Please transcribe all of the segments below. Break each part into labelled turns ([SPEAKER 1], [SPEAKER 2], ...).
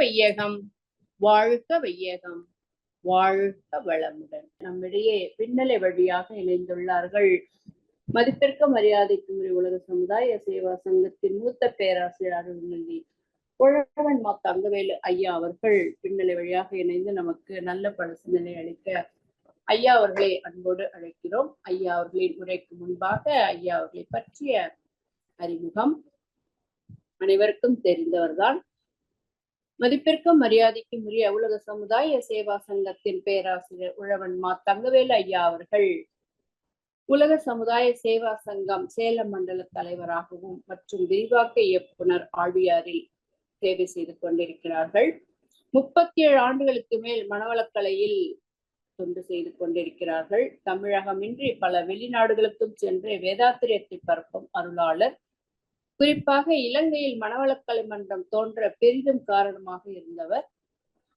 [SPEAKER 1] வையகம், வாழ்க வையகம், வாழ்க வளமுடன். நம்மிடையே பின்னலை வழியாக இணைந்துள்ளார்கள் மதிப்பிற்க மரியாதைக்கும் உலக சமுதாய சேவா சங்கத்தின் மூத்த பேராசிரியர் அருள்நிதி உழவன் மா தங்கவேலு ஐயா அவர்கள் பின்னலை வழியாக இணைந்து நமக்கு நல்ல பல சிந்தனை அளிக்க ஐயா அவர்களை அன்போடு அழைக்கிறோம். ஐயா அவர்களின் உரைக்கு முன்பாக ஐயா அவர்களை பற்றிய அறிமுகம் அனைவருக்கும் தெரிந்தவர்தான். மதிப்பிற்கும் மரியாதைக்கும் உரிய உலக சமுதாய சேவா சங்கத்தின் பேராசிரியர் உழவன் மா தங்கவேலு ஐயா அவர்கள் உலக சமுதாய சேவா சங்கம் சேலம் மண்டல தலைவராகவும் மற்றும் விரிவாக்க இயக்குனர் ஆழியாரில் சேவை செய்து கொண்டிருக்கிறார்கள். 37 ஆண்டுகளுக்கு மேல் மனவளக்கலையில் தொண்டு செய்து கொண்டிருக்கிறார்கள். தமிழகமின்றி பல வெளிநாடுகளுக்கும் சென்று வேதாத்திரியத்தை பரப்பும் அருளாளர். குறிப்பாக இலங்கையில் மனவளக்கலை மன்றம் தோன்ற பெரிதும் காரணமாக இருந்தவர்.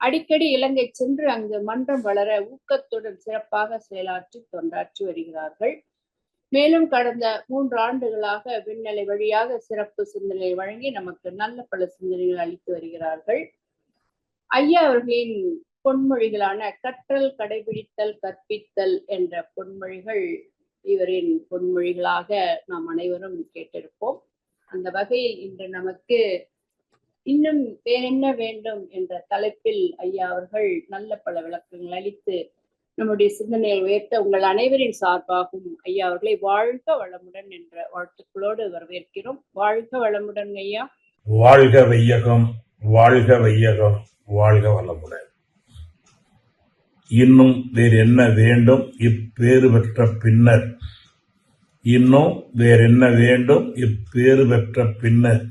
[SPEAKER 1] அடிக்கடி இலங்கை சென்று அங்கு மன்றம் வளர ஊக்கத்துடன் சிறப்பாக செயலாற்றி தொண்டாற்றி வருகிறார்கள். மேலும் கடந்த 3 ஆண்டுகளாக விண்ணலை வழியாக சிறப்பு சிந்தனை வழங்கி நமக்கு நல்ல பல சிந்தனைகள் அளித்து வருகிறார்கள். ஐயா அவர்களின் பொன்மொழிகளான கற்றல், கடைபிடித்தல், கற்பித்தல் என்ற பொன்மொழிகள் இவரின் பொன்மொழிகளாக நாம் அனைவரும் கேட்டிருப்போம். அந்த வகையில் இன்று நமக்கு இன்னும் வேறென்ன வேண்டும் என்ற தலைப்பில் ஐயா அவர்கள் நல்ல பல விளக்கங்கள் அளித்து நம்முடைய சிந்தனையை உயர்த்த உங்கள் அனைவரின் சார்பாகவும் ஐயா அவர்களை வாழ்க வளமுடன் என்ற வாழ்த்துக்களோடு வரவேற்கிறோம். வாழ்க வளமுடன் ஐயா.
[SPEAKER 2] வாழ்க வையகம், வாழ்க வையகம், வாழ்க வளமுடன். இன்னும் வேறு என்ன வேண்டும் இப்பேறு பெற்ற பின்னர், இன்னும் வேறென்ன வேண்டும் இப்பேறு பெற்ற பின்னர்,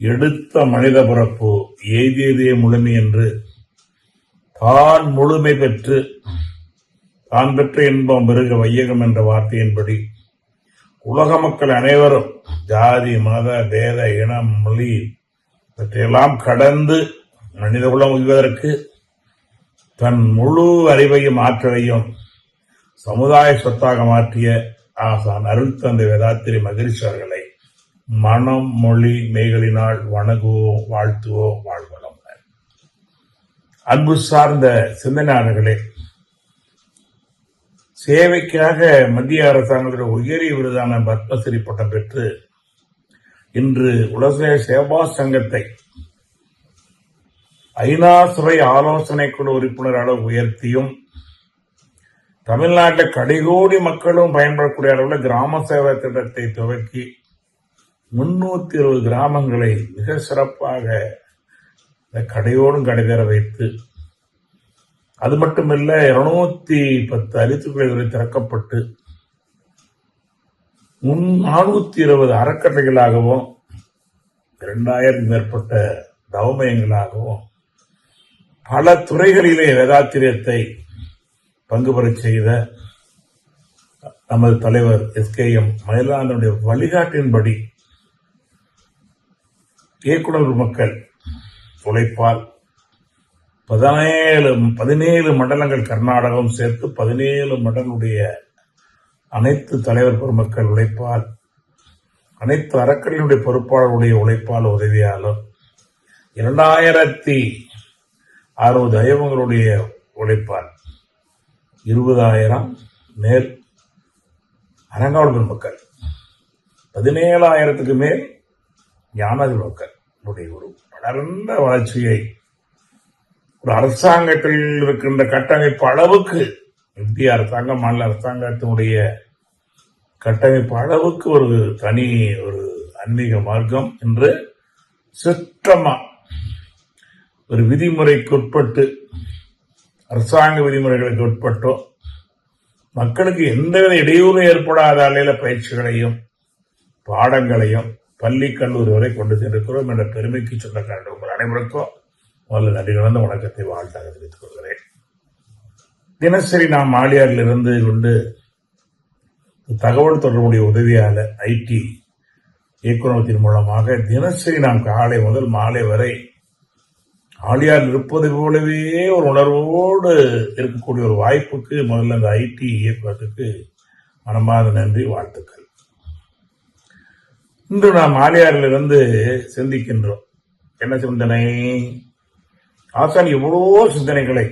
[SPEAKER 2] எடுத்த மனித பிறப்பு எய்தியதே முழுமை என்று தான் முழுமை பெற்று தான் பெற்ற இன்பம் பெருக வையகம் என்ற வார்த்தையின்படி உலக மக்கள் அனைவரும் ஜாதி, மத, பேத, இனம், மொழி இவற்றையெல்லாம் கடந்து மனித குலம் உய்வதற்கு தன் முழு அறிவையும் ஆற்றலையும் சமுதாய சொத்தாக மாற்றிய ஆசான் அருள் தந்தை வேதாத்திரி மகரிஷி அவர்களை மனம், மொழி, மெய்களினால் வணங்குவோம், வாழ்த்துவோம், வாழ்வளம். அன்பு சார்ந்த சிந்தனையாளர்களே, சேவைக்காக மத்திய அரசாங்கத்தில் உயரிய விருதான பத்மஸ்ரீ பட்டம் பெற்று இன்று உலக சேவா சங்கத்தை ஐநா சபை ஆலோசனை குழு உறுப்பினர் அளவு உயர்த்தியும் தமிழ்நாட்டில் கடைகோடி மக்களும் பயன்படக்கூடிய அளவில் கிராம சேவை திட்டத்தை துவக்கி 320 கிராமங்களை மிக சிறப்பாக கடையோடும் கடைதர வைத்து, அது மட்டுமல்ல 210 அரித்துக்குறை திறக்கப்பட்டு 420 அறக்கட்டளைகளாகவும் 2000 மேற்பட்ட தவமயங்களாகவும் பல துறைகளிலே வேதாத்திரியத்தை பங்கு பெற செய்த நமது தலைவர் SKM மயிலானுடைய வழிகாட்டின்படி இயக்குனர் மக்கள் உழைப்பால் 17 மண்டலங்கள் கர்நாடகம் சேர்த்து 17 மண்டலுடைய அனைத்து தலைவர் பெருமக்கள் உழைப்பால், அனைத்து அறக்கட்டளையுடைய பொறுப்பாளருடைய உழைப்பால் உதவியாலும் 2660 தெய்வங்களுடைய உழைப்பால் 20,000 மேல் அறங்காவல் பெருமக்கள், 17,000க்கு மேல் ஞானதி மக்கள் ஒரு வளர்ந்த வளர்ச்சியை ஒரு அரசாங்கத்தில் இருக்கின்ற கட்டமைப்பு அளவுக்கு, இந்திய அரசாங்கம் மாநில அரசாங்கத்தினுடைய கட்டமைப்பு அளவுக்கு ஒரு தனி ஒரு ஆன்மீக மார்க்கம் என்று சுற்றமா ஒரு விதிமுறைக்கு உட்பட்டு, அரசாங்க விதிமுறைகளுக்கு உட்பட்டோ மக்களுக்கு எந்தவித இடையூறு ஏற்படாத அளவில் பயிற்சிகளையும் பாடங்களையும் பள்ளி கல்லூரி வரை கொண்டு சென்றிருக்கிறோம் என்ற பெருமைக்கு சொந்தக்காரர்கள் உங்கள் அனைவருக்கும் முதல்ல நன்றி கலந்த வணக்கத்தை வாழ்த்தாக தெரிவித்துக் கொள்கிறேன். தினசரி நாம் ஆழியாரில் இருந்து கொண்டு தகவல் தொடர்புடைய உதவியாளர் IT இயக்குநரத்தின் மூலமாக தினசரி நாம் காலை முதல் மாலை வரை ஆழியார் இருப்பது போலவே ஒரு உணர்வோடு இருக்கக்கூடிய ஒரு வாய்ப்புக்கு முதல்ல அந்த IT இயக்குநருக்கு மனமார்ந்த நன்றி, வாழ்த்துக்கள். இன்று நாம் ஆழியாரிலிருந்து சிந்திக்கின்றோம். என்ன சிந்தனை? ஆசான் எவ்வளோ சிந்தனைகளை,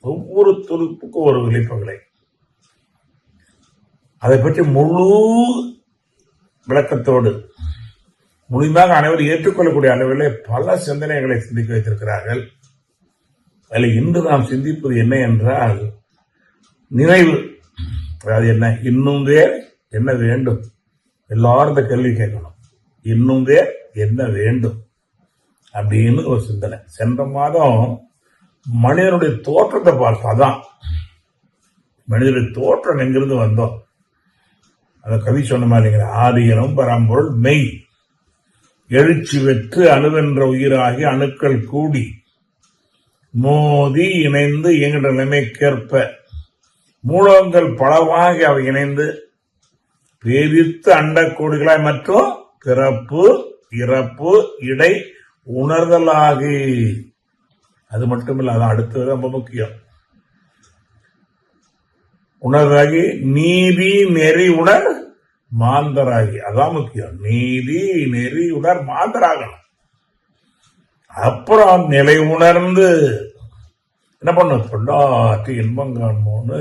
[SPEAKER 2] ஒவ்வொரு துருப்புக்கும் ஒரு விழிப்புகளை, அதை பற்றி முழு விளக்கத்தோடு முழுமையாக அனைவரும் ஏற்றுக்கொள்ளக்கூடிய அளவில் பல சிந்தனைகளை சிந்திக்க வைத்திருக்கிறார்கள். அதில் இன்று நாம் சிந்திப்பது என்ன என்றால் நினைவு. அதாவது என்ன, இன்னும் வேறு என்ன வேண்டும்? எல்லாரும் இந்த கேள்வி கேட்கணும். இன்னும் வேறு என்ன வேண்டும் அப்படின்னு ஒரு சிந்தனை. சென்ற மாதம் மனிதனுடைய தோற்றத்தை பார்த்தோம். அதான் மனிதனுடைய தோற்றம் எங்கிருந்து வந்தோம். அந்த கவி சொன்ன மாதிரி ஆதியனும் பரம்பொருள் மெய் எழுச்சி வெற்று அணுவென்ற உயிராகி அணுக்கள் கூடி மோதி இணைந்து இயங்குகின்ற நிலைமைக்கேற்ப மூலங்கள் பலவாகி அவை இணைந்து பேரித்து அண்டக்கோடுகளாய் மற்றும் பிறப்பு இறப்பு இடை உணர்தலாகி. அது மட்டுமில்ல, அது அடுத்தது ரொம்ப முக்கியம். உணர்வாகி நீதி நெறி உணர் மாந்தராகி. அதான் முக்கியம். நீதி நெறி உணர் மாந்தராகணும். அப்புறம் நிலை உணர்ந்து என்ன பண்ணும்? பொண்டாட்டி இன்பம் காண்போன்னு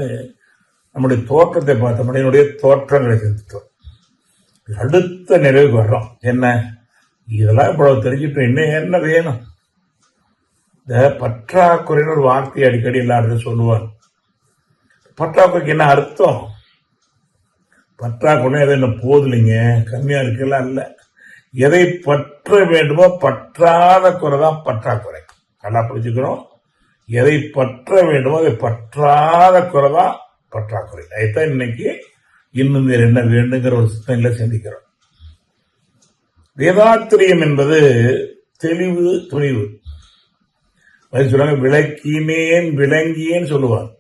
[SPEAKER 2] நம்முடைய தோற்றத்தை பார்த்த மனிதனுடைய தோற்றங்களை சிந்தித்தோம். அடுத்த நிறைவுக்கு வர்றோம். என்ன, இதெல்லாம் இவ்வளவு தெரிஞ்சுட்டோம், இன்னும் என்ன வேணும்? இந்த பற்றாக்குறைன்னு ஒரு வார்த்தை அடிக்கடி எல்லாரும் சொல்லுவாங்க. பற்றாக்குறைக்கு என்ன அர்த்தம்? பற்றாக்குறை எதை என்ன போதில்லைங்க, கம்மியா இருக்கலாம் இல்ல. எதை பற்ற வேண்டுமோ பற்றாத குறைதான் பற்றாக்குறை. நல்லா புரிஞ்சுக்கணும். எதை பற்ற வேண்டுமோ அதை பற்றாத குறைதான் பற்றாக்குறை. அதைத்தான் இன்னைக்கு இன்னும் வேறு என்ன வேண்டுங்கிற ஒரு சிந்தனையில சிந்திக்கிறோம். வேதாத்திரியம் என்பது தெளிவு துணிவு. சொல்லுவாங்க, விளக்கினேன் விளங்கியேன்னு சொல்லுவாங்க.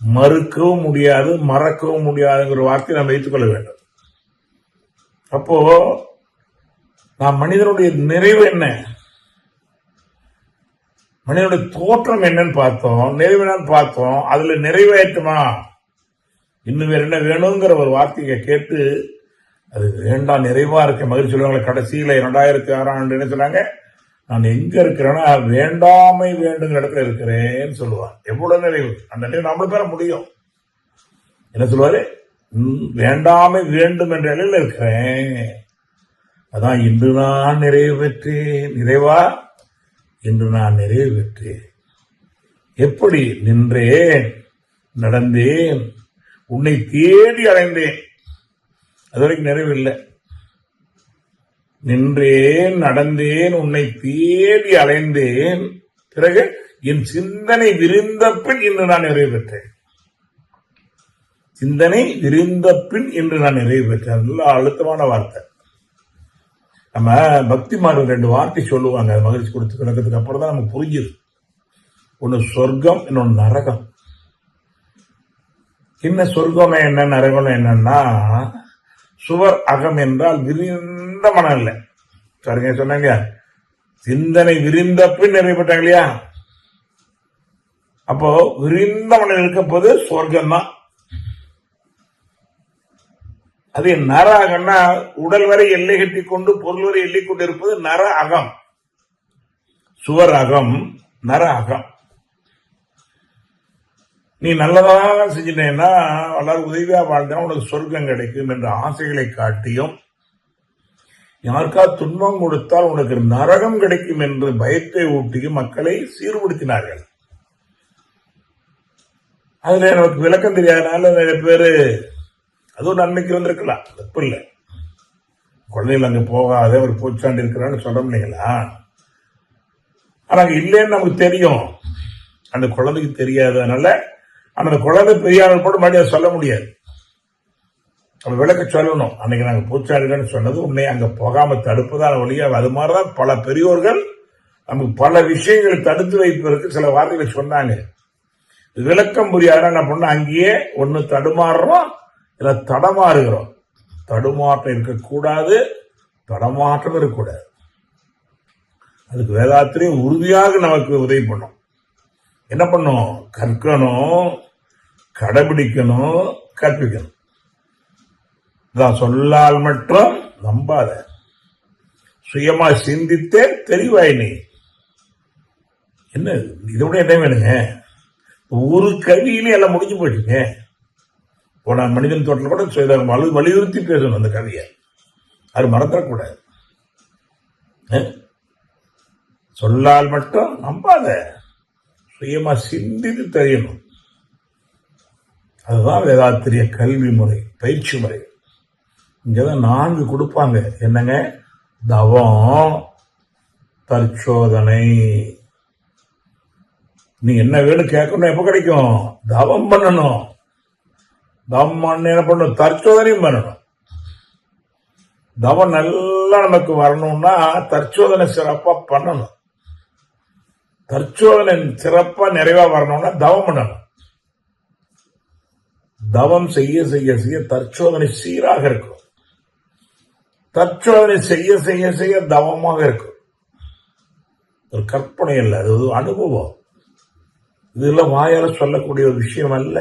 [SPEAKER 2] மறுக்கவும் முடியாது மறக்கவும் முடியாதுங்கிற வார்த்தையை நாம் வைத்துக் கொள்ள வேண்டும். அப்போ நாம் மனிதனுடைய நிறைவு என்ன, மனிதனுடைய தோற்றம் என்னன்னு பார்த்தோம், நிறைவு என்னன்னு பார்த்தோம். அதுல நிறைவேற்றுமா, இன்னும் வேற என்ன வேணுங்கிற ஒரு வார்த்தையை கேட்டு அது வேண்டாம் நிறைவா இருக்க மகிழ்ச்சி சொல்லுவாங்க. கடைசியில 2006 என்ன சொன்னாங்க, நான் எங்க இருக்கிறேன்னா வேண்டாமை வேண்டுங்கிற இடத்துல இருக்கிறேன்னு சொல்லுவார். எவ்வளவு நிறைவு, அந்த நிறைவு நம்மளும் பெற முடியும். என்ன சொல்லுவாரு, வேண்டாமை வேண்டும் என்ற நிலையில் இருக்கிறேன். அதான் இன்று நான் நிறைவு பெற்றேன். நிறைவா, இன்று நான் நிறைவு பெற்றேன். எப்படி? நின்றேன், நடந்தேன், உன்னை தேடி அடைந்தேன். அது வரைக்கும் நிறைவு இல்லை. நின்றேன், நடந்தேன், உன்னை தேடி அலைந்தேன், பிறகு என் சிந்தனை விரிந்த பின் இன்று நான் நிறைவு பெற்றேன். சிந்தனை விரிந்த பின் இன்று நான் நிறைவு பெற்றேன். நல்ல அழுத்தமான வார்த்தை. நம்ம பக்திமார்கள் 2 வார்த்தை சொல்லுவாங்க, மகிழ்ச்சி கொடுத்து கிடக்கிறதுக்கு அப்புறம் தான் நமக்கு புரிஞ்சுது. ஒன்னு சொர்க்கம், இன்னொன்னு நரகம். என்ன சொர்க்கம் என்ன நரகம் என்னன்னா, சுவர் அகம் என்றால் விரிந்த மனம் இல்லை. சரிங்க சொன்னாங்க. சிந்தனை விரிந்த பின் நிறைவேற்றாங்க இல்லையா? அப்போ விரிந்த மனம் இருக்க போது சொர்க்கம் தான். அது நர அகம்னா உடல் வரை எல்லை கட்டி கொண்டு பொருள் வரை எல்லை கொண்டு இருப்பது நர அகம். சுவர் அகம், நர அகம். நீ நல்லதாக செஞ்சிட்டேன்னா, எல்லாரும் உதவியா வாழ்ந்தா உனக்கு சொர்க்கம் கிடைக்கும் என்ற ஆசைகளை காட்டியும், யாருக்காவது துன்பம் கொடுத்தால் உனக்கு நரகம் கிடைக்கும் என்று பயத்தை ஊட்டியும் மக்களை சீர்படுத்தினார்கள். அதுல நமக்கு விளக்கம் தெரியாதனால நிறைய பேரு அதுவும் நன்மைக்கு வந்திருக்கலாம், தப்பு இல்லை. குழந்தைகள் அங்க போகாத ஒரு பூச்சாண்டி இருக்கிறான்னு சொல்ல முடியலா? ஆனா இல்லைன்னு நமக்கு தெரியும், அந்த குழந்தைக்கு தெரியாது. அதனால அந்த குழந்தை பெரியார்கள் போட்டு மறுபடியும் சொல்ல முடியாது. நம்ம விளக்க சொல்லணும். அன்னைக்கு நாங்க பூச்சாண்டிகள்னு சொன்னது உண்மை, அங்க போகாம தடுப்பதான வழியா. அது மாதிரிதான் பல பெரியோர்கள் நமக்கு பல விஷயங்களை தடுத்து வைப்பதற்கு சில வார்த்தைகளை சொன்னாங்க. விளக்கம் புரியாத என்ன பண்ண, அங்கேயே ஒன்னு தடுமாறுறோம், இல்ல தடமாறுகிறோம். தடுமாற்றம் இருக்கக்கூடாது, தடமாற்றம் இருக்கக்கூடாது. அதுக்கு வேதாத்திரியம் உறுதியாக நமக்கு உதவி பண்ணும். என்ன பண்ணும்? கற்கணும், கடைபிடிக்கணும், கற்பிக்கணும். சொல்லால் மட்டும் நம்பாத, சுயமா சிந்தித்தே தெளிவாய் நீ. என்ன இதை விட என்ன வேணுங்க? ஒரு கவியிலே எல்லாம் முடிஞ்சு போயிட்டுங்க. போன மனிதன் தோட்டத்தில் கூட வலியுறுத்தி பேசணும் அந்த கவியை. அது மறந்துடக்கூடாது. சொல்லால் மட்டும் நம்பாத, சுயமா சிந்தித்து தெரியணும். அதுதான் வேதாத்திரிய கல்வி முறை, பயிற்சி முறை. இங்கதான் 4 கொடுப்பாங்க. என்னங்க? தவம், தற்சோதனை. நீ என்ன வேணும் கேட்கணும், எப்ப கிடைக்கும்? தவம் பண்ணணும். தவம் பண்ண என்ன பண்ணணும்? தற்சோதனையும் பண்ணணும். தவம் நல்லா நமக்கு வரணும்னா தற்சோதனை சிறப்பா பண்ணணும். தற்சோதனை சிறப்பா நிறைவா வரணும்னா தவம் பண்ணணும். தவம் செய்ய செய்ய செய்ய தற்சோதனை சீராக இருக்கும். தற்சோதனை செய்ய செய்ய செய்ய தவமாக இருக்கும். ஒரு கற்பனை அல்ல, அது ஒரு அனுபவம். இதெல்லாம் வாயால சொல்லக்கூடிய ஒரு விஷயம் அல்ல.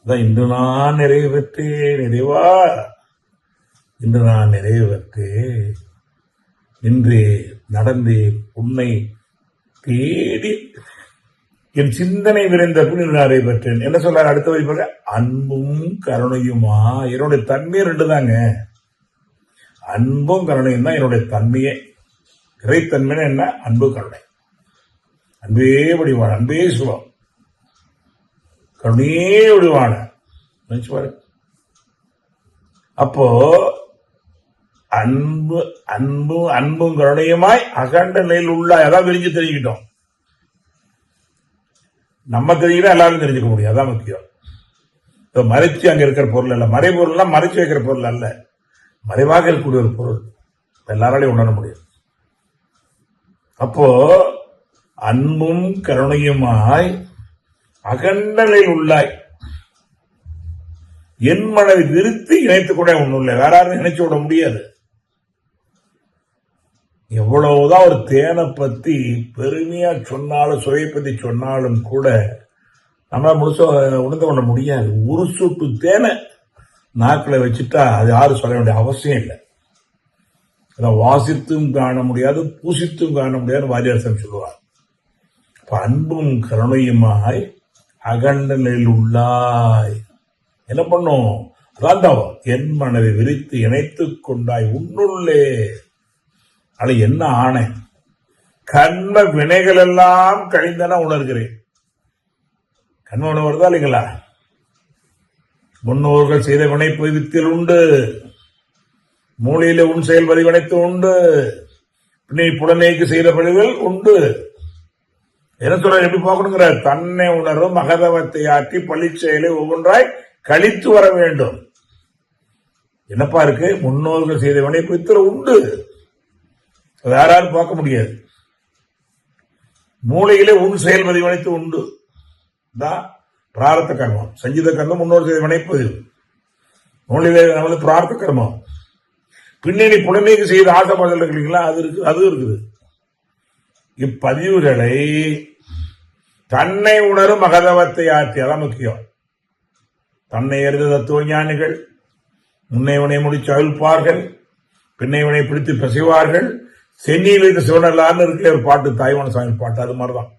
[SPEAKER 2] இன்று நான் நிறைவு பெற்றேன் நிறைவா, இன்று நான் நிறைவு பெற்றேன், நின்றே நடந்தே உன்னை தேடி என் சிந்தனை விரைந்த பின் நிறைவு பெற்றேன். என்ன சொல்றாரு அடுத்த வரி பாருங்க? அன்பும் கருணையுமா. என்னுடைய தன்மையே 2 தாங்க. அன்பும் கருணையும் தான் என்னுடைய தன்மையே. இறைத்தன்மை என்ன? அன்பு கருணை. அன்பே வடிவான, அன்பே சுகம், கருணையே வடிவான. நினைச்சு பாரு. அப்போ அன்பு அன்பு அன்பும் கருணையுமாய் அகண்ட நிலையில் உள்ள, அதான் விரிஞ்சு தெரிஞ்சுக்கிட்டோம். நம்ம தெரிஞ்சுக்கிட்டா எல்லாரும் தெரிஞ்சுக்க முடியும். அதான் முக்கியம். மறைச்சு அங்க இருக்கிற பொருள் அல்ல, மறைபொருள்லாம் மறைச்சு வைக்கிற பொருள் அல்ல, மறைவாக இருக்கக்கூடிய ஒரு பொருள் எல்லாராலையும் உணர முடியும். அப்போ அன்பும் கருணையுமாய் அகண்ட நிலையில் உள்ளாய், என் மனதை விரித்து இணைத்துக் கூட ஒண்ணும் இல்லை. வேற யாரும் நினைச்சு விட முடியாது. எவ்வளவுதான் ஒரு தேனை பத்தி பெருமையா சொன்னாலும், சுவையை பத்தி சொன்னாலும் கூட நம்மளால முழுச உணர்ந்து கொள்ள முடியாது. ஒரு சொட்டு தேனை நாக்கில் வச்சுட்டா அது யாரும் சொல்ல வேண்டிய அவசியம் இல்லை. அதை வாசித்தும் காண முடியாது, பூசித்தும் காண முடியாது வாரியாசம் சொல்லுவார். அன்பும் கருணையுமாய் அகண்ட நிலையில் உள்ளாய். என்ன பண்ணும்? அதான் தவம். என் மனதை விரித்து இணைத்துக் கொண்டாய் உன்னுள்ளே. அது என்ன ஆணை? கண்ம வினைகள் எல்லாம் கழிந்தன உணர்கிறேன். கண்ம உணர்வுதா இல்லைங்களா? முன்னோர்கள் செய்த வினைப்பு வித்தில் உண்டு, மூளையில உன் செயல் பதிவினைத்து உண்டு, பின்னே புலனைக்கு செய்த பணிகள் உண்டு. என்ன சொல்ற? எப்படி பார்க்கணுங்கிற? தன்னை உணரும் மகதவத்தை ஆற்றி பள்ளி செயலை ஒவ்வொன்றாய் கழித்து வர வேண்டும். என்னப்பா இருக்கு? முன்னோர்கள் செய்த வினைப்பு வித்தில் உண்டு, யாராலும் பார்க்க முடியாது. மூளையிலே உன் செயல் பதிவனைத்து உண்டு. பிராரத்த கர்மம், சஞ்சித கர்மம், முன்னோர் செய்த வினைப்பதிவு. மூளையிலே நமது பிரார்த்த கர்மம். பின்னணி புலமைக்கு செய்த ஆசைப்பாடல் இருக்குங்களா, அது இருக்கு, அது இருக்குது. இப்பதிவுகளை தன்னை உணரும் மகதவத்தை ஆற்றி, அதான் முக்கியம். தன்னை அறிந்த தத்துவ ஞானிகள் முன்னைவனை முடிச்சு அழுப்பார்கள், பின்னைவனை பிடித்து பசிவார்கள், சென்னியில் வைத்த சிவனல்லான்னு இருக்கிற ஒரு பாட்டு, தாய்வான சாமி பாட்டு. அது மாதிரிதான்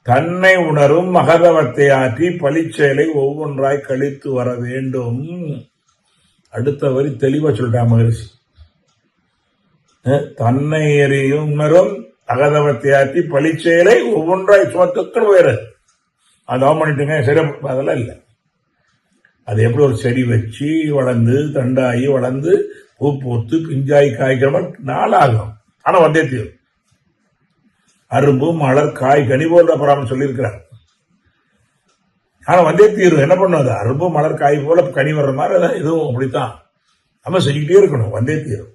[SPEAKER 2] தன்னை உணரும் மகதவத்தை ஆற்றி பழிச்செயலை ஒவ்வொன்றாய் கழித்து வர வேண்டும். அடுத்த வரி தெளிவா சொல்லிட்டா மகிழ்ச்சி. தன்னை எறியும் உணரும் மகதவத்தை ஆற்றி பழிச்செயலை ஒவ்வொன்றாய் சுமத்துக்கள் வேறு. அது பண்ணிட்டுங்க, சரி, அதெல்லாம் இல்லை. அது எப்படி ஒரு செடி வச்சு வளர்ந்து தண்டாகி வளர்ந்து பூ பூத்து பிஞ்சாய் காய்க்கிற நாளாகும். ஆனா வந்தே தீரும். அரும்பு மலர் காய் கனி போன்ற பராமரி சொல்லியிருக்கிறார். ஆனா வந்தே தீரும். என்ன பண்ணுவது? அரும்பு மலர் காய் போல கனி வர்ற மாதிரி அதான் இதுவும் அப்படித்தான். நம்ம செஞ்சுக்கிட்டே இருக்கணும், வந்தே தீரும்.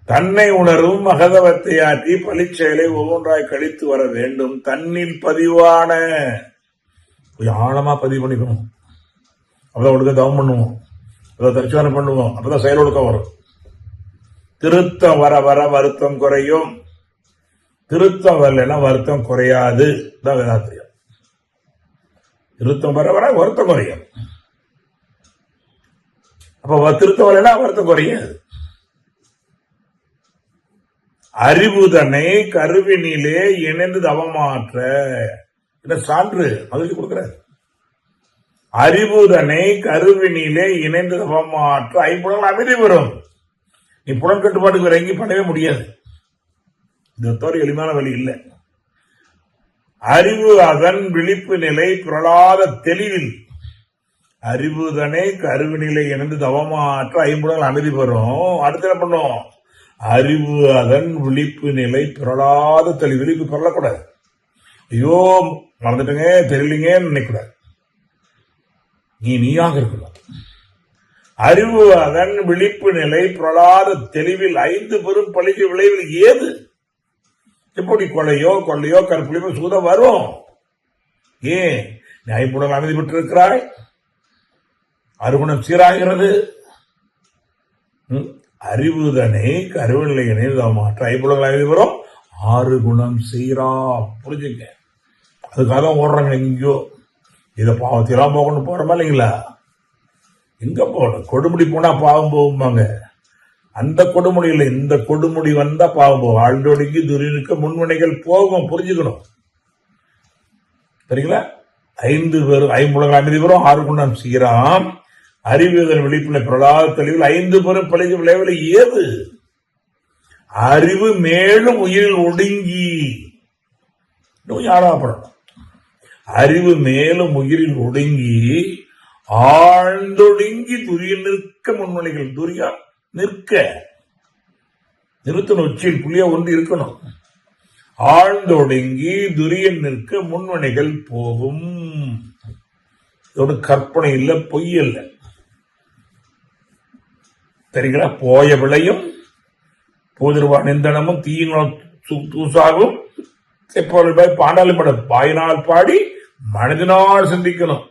[SPEAKER 2] தன்னை உணரும் மகதவத்தை ஆற்றி பழிச்செயலை ஒவ்வொன்றாய் கழித்து வர வேண்டும். தன்னில் பதிவான, கொஞ்சம் ஆழமா பதிவு பண்ணிக்கணும். அப்பதான் ஒழுக்க தவம் பண்ணுவோம், அப்பதான் தரிசனம் பண்ணுவோம், அப்பதான் செயல் ஒழுக்கம் வரும். திருத்தம் வர வர வருத்தம் குறையும். திருத்தம் வரலைன்னா வருத்தம் குறையாது. தான் வேதாத்திரியம். திருத்தம் வர வர வருத்தம் குறையும். அப்ப திருத்தம் வரலைன்னா வருத்தம் குறையாது. அறிவுதனை கருவினிலே இணைந்து தவமாற்ற சான்று மகிழ்ச்சி கொடுக்கிறார். அறிவுதனை கருவினிலே இணைந்து தவமாற்ற ஐம்புலங்கள் அமைதி வரும். நீ புலன் கட்டுப்பாட்டுக்கு வேற எங்கேயும் பண்ணவே முடியாது. இந்த தவிர எளிமையான வழி இல்லை. அறிவு அதன் விழிப்பு நிலை புரளாத தெளிவில் அறிவுதனை கருவினிலை இணைந்து தவமாற்ற ஐம்புலங்கள் அமைதி பெறும். அடுத்து என்ன பண்ணும்? அறிவு அதன் விழிப்பு நிலை புரளாத தெளிவு. விழிப்பு பெறக்கூடாது. ஐயோ மறந்துட்டுங்க தெரியலீங்கன்னு நினைக்கூடாது. நீயாக இருக்கலாம். அறிவு அதன் விழிப்பு நிலை புரளாத தெளிவில் ஐந்து பெரும் பழிக்கு விளைவில் ஏது? எப்படி கொள்ளையோ கற்புளியோ சூதம் வரும்? ஏன் நீ ஐம்புலன் அமைதி பெற்றிருக்கிறாய், அருகுணம் சீராகிறது. அறிவுதனை கருவிலை இணைந்த ஐம்புலங்கள் அமைதி வரும். 6 குணம் சீரா. புரிஞ்சுங்க. அதுக்காக ஓடுறாங்க எங்கேயோ. இதை பாவத்திலாம் போகணும் போறோமா இல்லைங்களா? எங்க போகணும்? கொடுமுடி போனா பாவம் போகும்பாங்க. அந்த கொடுமுடி இல்லை, இந்த கொடுமுடி வந்தா பாவம் போகும். ஆழ்ந்தொடுங்கி துரியனுக்கு முன்வினைகள் போகும். புரிஞ்சுக்கணும். சரிங்களா? 5 பேரும் ஐம்புலங்கள் அமைதி வரும். 6 குணம் சீராம். அறிவுதன் விழிப்புணை பிரலாத தெளிவில் 5 பேரும் பழிக்கு விளைவில் ஏது? அறிவு மேலும் உயிரில் ஒடுங்கி யாராப்படணும். அறிவு மேலும் உயிரில் ஒடுங்கி ஆழ்ந்தொடுங்கி துரிய நிற்க முன்மொழிகள். துரியா நிற்க நிறுத்தணும். உச்சியில் புளிய ஒன்று இருக்கணும். ஆழ்ந்தொடுங்கி துரியன் நிற்க முன்வினைகள் போகும். இதோட கற்பனை இல்லை, பொய் இல்லை. சரிங்களா? போய விளையும் போதிருவா நிந்தனமும் தீயினும் தூசாகும் பாண்டாளி படம் வாயினால் பாடி மனதினால் சிந்திக்கணும்.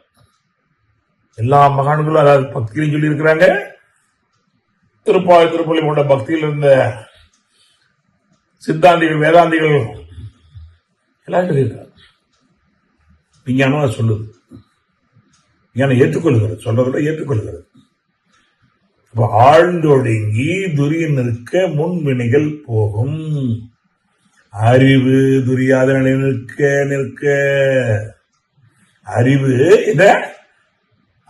[SPEAKER 2] எல்லா மகான்களும் அதாவது பக்தியிலும் சொல்லி இருக்கிறாங்க. திருப்பள்ளி போன்ற பக்தியில் இருந்த சித்தாந்திகள் வேதாந்திகள் எல்லாம் சொல்லியிருக்காங்க. விஞ்ஞானம் அதை சொல்லுது. விஞ்ஞானம் ஏற்றுக்கொள்கிறது, சொல்றதை ஏற்றுக்கொள்கிறது. ஆழ்ந்தொடுங்கி துரியன் நிற்க முன்வினைகள் போகும். அறிவு துரியாத நிற்க அறிவு இத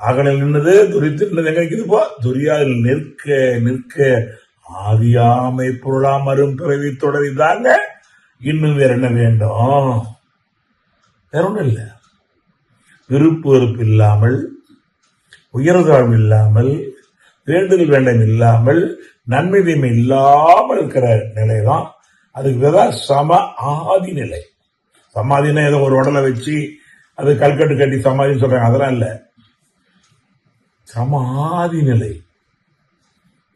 [SPEAKER 2] அகலில் நின்னது துரித்து நின்னது எங்க இருக்குதுப்போ? துரியாதில் நிற்க ஆதியாமை பொருளாம் அரும் பிறவி தொடரிதாங்க. இன்னும் வேற என்ன வேண்டும்? வேற ஒன்றும் இல்லை. விருப்பு வெறுப்பு இல்லாமல், உயர்தாழ்வு இல்லாமல், வேண்டுதல் வேண்டம் இல்லாமல், நன்மை தீமை இல்லாமல் இருக்கிற நிலைதான். அதுக்கு பேர் சம ஆதி நிலை. சமாதினா ஏதோ ஒரு உடலை வச்சு அது கல்கட்டு கட்டி சமாதின்னு சொல்றாங்க, அதெல்லாம் இல்ல. சமாதி நிலை.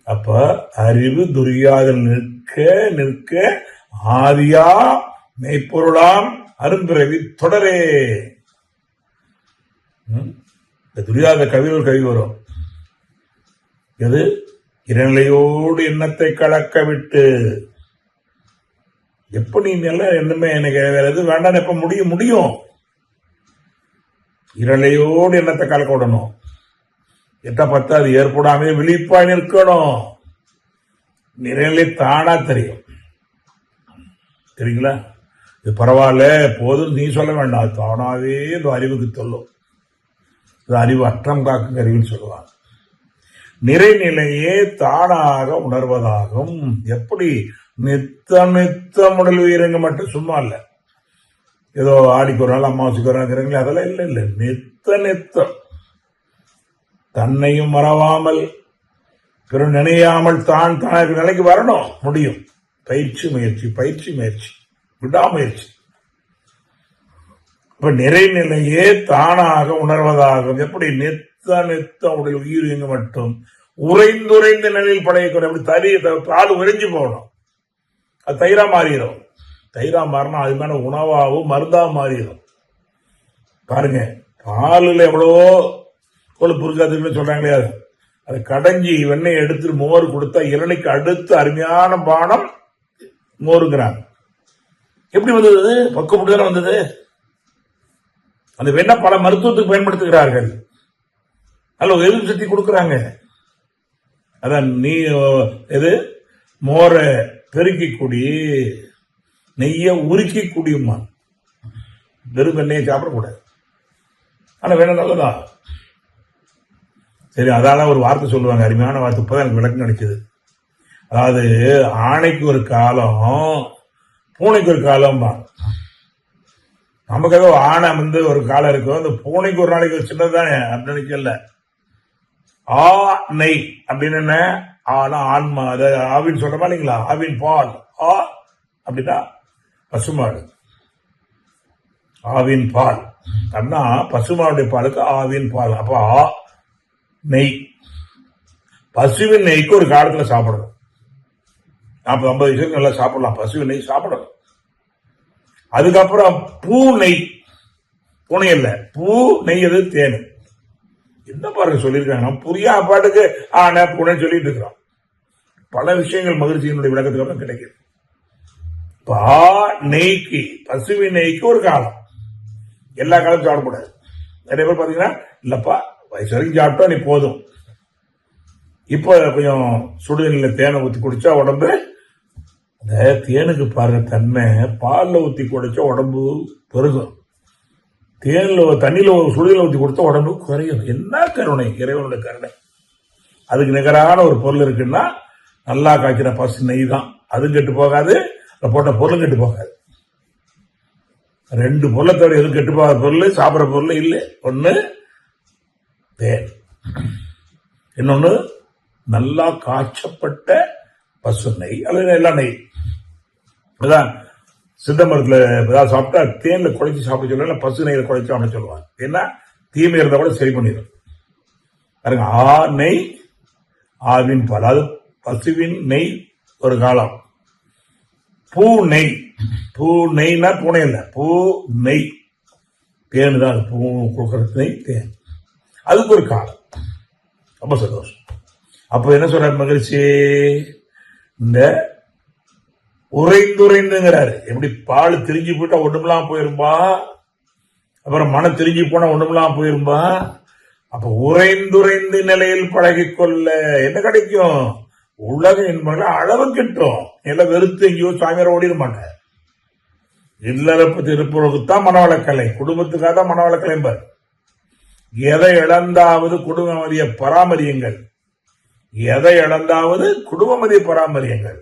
[SPEAKER 2] அப்ப அறிவு துரியாதல் நிற்க ஆதியா மெய்ப்பொருளாம் அரும்பிறவி தொடரே. இந்த துரியாத கவிகள் கவி வரும். எது? இறைநிலையோடு எண்ணத்தை கலக்க விட்டு. எப்ப நீ நல்ல எண்ணமே எனக்கு வேற எது வேண்டாம் எப்ப முடியும்? இறைநிலையோடு எண்ணத்தை கலக்க விடணும். எட்ட பார்த்தா அது ஏற்படாமே விழிப்பாய் நிற்கணும். நிறைநிலை தானா தெரியும். சரிங்களா? இது பரவாயில்ல போதும் நீ சொல்ல வேண்டாம், தானாவே இந்த அறிவுக்கு சொல்லும். இது அறிவு அற்றம் காக்கும் அறிவுன்னு சொல்லுவாங்க. நிறைநிலையே தானாக உணர்வதாகும். எப்படி? நித்தம் உடல் உயிரங்க மட்டும் சும்மா இல்ல, ஏதோ ஆடிக்கு ஒரு நாள் அமாவாசைக்கு ஒரு நாள் அதெல்லாம் இல்லை. நித்தம் தன்னையும் மறவாமல் பிறர் நினையாமல் தான் தனக்கு நிலைக்கு வரணும். முடியும். பயிற்சி முயற்சி விடாமுயற்சி. இப்ப நிறைநிலையே தானாக உணர்வதாகும். எப்படி? நித்த உடல் உயிர் இயங்க மட்டும் உறைந்துரைந்த நிலையில் படையக்கூட. எப்படி? பால் உறைஞ்சு போகணும். அது தயிரா மாறிடும். தயிரா மாறினா அது மேல உணவாகவும் மருந்தா மாறிடும். பாருங்க, பாலில் எவ்வளவோ கொழுப்பு இருக்காதுன்னு சொல்றாங்களே, அதை கடைஞ்சி வெண்ணெய் எடுத்து மோர் கொடுத்தா இளநிக்கு அடுத்து அருமையான பானம் மோருங்கிறாங்க. எப்படி வந்தது? பக்குவப்பட்டு தானே வந்தது. அந்த வெண்ணெய் பல மருத்துவத்துக்கு பயன்படுத்துகிறார்கள். அல்ல எதிர்ப்பு சக்தி கொடுக்குறாங்க. அதான் நீ எது மோரை பெருக்கி குடி, நெய்யை உருக்கி குடியுமா. வெறும் வெண்ணெயை சாப்பிடக்கூடாது. ஆனா வேணும் நல்லதா. சரி, அதால ஒரு வார்த்தை சொல்லுவாங்க, அருமையான வார்த்தை, இப்பதான் எனக்கு விளக்கம் கிடைச்சது. அதாவது ஆணைக்கு ஒரு காலம், பூனைக்கு ஒரு காலம். நமக்கு ஏதோ ஆணை ஒரு காலம் இருக்கும், அந்த பூனைக்கு ஒரு நாளைக்கு சின்னதுதானே அப்படின்னு நினைக்கல. ஆ நெய் அப்படின்னு என்ன? ஆனா ஆன்மா, அதை ஆவின்னு சொல்றமா இல்லைங்களா? ஆவின் பால். ஆ அப்படின்னா பசுமாடு, ஆவின் பால் அப்படின்னா பசுமாவுடைய பாலுக்கு ஆவின் பால். அப்ப ஆ நெய், பசுவின் நெய்க்கு ஒரு காலத்துல சாப்பிடணும். 40-50 வயசுக்கு நல்லா சாப்பிடலாம், பசுவின் நெய் சாப்பிடணும். அதுக்கப்புறம் பூ நெய், பூனை இல்ல, பூ நெய், அது தேனு. என்ன பாருங்க சொல்லியிருக்காங்க, நம்ம புரியா பாட்டுக்கு ஆன பூனை சொல்லிட்டு இருக்கிறோம். பல விஷயங்கள் மகிழ்ச்சியினுடைய விளக்கத்துக்கு அப்புறம் கிடைக்குது. நெய்க்கு, பசுவின் நெய்க்கு ஒரு காலம், எல்லா காலமும் சாப்பிடக்கூடாது. நிறைய பேர் பாத்தீங்கன்னா, இல்லப்பா வயசு வரைக்கும் சாப்பிட்டா நீ போதும், இப்ப கொஞ்சம் சுடுதண்ணில தேனை ஊத்தி குடிச்சா உடம்பு, அந்த தேனுக்கு பாருங்க தன்மை, பால்ல ஊத்தி குடிச்சா உடம்பு பெருகும், தேன்ல தண்ணியில சுடுதல ஊத்தி கொடுத்தா உடம்பு குறையும். என்ன கருணை, இறைவனுடைய கருணை. அதுக்கு நிகரான ஒரு பொருள் இருக்குன்னா நல்லா காய்க்கிற பசு நெய் தான். அதுவும் கெட்டு போகாது, போட்ட பொருளும் கெட்டு போகாது. 2 பொருளை தவிர எதுவும் கெட்டு போகாத பொருள், சாப்பிட்ற பொருள் இல்லை. ஒண்ணு தேன், இன்னொன்னு நல்லா காய்ச்சப்பட்ட பசு நெய் அல்லது எல்லா நெய். அதான் சித்த மருத்துல ஏதாவது சாப்பிட்டா தேன்ல குழைச்சி சாப்பிட சொல்ல, பசு நெய்ல குழைச்சி சாப்பிட சொல்லுவாங்க. ஏன்னா தீமை இருந்தா கூட சரி பண்ணிடும். பாருங்க, ஆ நெய், ஆவின் பால், அது பசுவின் நெய் ஒரு காலம். பூ நெய், பூ நெய்னா பூனை இல்ல, பூ நெய் தேனு தான். பூ கொடுக்கறது நெய் தேன், அதுக்கு ஒரு காலம். ரொம்ப சந்தோஷம். அப்ப என்ன சொல்ற மகிழ்ச்சி, இந்த உறைந்துங்கிறாரு. எப்படி பால் திரிஞ்சு போயிட்டா ஒண்ணுமெல்லாம் போயிரும்பா, அப்புறம் மனம் திரிஞ்சு போனா ஒண்ணுமெல்லாம் போயிரும்பா. அப்ப உறைந்துறைந்து நிலையில் பழகிக்கொள்ள என்ன கிடைக்கும்? உலக என்பது அளவு கிட்டும். எல்லாம் வெறுத்து எங்கேயோ சாமியார ஓடிடுமாங்க. இல்லறப்பு திருப்பூருக்குத்தான் மனவளக்கலை, குடும்பத்துக்காக தான் மனவளக்கலை என்பார். எதை இழந்தாவது குடும்பமதியை பராமரியுங்கள், எதை இழந்தாவது குடும்பமதியை பராமரியுங்கள்.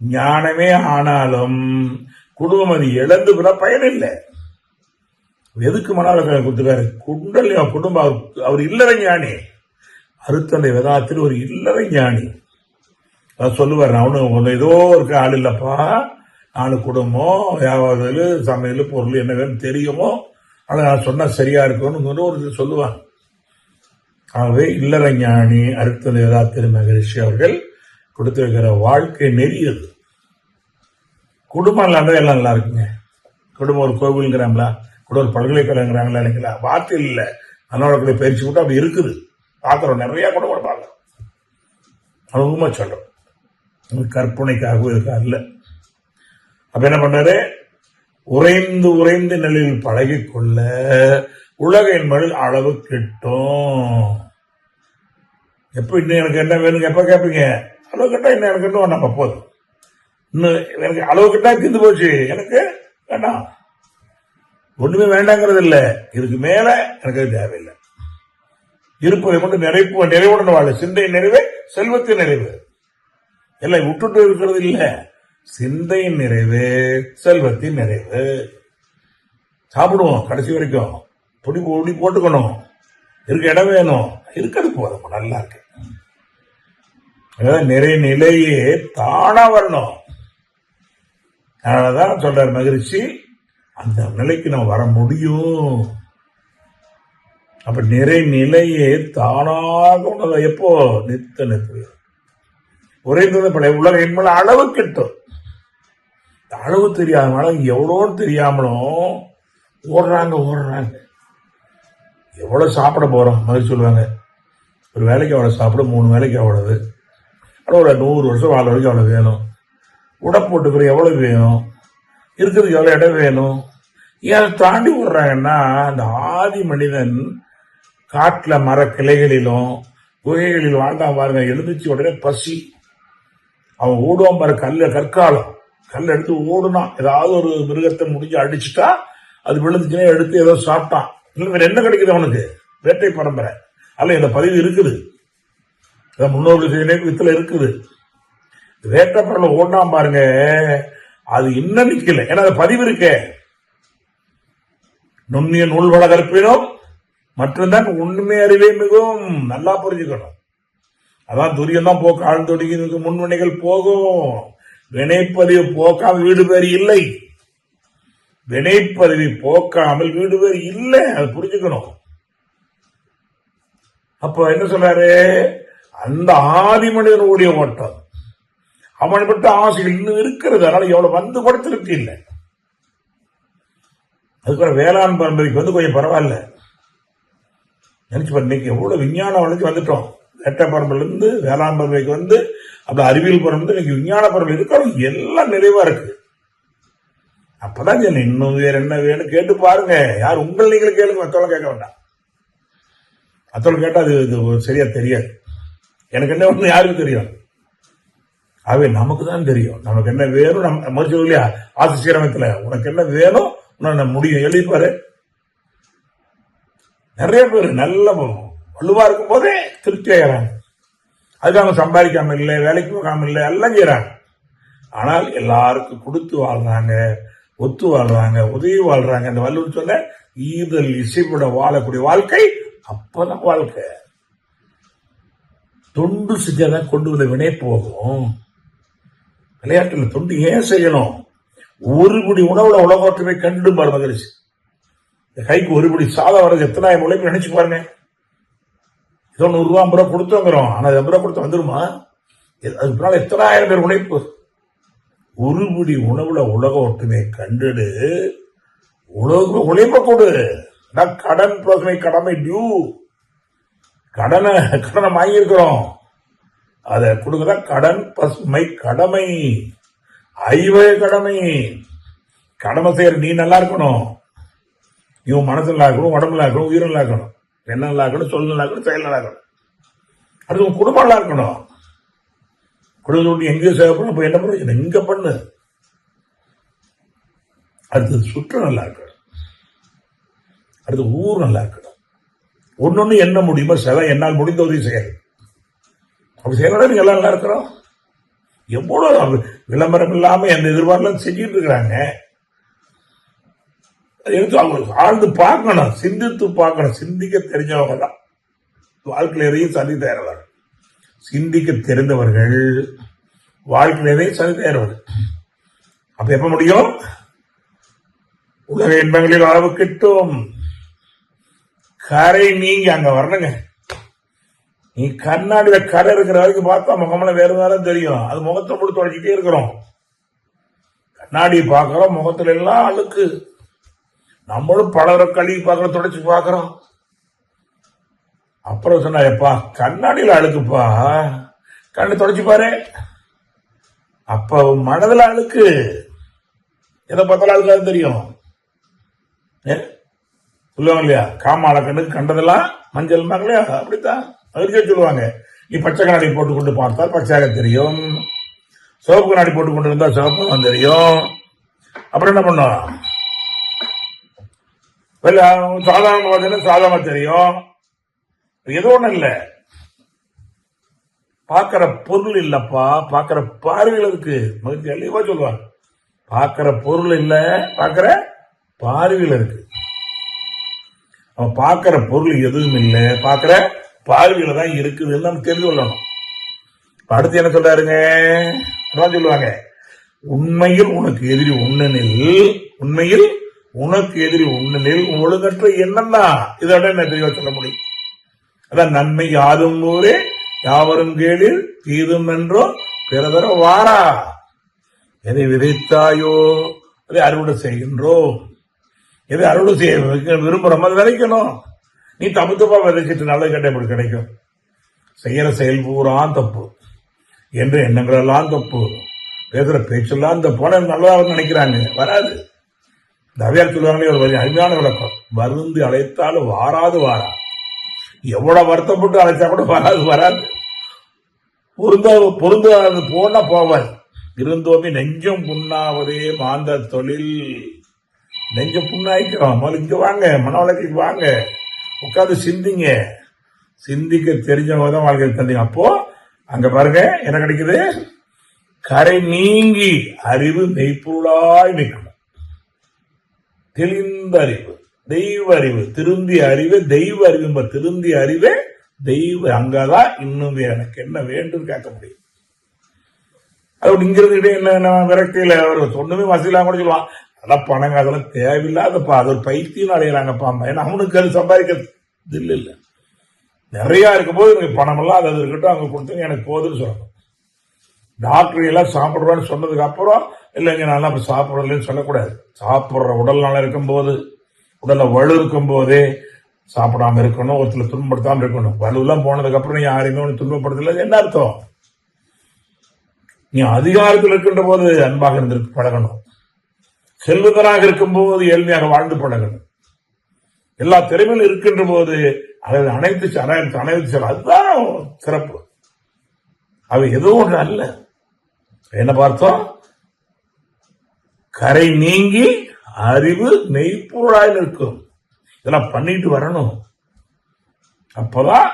[SPEAKER 2] ஞானமே ஆனாலும் குடும்பமதி இழந்து விட பயனில்லை. எதுக்கு மனவளக்கலை கொடுத்துக்காரு? குடும்பம், அவர் இல்லற ஞானி, அருத்தந்தை வேதாத்தில் ஒரு இல்லற ஞானி. சொல்லுவார், நான் ஏதோ இருக்க ஆள் இல்லப்பா, 4 குடும்பம், வியாபாரம், சமையல், பொருள் என்ன வேணும் தெரியுமோ, ஆனா நான் சொன்னா சரியா இருக்கும்னு ஒரு சொல்லுவாங்க. ஆகவே இல்லற ஞானி அருத்தந்தை வேதாத்திரி மகரிஷி அவர்கள் கொடுத்து வைக்கிற வாழ்க்கை நெறியது. குடும்பம் இல்லாத எல்லாம் நல்லா இருக்குங்க. குடும்பம் ஒரு கோவில்ங்கிறாங்களா, கூட ஒரு பல்கலைக்கழகங்கிறாங்களா இல்லைங்களா, வார்த்தை இல்லை, அன்னோட பயிற்சி கூட அப்படி இருக்குது. பாத்திரம் நிறைய குடும்பம் பார்க்கலாம். அனுபவமா சொல்றோம், கற்பனைக்காகவும் இருக்காரு இல்ல. அப்ப என்ன பண்றாரு, உறைந்து நிலையில் பழகிக்கொள்ள உலக என்பது அளவு கிட்டும். எப்ப இன்னும் எனக்கு என்ன வேணுங்க எப்ப கேட்பீங்க? அளவு கிட்டா இன்னும் எனக்கு இன்னும் நம்ம போதும், இன்னும் எனக்கு அளவு கிட்டா தீர்ந்து போச்சு, எனக்கு வேண்டாம், ஒண்ணுமே வேண்டாங்கிறது இல்லை. இதுக்கு மேல எனக்கு தேவையில்லை. இருப்பதை கொண்டு நிறைவுடன் வாழ, சிந்தை நிறைவு செல்வத்தின் நிறைவு. எல்லாம் விட்டுட்டு இருக்கிறது இல்ல, சிந்தையின் நிறைவு செல்வத்தின் நிறைவு. சாப்பிடுவோம் கடைசி வரைக்கும், பொடி போட்டுக்கணும், இருக்க இடம் வேணும், இருக்கிறது போதும், நல்லா இருக்கு. நிறைய நிலையே தானா வரணும். அதனாலதான் சொல்றாரு மகிழ்ச்சி, அந்த நிலைக்கு நம்ம வர முடியும். அப்ப நிறை நிலையே தானாக உணர்ந்த எப்போ நிறுத்த உறைந்தது பழைய உலக என்பது அளவு கிட்டும். அளவு தெரியாமலும் எவ்வளோன்னு தெரியாமலும் ஓடுறாங்க. எவ்வளவு சாப்பிட போறோம் மகிழ்ச்சி சொல்லுவாங்க, ஒரு வேலைக்கு அவ்வளவு சாப்பிட, 3 வேலைக்கு அவ்வளவு, ஒரு 100 வருஷம் வாழ வரைக்கும் அவ்வளவு வேணும். உடை போட்டுக்கிற எவ்வளவு வேணும், இருக்கிறதுக்கு எவ்வளவு இடம் வேணும். ஏன் தாண்டி விடுறாங்கன்னா, அந்த ஆதி மனிதன் காட்டுல மர கிளைகளிலும் குகைகளில் வாழ்ந்தா பாருங்க, எழுந்துச்சு உடனே பசி, அவன் ஓடுவான் பாரு, கற்காலம் கல் எடுத்து ஓடுனான். ஏதாவது ஒரு மிருகத்தை முடிஞ்சு அடிச்சுட்டா அது விழுந்துச்சுன்னா எடுத்து ஏதோ சாப்பிட்டான். இல்லை வேற என்ன கிடைக்குது அவனுக்கு? வேட்டை பரம்பரை அல்ல, இந்த பதிவு இருக்குது, முன்னோர்கள் வித்துல இருக்குது. வேட்டை பரம்பரை ஓடினான் பாருங்க, அது இன்னும் நிக்கல. ஏன்னா அது பதிவு இருக்கே, நுண்ணிய நூல்வள கற்பினும் மட்டும்தான் உண்மை அறிவே மிகவும் நல்லா புரிஞ்சுக்கணும். அதான் துரியம் தான் போக்க ஆழ்ந்தொடுங்கி முன்வினைகள் போகும். வினைப்பதிவு போக்காமல் வீடு பேர் இல்லை. வினைப்பதிவை போக்காமல் வீடு பேர் இல்லை, அது புரிஞ்சுக்கணும். அப்ப என்ன சொல்றாரு? அந்த ஆதி மனிதனுடைய ஓட்டம், அவன் பட்ட ஆசைகள் இன்னும் இருக்கிறது. அதனால எவ்வளவு வந்து கூட திருப்தி இல்லை. அதுக்கு வேளாண் பரம்பரைக்கு கொஞ்சம் பரவாயில்ல. நினைச்சு பாரு, இன்னைக்கு எவ்வளவு விஞ்ஞானம் வளர்ச்சி வந்துட்டோம். வேட்டை பரம்பரையில இருந்து வேளாண் பரம்பரைக்கு அப்படி அறிவியல் பரம்பரை, இன்னைக்கு விஞ்ஞான பரம்பரை இருக்கிறோம், எல்லாம் நிறைவா இருக்கு. அப்பதான் இன்னும் வேற என்ன வேணும் கேட்டு பாருங்க. யார் உங்கள் நீங்களும் கேளுங்க, மற்றவங்க கேட்க வேண்டாம். மற்றவங்க கேட்டா அது சரியா தெரியாது. எனக்கு என்ன ஒண்ணு யாருக்கு தெரியும்? அவை நமக்கு தான் தெரியும். நமக்கு என்ன வேணும், நம்ம மறுச்சு இல்லையா ஆசி சீரமத்துல உனக்கு என்ன வேணும் முடியும் எழுதிப்பாரு. நிறைய பேர் நல்ல வலுவா இருக்கும் போதே திருப்தி ஆகிறாங்க. அதுக்கு அவங்க சம்பாதிக்காம இல்லை, வேலைக்கு போகாம இல்லை, எல்லாம் செய்யறாங்க. ஆனால் எல்லாருக்கும் கொடுத்து வாழ்றாங்க, ஒத்து வாழ்றாங்க, உதவி வாழ்றாங்க. அந்த வள்ளுவர் சொன்ன ஈதல் இசைப்பட வாழக்கூடிய வாழ்க்கை அப்பதான் வாழ்க்கை. தொண்டு செஞ்சாதான் கொண்டு வந்த வினை போகும். விளையாட்டுல தொண்டு ஏன் செய்யணும்? ஒரு குடி உணவுல உலகோற்றமை கண்டு மகிழ்ச்சி. கைக்கு ஒரு குடி சாதம் வர்றது எத்தனாயிரம் உழைப்பு நினைச்சு பாருங்க. ஏதோ 100 ரூபா 50 ரூபா கொடுத்தோங்கிறோம், ஆனா 50 ரூபா கொடுத்து வந்துருமா? அதுக்கு பின்னால எத்தனாயிரம் பேர் உழைப்பு. ஒரு குடி உணவுல உலக ஒற்றுமை கண்டுடு, உலக உழைப்ப கொடு. கடன் பசுமை கடமை டியூ, கடனை வாங்கியிருக்கிறோம், அதை கொடுக்கதான் கடன் பசுமை கடமை. ஐவகை கடமை. கடமை செய்யற நீ நல்லா இருக்கணும், இவன் மனசு நல்லா இருக்கணும், உடம்பு நல்லா இருக்கணும், உயிர் நல்லா இருக்கணும், என்ன நல்லா இருக்கணும், சொல் நல்லா இருக்கணும், செயல் நல்லா இருக்கணும். அடுத்து உன் குடும்பம் நல்லா இருக்கணும். குடும்பம் எங்கேயோ சேவை பண்ண போய் என்ன பண்ண இங்க பண்ணு. அடுத்தது சுற்று நல்லா இருக்கணும், அடுத்து ஊர் நல்லா இருக்கணும். ஒன்னொன்னு என்ன முடியுமோ சில என்னால் முடிந்த உதவி செய்யறது. அப்படி செய்யறோட நீங்க எல்லாம் நல்லா இருக்கிறோம். எவ்வளவு விளம்பரம் இல்லாம எந்த எதிர்பார்ப்பு செஞ்சுட்டு இருக்கிறாங்க. ஆழ்ந்து பார்க்கணும், சிந்தித்து பார்க்கணும். சிந்திக்க தெரிஞ்சவங்க தான் வாழ்க்கையில் எதையும் சந்தி தயாரவர்கள். சிந்திக்க தெரிந்தவர்கள் வாழ்க்கையில் எதையும் சந்தி தயாரவர்கள். அப்ப எப்ப முடியும்? உலக இன்பங்களில் அளவு கிட்டும். கரை நீங்க அங்க வரணுங்க. நீ கண்ணாடியில கரை இருக்கிற வரைக்கும் பார்த்தா முகமெல்லாம் வேற வேற தெரியும். அது முகத்தை போட்டு தொடச்சிட்டே இருக்கிறோம். கண்ணாடி பார்க்கிறோம், முகத்துல எல்லாம் அழுக்கு. நம்மளும் பலரை கழுவி பார்க்கிறோம், தொடச்சு பார்க்கிறோம். அப்புறம் சொன்னா, எப்பா கண்ணாடியில அழுக்குப்பா, கண்ணு தொடச்சு பாரு. அப்ப மனதுல அழுக்கு. எதை பார்த்தாலும் அழுக்காது தெரியும். சொல்லுவாங்க இல்லையா, காமால கண்ணுக்கு கண்டதெல்லாம் மஞ்சள் இல்லையா, அப்படித்தான் அதுக்கே சொல்லுவாங்க. நீ பச்சை கண்ணாடி போட்டுக்கொண்டு பார்த்தால் பச்சையாக தெரியும், சிவப்பு கண்ணாடி போட்டுக்கொண்டு இருந்தா சிவப்பு தான் தெரியும். அப்புறம் என்ன பண்ணும்? சாதாரண பார்த்தீங்கன்னா சாதாரண தெரியும். எது ஒண்ணும் இல்ல, பாக்கிற பொருள் இல்லப்பா, பாக்கிற பார்வைகள் இருக்கு. மகிழ்ச்சி தெளிவா சொல்லுவாங்க, பாக்கிற பொருள் இல்ல, பாக்கிற பார்வைகள் இருக்கு. அவன் பாக்கிற பொருள் எதுவும் இல்லை, பாக்கிற பார்வையில தான் இருக்குதுன்னு நம்ம தெரிந்து கொள்ளணும். அடுத்து என்ன சொல்றாருங்க? சொல்லுவாங்க, உண்மையில் உனக்கு எதிரி உண்ணனில், உண்மையில் உனக்கு எதிரி உண்ணனில் ஒழுங்கற்ற எண்ணம் தான். இதோட என்ன தெளிவா சொல்ல முடியும்? அதான் நன்மை யாதும் ஊரே யாவரும் கேளில் தீதும் என்றோ பிறதர வாரா. எதை விதைத்தாயோ அதை அறுவடை செய்கின்றோம். எதை அறுவடை செய்ய விரும்புறோம் அது விதைக்கணும். நீ தப்பு தப்பா விதைச்சிட்டு நல்லது கட்ட எப்படி கிடைக்கும்? செய்யற செயல் பூரான் தப்பு, என்ற எண்ணங்கள் எல்லாம் தப்பு, பேசுற பேச்செல்லாம் தப்பு. நல்லதாக நினைக்கிறாங்க, வராது. தவியார் சொல்லுவாங்களே ஒரு அருமையான விளக்கம், வருந்து அழைத்தாலும் வாராது வாரா. எவ்வளவு வருத்தப்பட்டு அழைச்சா கூட வராது. பொருந்தாது போன போவன் இருந்தோமே நெஞ்சம் புண்ணாவதே மாந்த தொழில். நெஞ்சம் புண்ணாய்க்கிறோம். முதல்ல இங்க வாங்க, மனவளத்துக்கு வாங்க, உட்காந்து சிந்திங்க. சிந்திக்க தெரிஞ்சவங்க தான் வாழ்க்கை தந்தீங்க. அப்போ அங்க பாருங்க என்ன கிடைக்குது, கரை நீங்கி அறிவு மெய்ப்பொருளாய் நிற்கணும். தெளிந்த அறிவு, தெய்வ அறிவு, திருந்திய அறிவு, தெய்வ அறிவு. திருந்திய அறிவு தெய்வ, அங்கதான் இன்னும் எனக்கு என்ன வேண்டும் கேட்க முடியும். அது இங்கிருந்து என்ன விரக்தியில அவர் ஒண்ணுமே வசதியிலாம் கூட சொல்லுவான், அதெல்லாம் பணங்க, அதெல்லாம் தேவையில்லாதப்பா, அது ஒரு பைத்தியம் அடைகிறாங்கப்பா. ஏன்னா அவனுக்கு அது சம்பாதிக்கிறது இல்லை. நிறைய இருக்கும்போது எனக்கு பணம் எல்லாம் அது இருக்கட்டும், அவங்க கொடுத்து எனக்கு போதுன்னு சொல்லணும். டாக்டர் எல்லாம் சாப்பிடுவான்னு சொன்னதுக்கு அப்புறம் இல்லைங்க நல்லா இப்ப சாப்பிடலன்னு சொல்லக்கூடாது. சாப்பிடுற உடல் நல்லா இருக்கும் போது, உடல்ல வலு இருக்கும் போதே சாப்பிடாம இருக்கணும், ஒருத்தர் துன்பப்படுத்தாம இருக்கணும். வலுலாம் போனதுக்கு அப்புறம் யாரையுமே ஒன்று துன்பப்படுத்தல என்ன அர்த்தம்? நீ அதிகாரத்தில் இருக்கின்ற போது அன்பாக இருந்திருக்கு பழகணும். செல்வதனாக இருக்கும் போது ஏழ்மையாக வாழ்ந்து பழகணும். எல்லா திறமையிலும் இருக்கின்ற போது அதை அனைத்து அதுதான் சிறப்பு. அவை எதுவும் ஒன்று அல்ல. என்ன பார்த்தோம், கரை நீங்கி அறிவு மெய்ப்பொருளாய் நிற்கும். இதெல்லாம் பண்ணிட்டு வரணும். அப்பதான்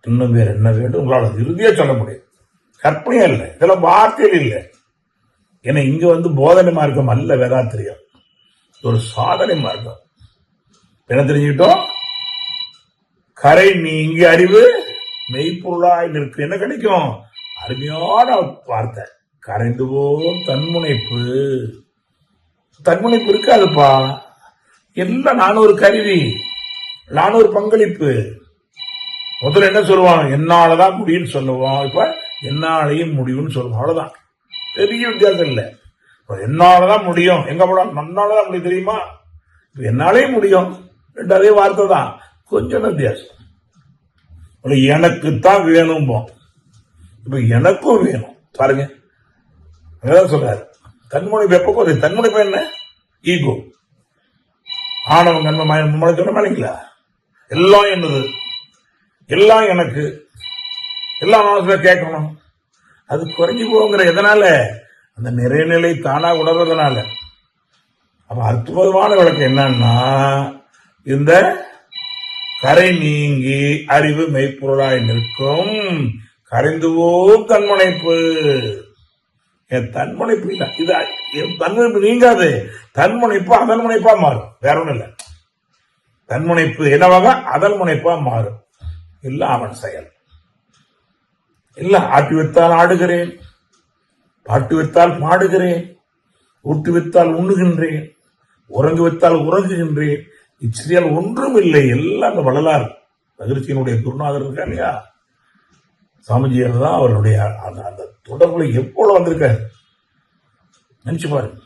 [SPEAKER 2] இன்னும் வேற என்ன வேண்டும் உங்களால் இறுதியா சொல்ல முடியும். கற்பனையா இல்லை, இதெல்லாம் வார்த்தையில் இல்லை. ஏன்னா இங்க போதனை மார்க்கம் அல்ல வேதாத்திரியம், ஒரு சாதனை மார்க்கம். என்ன தெரிஞ்சுக்கிட்டோம், கரை நீங்கி அறிவு மெய்ப்பொருளாய் நிற்கும். என்ன கிடைக்கும், அருமையான வார்த்தை, கரைந்து போம் தன்முனைப்பு. தன்முனைப்பு இருக்காதுப்பா. எல்லாம் நான் ஒரு கருவி, நான் ஒரு பங்களிப்பு. முதல்ல என்ன சொல்லுவான், என்னாலதான் முடியும்னு சொல்லுவோம். இப்ப என்னாலையும் முடியும்னு சொல்லுவோம். அவ்வளவுதான், பெரிய வித்தியாசம் இல்லை. என்னாலதான் முடியும், எங்க போலாம் நன்னாலதான் முடியும் தெரியுமா, என்னாலையும் முடியும், அதே வார்த்தை தான், கொஞ்சம் வித்தியாசம். எனக்குத்தான் வேணும், இப்ப எனக்கும் வேணும் பாருங்க. அதான் சொல்றாரு தன்முனைப்பு. எப்போ தன்முனைப்பு என்ன, ஈகோ, ஆணவம், கண்ம, சொன்ன இல்லைங்களா, எல்லாம் என்னது, எல்லாம் எனக்கு, எல்லாம் மனசுல கேட்கணும், அது குறைஞ்சி போங்கிற. எதனால, அந்த நிறைநிலை தானா உணர்வதனால. அப்ப அற்புதமான விளக்கம் என்னன்னா, இந்த கரை நீங்கி அறிவு மெய்ப்பொருளாய் நிற்கும், கரைந்துவோம் தன்முனைப்பு. தன்முனைப்பு இல்லை, இது தன்முனைப்பு நீங்காது. தன்முனைப்பு அதன் முனைப்பா மாறும், வேற ஒண்ணும் இல்லை. தன்முனைப்பு என்னவாக அதன் முனைப்பா மாறும். இல்ல அவன் செயல் இல்ல. ஆட்டி வைத்தால் ஆடுகிறேன், பாட்டு வைத்தால் பாடுகிறேன், ஊட்டு வைத்தால் உண்ணுகின்றேன், உறங்கு வைத்தால் உறங்குகின்றேன், இச்செயல் ஒன்றும் இல்லை. எல்லாம் அந்த வள்ளலார் மகிழ்ச்சியினுடைய குருநாதர் இருக்கா இல்லையா, சாமிஜியர் தான் அவருடைய அந்த தொடர்புல எப்போது வந்திருக்காரு நினைச்சு பாருங்க.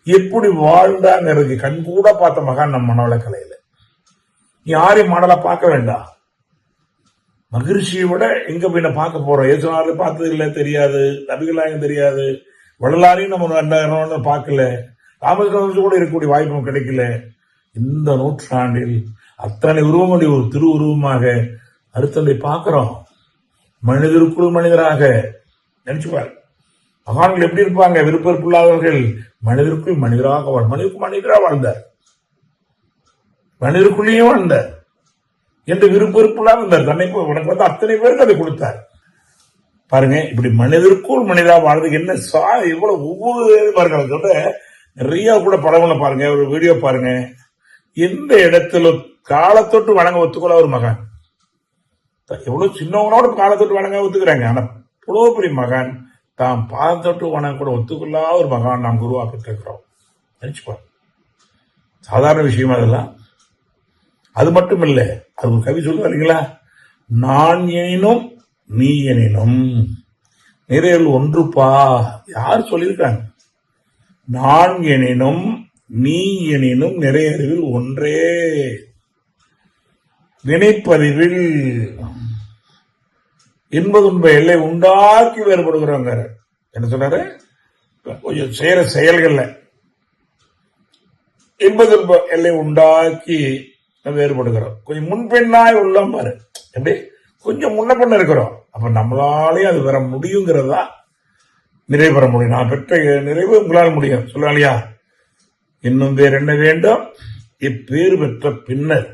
[SPEAKER 2] எப்படி வாழ்ந்தாங்கிறது கண்கூட பார்த்த மகான் நம் மனவள கலையில. யாரையும் மாடலா பார்க்க வேண்டாம். மகிழ்ச்சியை விட எங்க போய் நான் பார்க்க போறோம், ஏசுனாரு பார்த்தது இல்லை, தெரியாது, நபிகளாயும் தெரியாது, வள்ளலாரையும் நம்ம 2000 பார்க்கல, ராமகிருஷ்ணன் கூட இருக்கக்கூடிய வாய்ப்பும் கிடைக்கல. இந்த நூற்றாண்டில் அத்தனை உருவங்களுடைய ஒரு திரு உருவமாக அருத்தந்தை பார்க்கிறோம். மனிதருக்குள் மனிதராக நினைச்சுப்பாரு. மகான்கள் எப்படி இருப்பாங்க, விருப்பமில்லாதவர்கள் மனிதருக்குள் மனிதராக மனிதருக்கு மனிதராக வாழ்ந்தார், மனிதருக்குள்ளேயே வாழ்ந்தார், எந்த விருப்பமில்லாம இருந்தார். தன்னை உனக்கு அத்தனை பேருக்கு அதை கொடுத்தார். பாருங்க, இப்படி மனிதருக்குள் மனிதா வாழ்றதுக்கு என்ன இவ்வளவு ஒவ்வொரு பாருங்க. நிறைய கூட படங்களை பாருங்க, ஒரு வீடியோ பாருங்க. எந்த இடத்துல காலத்தொட்டு வணங்க ஒத்துக்கொள்ள ஒரு மகான், எவ்வளவு சின்னவங்களோட காலத்தொட்டு வணங்க ஒத்துக்கிறாங்க. ஆனா இவ்வளவு பெரிய மகான் தாம் பாதத்தொட்டு வணங்க கூட ஒத்துக்கொள்ளா ஒரு மகான் நாம் குருவா பெற்றிருக்கிறோம். நினைச்சுப்பாரு, சாதாரண விஷயமா அதெல்லாம். அது மட்டும் இல்லை, அது ஒரு கவி சொல்லுவா இல்லைங்களா, நான் எனினும் நீ எனினும் நிறைய ஒன்றுப்பா. யார் சொல்லியிருக்காங்க, நான் எனினும் நீ எனினும் நிறைய அறிவில் ஒன்றே, வினைப்பதிவில் இன்பதுன்ப எல்லை உண்டாக்கி வேறுபடுகிறவங்க. என்ன சொல்றாரு, கொஞ்சம் செய்யற செயல்கள்ல இன்பதுன்ப எல்லை உண்டாக்கி வேறுபடுகிறோம். கொஞ்சம் முன்பெண்ணாய் உள்ளம் பாரு, எப்படி கொஞ்சம் முன்ன பண்ண இருக்கிறோம். அப்ப நம்மளாலே அது பெற முடியுங்கிறதா நிறைவு பெற முடியும். நான் பெற்ற நிறைவு உங்களால் முடியும். சொல்லுவாளியா, இன்னும் வேறு என்ன வேண்டும்? இப்பேறு பெற்ற பின்னர்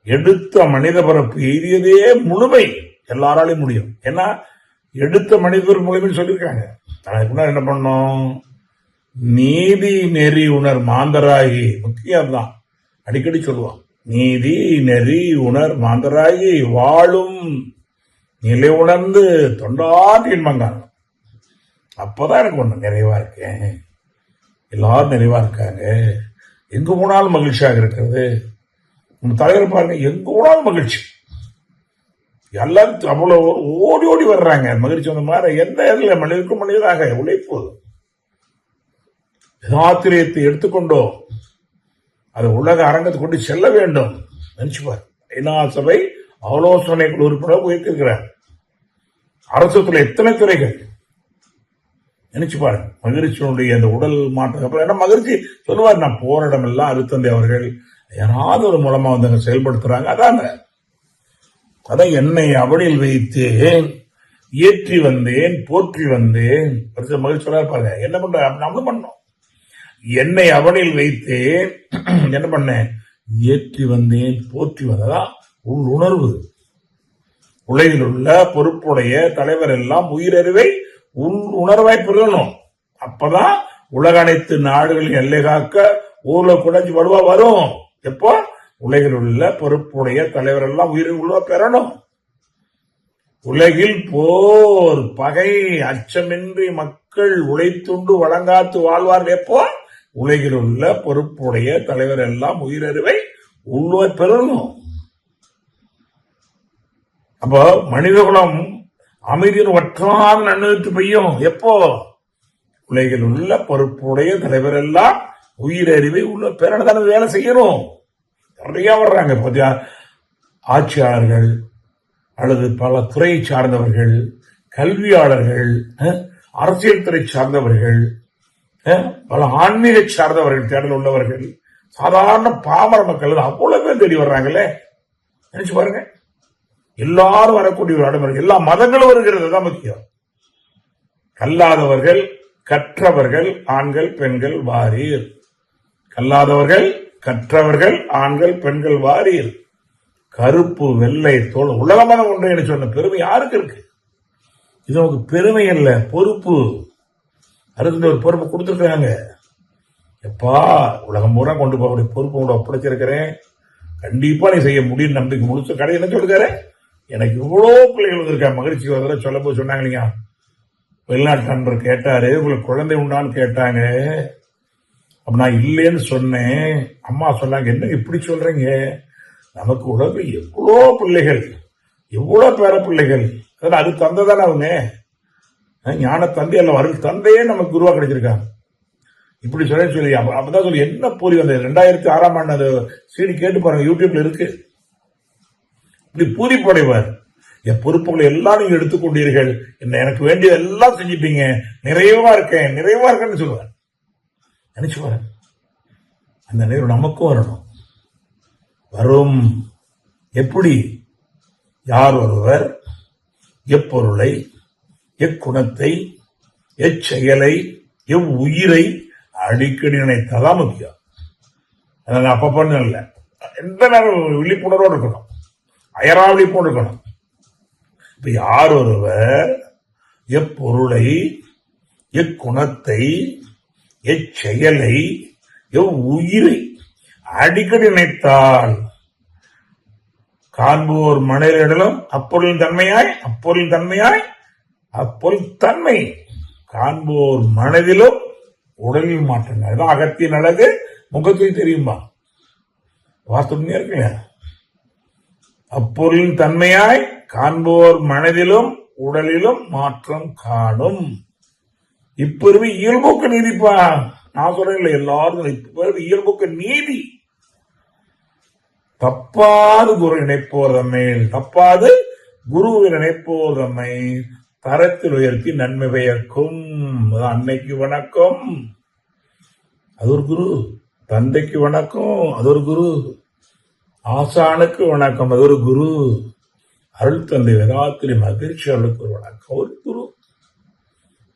[SPEAKER 2] எடுத்த மனித பிறப்பு எய்தியதே முழுமை எல்லாராலையும் முடியும். ஏன்னா எடுத்த மனித பிறப்பு முழுமைன்னு சொல்லியிருக்காங்க. அதுக்கு என்ன பண்ணோம்? நீதி நெறி உணர் மாந்தராகி, முக்கியம் தான், அடிக்கடி சொல்லுவான். நீதி நெறி உணர் மாந்தராகி வாழும் நிலை உணர்ந்து தொண்டாற்றி இன்பங்கான. அப்பதான் எனக்கு ஒண்ணு நிறைவா இருக்கேன். எல்லாரும் நிறைவா இருக்காங்க. எங்க போனாலும் மகிழ்ச்சியாக இருக்கிறது. உங்க தலைவர் பாருங்க, எங்க போனாலும் மகிழ்ச்சி. எல்லாரும் அவ்வளவு ஓடி ஓடி வர்றாங்க. மகிழ்ச்சி வந்த மாதிரி எந்த இடத்துல மனிதருக்கும் மனிதராக உழைப்பு ஆத்திரியத்தை எடுத்துக்கொண்டோ அது உலக அரங்கத்துக்கு கொண்டு செல்ல வேண்டும். நினைச்சுப்பார். ஐநா சபை ஆலோசனை குழு உறுப்பினர் உயர்த்திருக்கிறார். அரசுல எத்தனை துறைகள் நினைச்சு பாருங்க. மகிழ்ச்சியினுடைய அந்த உடல் மாற்றம். அப்புறம் என்ன மகிழ்ச்சி சொல்லுவார், நான் போற இடம் எல்லாம் அருத்தந்தை அவர்கள் யாராவது ஒரு மூலமா வந்து செயல்படுத்துறாங்க. அதான் என்னை அவனில் வைத்தேன், ஏற்றி வந்தேன், போற்றி வந்தேன். மகிழ்ச்சி சொல்ல பாருங்க. என்ன பண்ற? நம்மளும் பண்ணோம். என்னை அவனில் வைத்தேன், என்ன பண்ணேன்? ஏற்றி வந்தேன், போற்றி வந்ததான் உள் உணர்வு. உலகில் உள்ள பொறுப்புடைய தலைவர் எல்லாம் உயிரறிவை உள் உணர்வாய் பெறணும். அப்பதான் உலக அனைத்து நாடுகளின் எல்லை காக்க ஊர்ல குடைஞ்சு வலுவா வரும். எப்போ? உலகில் உள்ள பொறுப்புடைய தலைவர் எல்லாம் உயிரின் உள்ள பெறணும். உலகில் போர் பகை அச்சமின்றி மக்கள் உழைத்துண்டு வழங்காத்து வாழ்வார்கள். எப்போ? உலகில் உள்ள பொறுப்புடைய தலைவர் எல்லாம் உயிரறிவை உள்ள பெறணும். அப்போ மனிதகுலம் அமைதியின் வற்றாத நன்னெழுத்து பெய்யும். எப்போ? உலகில் உள்ள பொறுப்புடைய தலைவர் எல்லாம் உயிரறிவை உள்ள பெறதான வேலை செய்யணும். நிறைய வர்றாங்க. ஆட்சியாளர்கள் அல்லது பல துறையை சார்ந்தவர்கள், கல்வியாளர்கள், அரசியல் துறை சார்ந்தவர்கள், பல ஆன்மீக சார்ந்தவர்கள், தேடல் உள்ளவர்கள், சாதாரண பாமர மக்கள் அவ்வளவு பேர் தேடி வர்றாங்களே. நினைச்சு பாருங்க. எல்லாரும் வரக்கூடிய ஒரு நடைமுறை. எல்லா மதங்களும் வருகிறது தான் முக்கியம். கல்லாதவர்கள் கற்றவர்கள் ஆண்கள் பெண்கள் வாரீர். கல்லாதவர்கள் கற்றவர்கள் ஆண்கள் பெண்கள் வாரீர். கருப்பு வெள்ளை தோல் உலகமான ஒன்றை சொன்ன பெருமை யாருக்கு இருக்கு? இது நமக்கு பெருமை அல்ல, பொறுப்பு. அதுக்கு ஒரு பொறுப்பு கொடுத்துருக்காங்க. எப்பா உலகம் பூரா கொண்டு போகக்கூடிய பொறுப்பு கூட ஒப்படைச்சிருக்கிறேன். கண்டிப்பா நீ செய்ய முடியும் நம்பிக்கை முழுச கடை என்ன சொல்லுக்காரு. எனக்கு இவ்வளவு பிள்ளைகள் இருக்காங்க. மகிழ்ச்சி சொல்ல போது சொன்னாங்க இல்லையா, வெளிநாட்டு நண்பர் கேட்டாரு, உங்களுக்கு குழந்தை உண்டான்னு கேட்டாங்க. அப்ப நான் இல்லைன்னு சொன்னேன். அம்மா சொன்னாங்க, என்ன இப்படி சொல்றீங்க? நமக்கு உலக எவ்வளோ பிள்ளைகள், எவ்வளவு பேர பிள்ளைகள், அது தந்தைதானே அவங்க. ஞான தந்தை அல்ல, அருள் தந்தையே நமக்கு குருவா கிடைச்சிருக்காங்க. இப்படி சொல்லி அப்பதான் சொல்லி என்ன போலி வந்தது. 2006 ஆண்டு சீடி கேட்டு பாருங்க, யூடியூப்ல இருக்கு. இப்படி பூரிப்படைவார். என் பொறுப்புகளை எல்லாம் நீங்க எடுத்துக்கொண்டீர்கள், என்ன எனக்கு வேண்டியது எல்லாம் செஞ்சிட்டீங்க, நிறைவா இருக்கேன்னு சொல்லுவார். நினைச்சு பாருங்க. அந்த நிறைவு நமக்கும் வரணும். வரும். எப்படி? யார் ஒருவர் எப்பொருளை, எக்குணத்தை, எச்செயலை, எவ்வுயிரை அடிக்கடி நினைத்தாதான் முக்கியம். அப்ப இல்ல, எந்த நேரம் விழிப்புணர்வோடு இருக்கணும், அயரா விழிப்போடு இருக்கணும். இப்ப யார் ஒருவர் எப்பொருளை, எக்குணத்தை, எச்செயலை, எவ்வுயிரை அடிக்கடி நினைத்தால் காண்போர் மனிதரிடம் அப்பொருளின் தன்மையாய் அப்பொருள் தன்மை காண்போர் மனதிலும் உடலில் மாற்றங்கள். அகத்தின் அழகு முகத்தில் தெரியுமா? வார்த்தை இருக்குல்ல. அப்பொருளின் தன்மையாய் காண்போர் மனதிலும் உடலிலும் மாற்றம் காணும். இப்பருவி இயல்போக்கு நீதிப்பா. நான் சொல்றேன் இல்ல, எல்லாரும் இப்பருவி இயல்போக்கு நீதி. தப்பாது குரு நினைப்போர் தம்மை, தப்பாது குருவை நினைப்போர் தம்மை தரத்தில் உயர்த்தி நன்மை பெயர்க்கும். அன்னைக்கு வணக்கம், அது ஒரு குரு. தந்தைக்கு வணக்கம், அது ஒரு குரு. ஆசானுக்கு வணக்கம், அது ஒரு குரு. அருள் தந்தை வேதாத்திரி மகிழ்ச்சி அவர்களுக்கு ஒரு வணக்கம். ஒரு குரு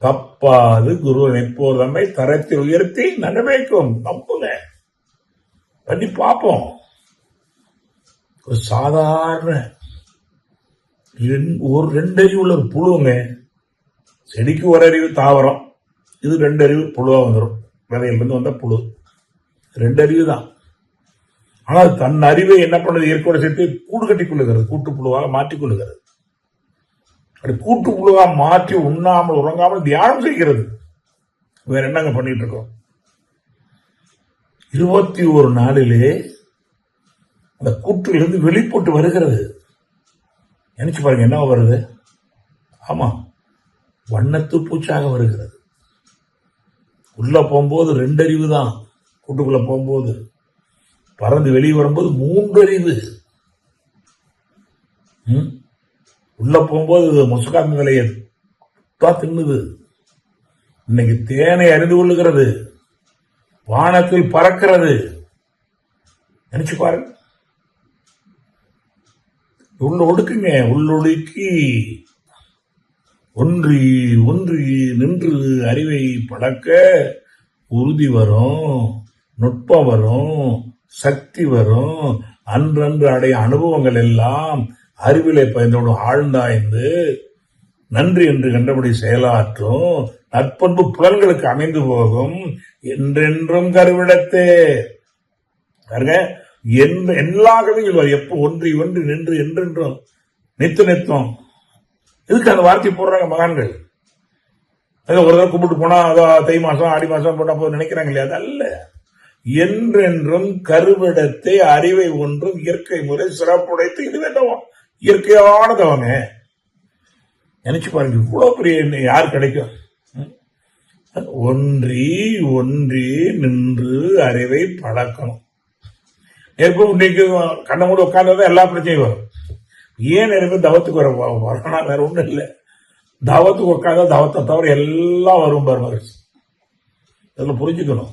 [SPEAKER 2] தப்பாது குரு நினைப்போர் தம்மை தரத்தில் உயர்த்தி நன்மைக்கும். நம்புங்க, பண்ணி பார்ப்போம். ஒரு சாதாரண ஒரு 2 அறிவு உள்ள ஒரு புழுங்க. செடிக்கு ஒரு அறிவு தாவரம், இது 2 அறிவு புழுவா வந்துடும். விதையிலிருந்து வந்த புழு 2 அறிவு தான். ஆனால் தன் அறிவை என்ன பண்ணது, இயற்கையோட சேர்த்து கூடு கட்டி கொள்ளுகிறது, கூட்டு புழுவாக மாற்றிக் கொள்ளுகிறது. அப்படி கூட்டு புழுவாக மாற்றி உண்ணாமல் உறங்காமல் தியானம் செய்கிறது. வேற என்னங்க பண்ணிட்டு இருக்கோம்? 21 நாளிலே அந்த கூற்றிலிருந்து வெளிப்பட்டு வருகிறது. நினைச்சு பாருங்க, என்ன வருது? ஆமா, வண்ணத்து பூச்சாக வருகிறது. உள்ள போகும்போது 2 அறிவு தான், கூட்டுக்குள்ள போகும்போது. பறந்து வெளியே வரும்போது 3 அறிவு. உள்ள போகும்போது முசுகாமி விலையை தின்னுது. இன்னைக்கு தேனை அறிந்து கொள்ளுகிறது, வானத்தில் பறக்கிறது. நினைச்சு பாருங்க. உள்ள ஒடுக்குங்க, உள்ளொடுக்கி ஒன்றி ஒன்றி நின்று அறிவை பழக்க உறுதி வரும், நுட்பம் வரும், சக்தி வரும். அன்றன்று அடைய அனுபவங்கள் எல்லாம் அறிவிலை பயந்தோடு ஆழ்ந்தாய்ந்து நன்றி என்று கண்டபடி செயலாற்றும். நற்பண்பு புலன்களுக்கு அமைந்து போகும். என்றென்றும் கருவிடத்தே எல்லா கதையும் எப்போ ஒன்றி ஒன்றி நின்று என்றென்றும் நித்தம். இதுக்கு அந்த வார்த்தை போடுறாங்க மகான்கள். ஒரு தடவை கும்பிட்டு போனா தை மாசம் ஆடி மாசம் போட்டா போது நினைக்கிறாங்க இல்லையா? அது அல்ல. என்றென்றும் கருவிடத்தை அறிவை ஒன்றும் இயற்கை முறை சிறப்புடைத்து. இதுவே தவம், இயற்கையான தவங்க. நினைச்சு பாருங்க, இவ்வளவு பெரிய யார் கிடைக்கும்? ஒன்றி ஒன்றி நின்று அறிவை பழக்கணும். இன்னைக்கு கண்ண மூட உட்கார்ந்தா எல்லா பிரச்சனையும் வரும். ஏன் நிறைய பேர் தவத்துக்கு வரணும்? வேற ஒண்ணும் இல்லை. தவத்துக்கு உட்கார்ந்தா தவத்தை தவிர எல்லாம் வரும் பாருங்க. இதெல்லாம் புரிஞ்சுக்கணும்.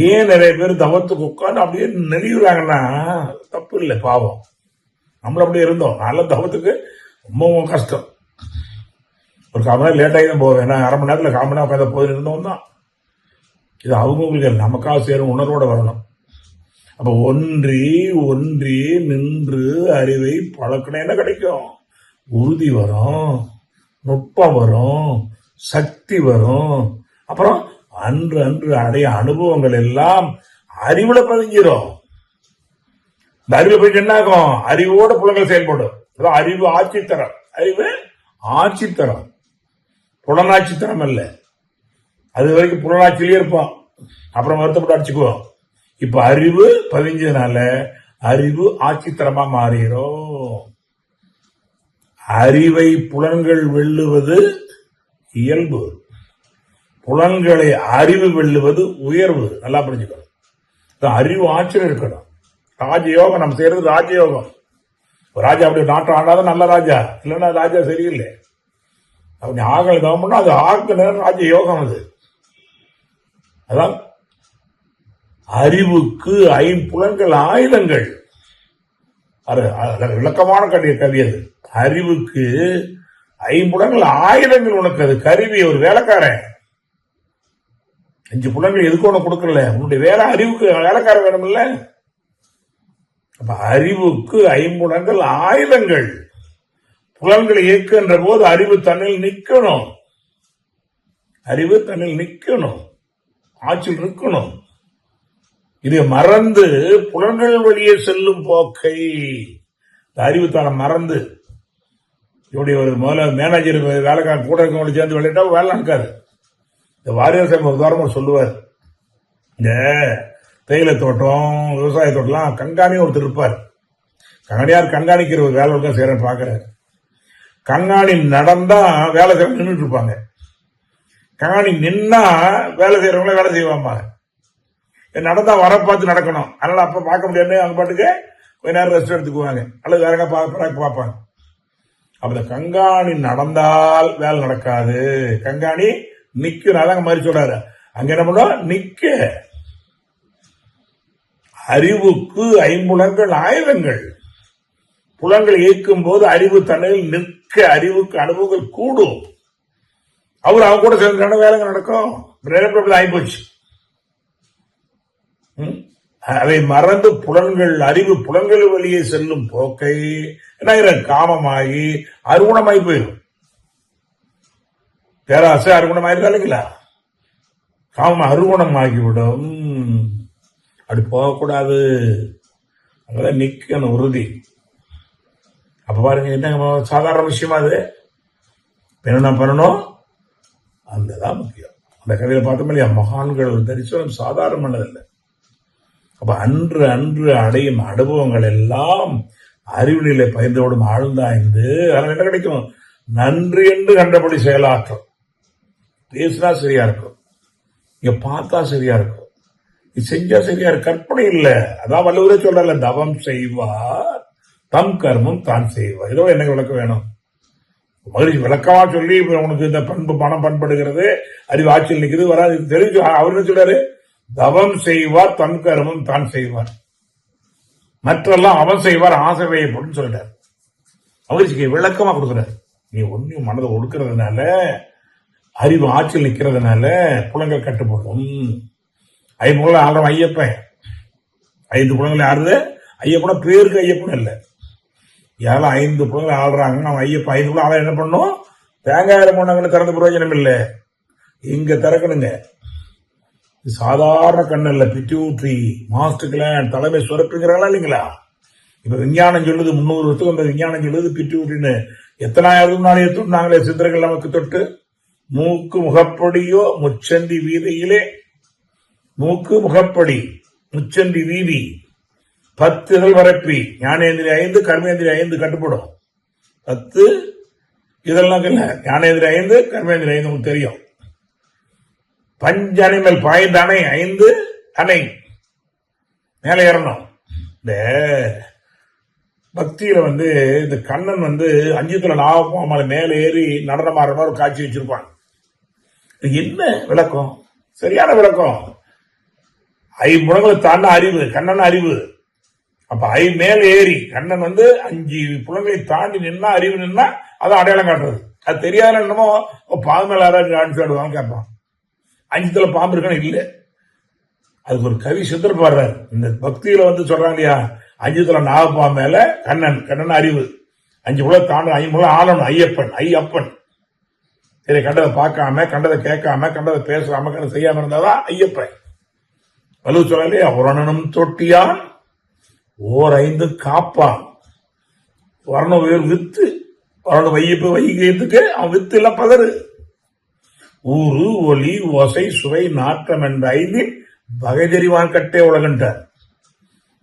[SPEAKER 2] ஏன் நிறைய பேர் தவத்துக்கு உட்காந்து அப்படியே நெளிவுறாங்கன்னா தப்பு இல்லை, பாவம். நம்மள அப்படியே இருந்தோம். நல்ல தவத்துக்கு ரொம்ப கஷ்டம். ஒரு 1/4 மணி நேரம் லேட்டாகி தான் போவேன். ஏன்னா 1/2 மணி நேரத்தில் 1/4 மணி நேரம் உட்காந்து போய் இருந்தோம் தான். இது அவங்களுக்கு நமக்காக சேரும் உணர்வோட வரணும். அப்ப ஒன்றி ஒன்றி நின்று அறிவை பழக்கணும். என்ன கிடைக்கும்? உறுதி வரும், நுட்பம் வரும், சக்தி வரும். அப்புறம் அன்று அன்று அடைய அனுபவங்கள் எல்லாம் அறிவுல பதிஞ்சிடும். இந்த அறிவுல போயிட்டு என்ன ஆகும்? அறிவோட புலங்கள் செயல்படும். அறிவு ஆட்சித்தரம். அறிவு ஆட்சித்தரம், புலனாட்சித்தரம் அல்ல. அது வரைக்கும் புலனாட்சியிலே இருப்போம், அப்புறம் வருத்தப்பட்டு அடிச்சுக்குவோம். இப்ப அறிவு பதிஞ்சதுனால அறிவு ஆட்சித்தரமா மாறிடும். அறிவை புலன்கள் வெல்லுவது இயல்பு, புலன்களை அறிவு வெல்லுவது உயர்வு. நல்லா புரிஞ்சுக்கணும். அறிவு ஆட்சியில் இருக்கணும். ராஜயோகம் நம்ம செய்யறது ராஜயோகம். ராஜா அப்படி நாட்டம் ஆடாதான் நல்ல ராஜா, இல்லைன்னா ராஜா சரியில்லை. அப்படி ஆகல கவர்மெண்ட் அது ஆக்க ராஜயோகம். அதான் அறிவுக்கு 5 புலன்கள் ஆயுதங்கள். விளக்கமான கவி அது. அறிவுக்கு 5 புலன்கள் ஆயுதங்கள். உனக்கு அது கருவி, ஒரு வேலைக்காரன். 5 புலன்கள் எதுக்கு உனக்கு கொடுக்கல? உன்னுடைய வேலை அறிவுக்கு வேலைக்காரன் வேணும் இல்ல? அப்ப அறிவுக்கு 5 புலன்கள் ஆயுதங்கள். புலன்களை இயக்குகின்ற போது அறிவு தன்னில் நிக்கணும். அறிவு தன்னில் நிக்கணும், ஆட்சியில் நிற்கணும். இதை மறந்து புலன்கள் வழியே செல்லும் போக்கை அறிவு தான மறந்து இப்படி ஒரு முதல்ல மேனேஜர் வேலைக்காரன் கூட இருக்கவங்க சேர்ந்து விளையாட்டா வேலை நடக்காது. இந்த வாரியார் சாமி உதாரணம் சொல்லுவார். இந்த தேயிலை தோட்டம், விவசாய தோட்டம்லாம் கண்காணி ஒருத்தர் இருப்பார். கண்காணியார் கண்காணிக்கிற ஒரு வேலை தான் செய்யறேன்னு பாக்குறாரு. கண்காணி நடந்தா வேலை செய்ய நின்றுட்டு இருப்பாங்க. கண்காணி நின்னா வேலை செய்யறவங்கள வேலை செய்வாங்க. நடந்தா வர பார்த்து நடக்கணும். அதனால அப்ப பார்க்க முடியாது, அவங்க பாட்டுக்கு கொஞ்ச நேரம் ரெஸ்ட் எடுத்துக்குவாங்க, அல்லது வேற பார்ப்பாங்க. அப்ப கண்காணி நடந்தால் வேலை நடக்காது. கண்காணி நிக்கணும். அதாங்க மாதிரி சொல்றாரு. அங்க என்ன பண்ணுவோம்? நிக்க. அறிவுக்கு 5 புலன்கள் ஆயுதங்கள். புலன்கள் இயக்கும் போது அறிவு தன்னில் நிற்க அறிவுக்கு அனுபவங்கள் கூடும். அவர் அவங்க கூட சேர்ந்து வேலைங்க நடக்கும். ஆகிப்போச்சு. அதை மறந்து புலன்கள் அறிவு புலன்கள் வழியே செல்லும் போக்கை என்ன காமமாகி அருகுணமாகி போயிடும். பேராசை அருகுணமாயிருக்கா இல்லைங்களா? காமம் அருகுணமாகிவிடும். அப்படி போகக்கூடாது. அங்கதான் நிக்கணும் உறுதி. அப்ப பாருங்க, என்ன சாதாரண விஷயமா அது என்ன பண்ணணும், அங்கதான் முக்கியம். அந்த கதையில பார்த்தோம் இல்லையா, மகான்கள் தரிசனம் சாதாரணமானதில்லை. அப்ப அன்று அன்று அடையும் அனுபவங்கள் எல்லாம் அறிவு நிலை பயந்தோடும் ஆழ்ந்தாய்ந்து அதனால என்ன கிடைக்கும், நன்றி என்று கண்டபடி செயலாற்றும். பேசினா சரியா இருக்கும், இங்க பார்த்தா சரியா இருக்கும், இது செஞ்சா சரியா இருக்கு, கற்பனை இல்ல. அதான் வள்ளுவரே சொல்றல, தவம் செய்வார் தம் கர்மம் தான் செய்வார். இதோ எனக்கு விளக்கம் வேணும். மகிழ்ச்சி விளக்கமா சொல்லி உனக்கு இந்த பண்பு பணம் பண்படுகிறது, அறிவு ஆட்சியில் நிற்கிறது வராது தெரிஞ்சு அவர் என்ன சொல்றாரு, தவம் செய்வார் தன் கர்மம் தான் செய்வார், மற்றெல்லாம் அவன் செய்வார் ஆசை வையப்படும் சொல்றாரு. மகிழ்ச்சிக்கு விளக்கமா கொடுக்கிறார். நீ ஒன்னும் மனதை ஒடுக்கிறதுனால, அறிவு ஆட்சியில் நிற்கிறதுனால புலங்கள் கட்டுப்படும். ஐம்புல ஆடுறோம் ஐயப்பன், 5 புலங்கள் ஆடுறது ஐயப்பன பேருக்கு ஐயப்பன் இல்லை. யாரும் 5 புலங்கள் ஆடுறாங்க, அவன் ஐயப்பன் 5 புலம் ஆட என்ன பண்ணும், தேங்காயிரம் போனாங்கன்னு திறந்து பிரயோஜனம் இல்லை, இங்க திறக்கணுங்க. சாதாரண கண்ணல்ல, பிட்யூட்ரி மாஸ்டர் கிளாண்ட் தலைமை சுரப்புங்கிறாங்களா இல்லைங்களா? இப்ப விஞ்ஞானம் சொல்லுது 300 வருஷத்துக்கு அந்த விஞ்ஞானம் சொல்லுது பிட்யூட்ரின்னு. எத்தனாயிரம் நாளே நாங்களே சித்தர்கள் நமக்கு தொட்டு மூக்கு முகப்படியோ முச்சந்தி வீதியிலே, மூக்கு முகப்படி முச்சந்தி வீதி 10 இதழ் வரப்பி ஞானேந்திரி 5 கர்மேந்திரி 5 கட்டுப்படும். 10 இதெல்லாம் இல்ல, ஞானேந்திரி 5 கர்மேந்திரி 5 உங்களுக்கு தெரியும். பஞ்சனிமல் பாய்ந்த அணை 5 அணை மேல ஏறணும். இந்த பக்தியில இந்த கண்ணன் 5 நாகப்பாமலை மேல ஏறி நடனமாடுற ஒரு காட்சி வச்சிருப்பான். என்ன விளக்கம், சரியான விளக்கம். 5 புலங்களை தாண்ட அறிவு, கண்ணன் அறிவு. அப்ப மேல ஏறி கண்ணன் 5 புலங்களை தாண்டி நின்னா, அறிவு நின்னா அதான் அடையாளம் காட்டுறது. அது தெரியாத என்னமோ பாம்பு மேல யாராவது ஆடிச்சு ஆடுவாங்க கேட்பான். 5 பாம்பு இருக்கான்னு இல்ல. அதுக்கு ஒரு கவி சித்தர் பாடுறாரு. இந்த பக்தியில சொல்றாங்க இல்லையா, 5 நாகப்பாம்பு மேல கண்ணன், கண்ணன் அறிவு, 5 புலம் தாண்ட 5 புலம் ஆளணும் ஐயப்பன், ஐயப்பன். சரி, கண்டதை பார்க்காம, கண்டதை கேட்காம, கண்டதை பேசாம, கண்டதை செய்யாம இருந்தாதான் ஐயப்பன். வலு சொல்லலையா, உரணனும் தொட்டியான் ஓர் 5 காப்பான். வரணம் உயர் வித்து, வரணும் வையப்பு வைக்கிறதுக்கு அவன் வித்து இல்ல பதறு. ஊரு ஒலி ஓசை சுவை நாற்றம் என்ற 5 வகை தெரிவான் கட்டே உலகன்றார்.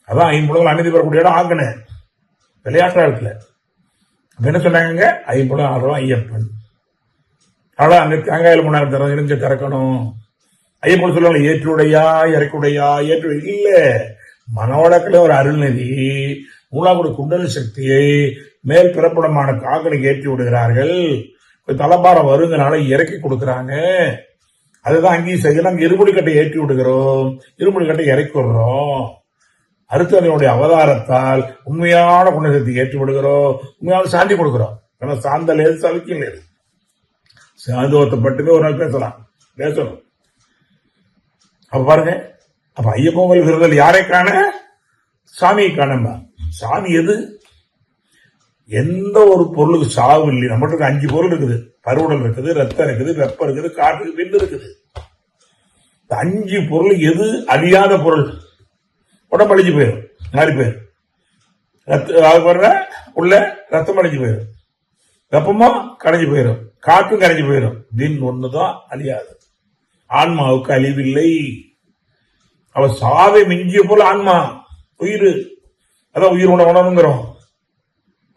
[SPEAKER 2] அதான் 5 புலங்கள் அமைதி பெறக்கூடிய இடம் ஆகுன விளையாட்டா இருக்குல்ல. அப்ப என்ன சொன்னாங்க, 5 புலம் ஆடுறோம் ஐயப்பன். ஆனா அங்க தேங்காயில முன்னாடி இணைஞ்ச திறக்கணும். ஐயப்பன் சொல்லுவாங்க, ஏற்றுடையா இறக்குடையா ஏற்று இல்ல, மனவழக்கில் ஒரு அருள்நிதி மூலாக்குடி குண்டலி சக்தியை மேல் பிறப்பிடமான காக்கனுக்கு ஏற்றி விடுகிறார்கள். தலைபாரம் வருங்கனால இறக்கி கொடுக்கறாங்க. அதுதான் அங்கேயும் செய்யலாம். அங்க இருமுடி கட்டை ஏற்றி விடுகிறோம், இருமுடி கட்டை இறக்கி விடுறோம். அடுத்து அதனுடைய அவதாரத்தால் உண்மையான குணசக்தி ஏற்றி விடுகிறோம், உண்மையான சாந்தி கொடுக்கிறோம். ஏன்னா சாந்தல் ஏது சவிக்கும் ஏது, சாந்தோத்தை மட்டுமே ஒரு நாள் பேசலாம், பேசணும். அப்ப பாருங்க, அப்ப ஐயப்பன் கோயில் விருதல் யாரை காண, சாமியை காணம்பா. சாமி எது, எந்த ஒரு பொருளுக்கு சாவு இல்லை. நம்மளுக்கு 5 பொருள் இருக்குது, பருவுடல் இருக்குது, ரத்தம் இருக்குது, வெப்பம் இருக்குது, காற்று விண்டு இருக்குது. 5 பொருள் எது அழியாத பொருள், உடம்பு அழிஞ்சு போயிடும், நாலு பேர் உள்ள ரத்தம் அழிஞ்சு போயிடும், வெப்பமும் கரைஞ்சு போயிடும், காற்றும் கரைஞ்சு போயிடும். தின் ஒண்ணுதான் அழியாது. ஆன்மாவுக்கு அழிவில்லை. அவ சாவை மிஞ்சிய போல ஆன்மா, உயிர், அதான் உயிர் உணவுங்கிறோம்.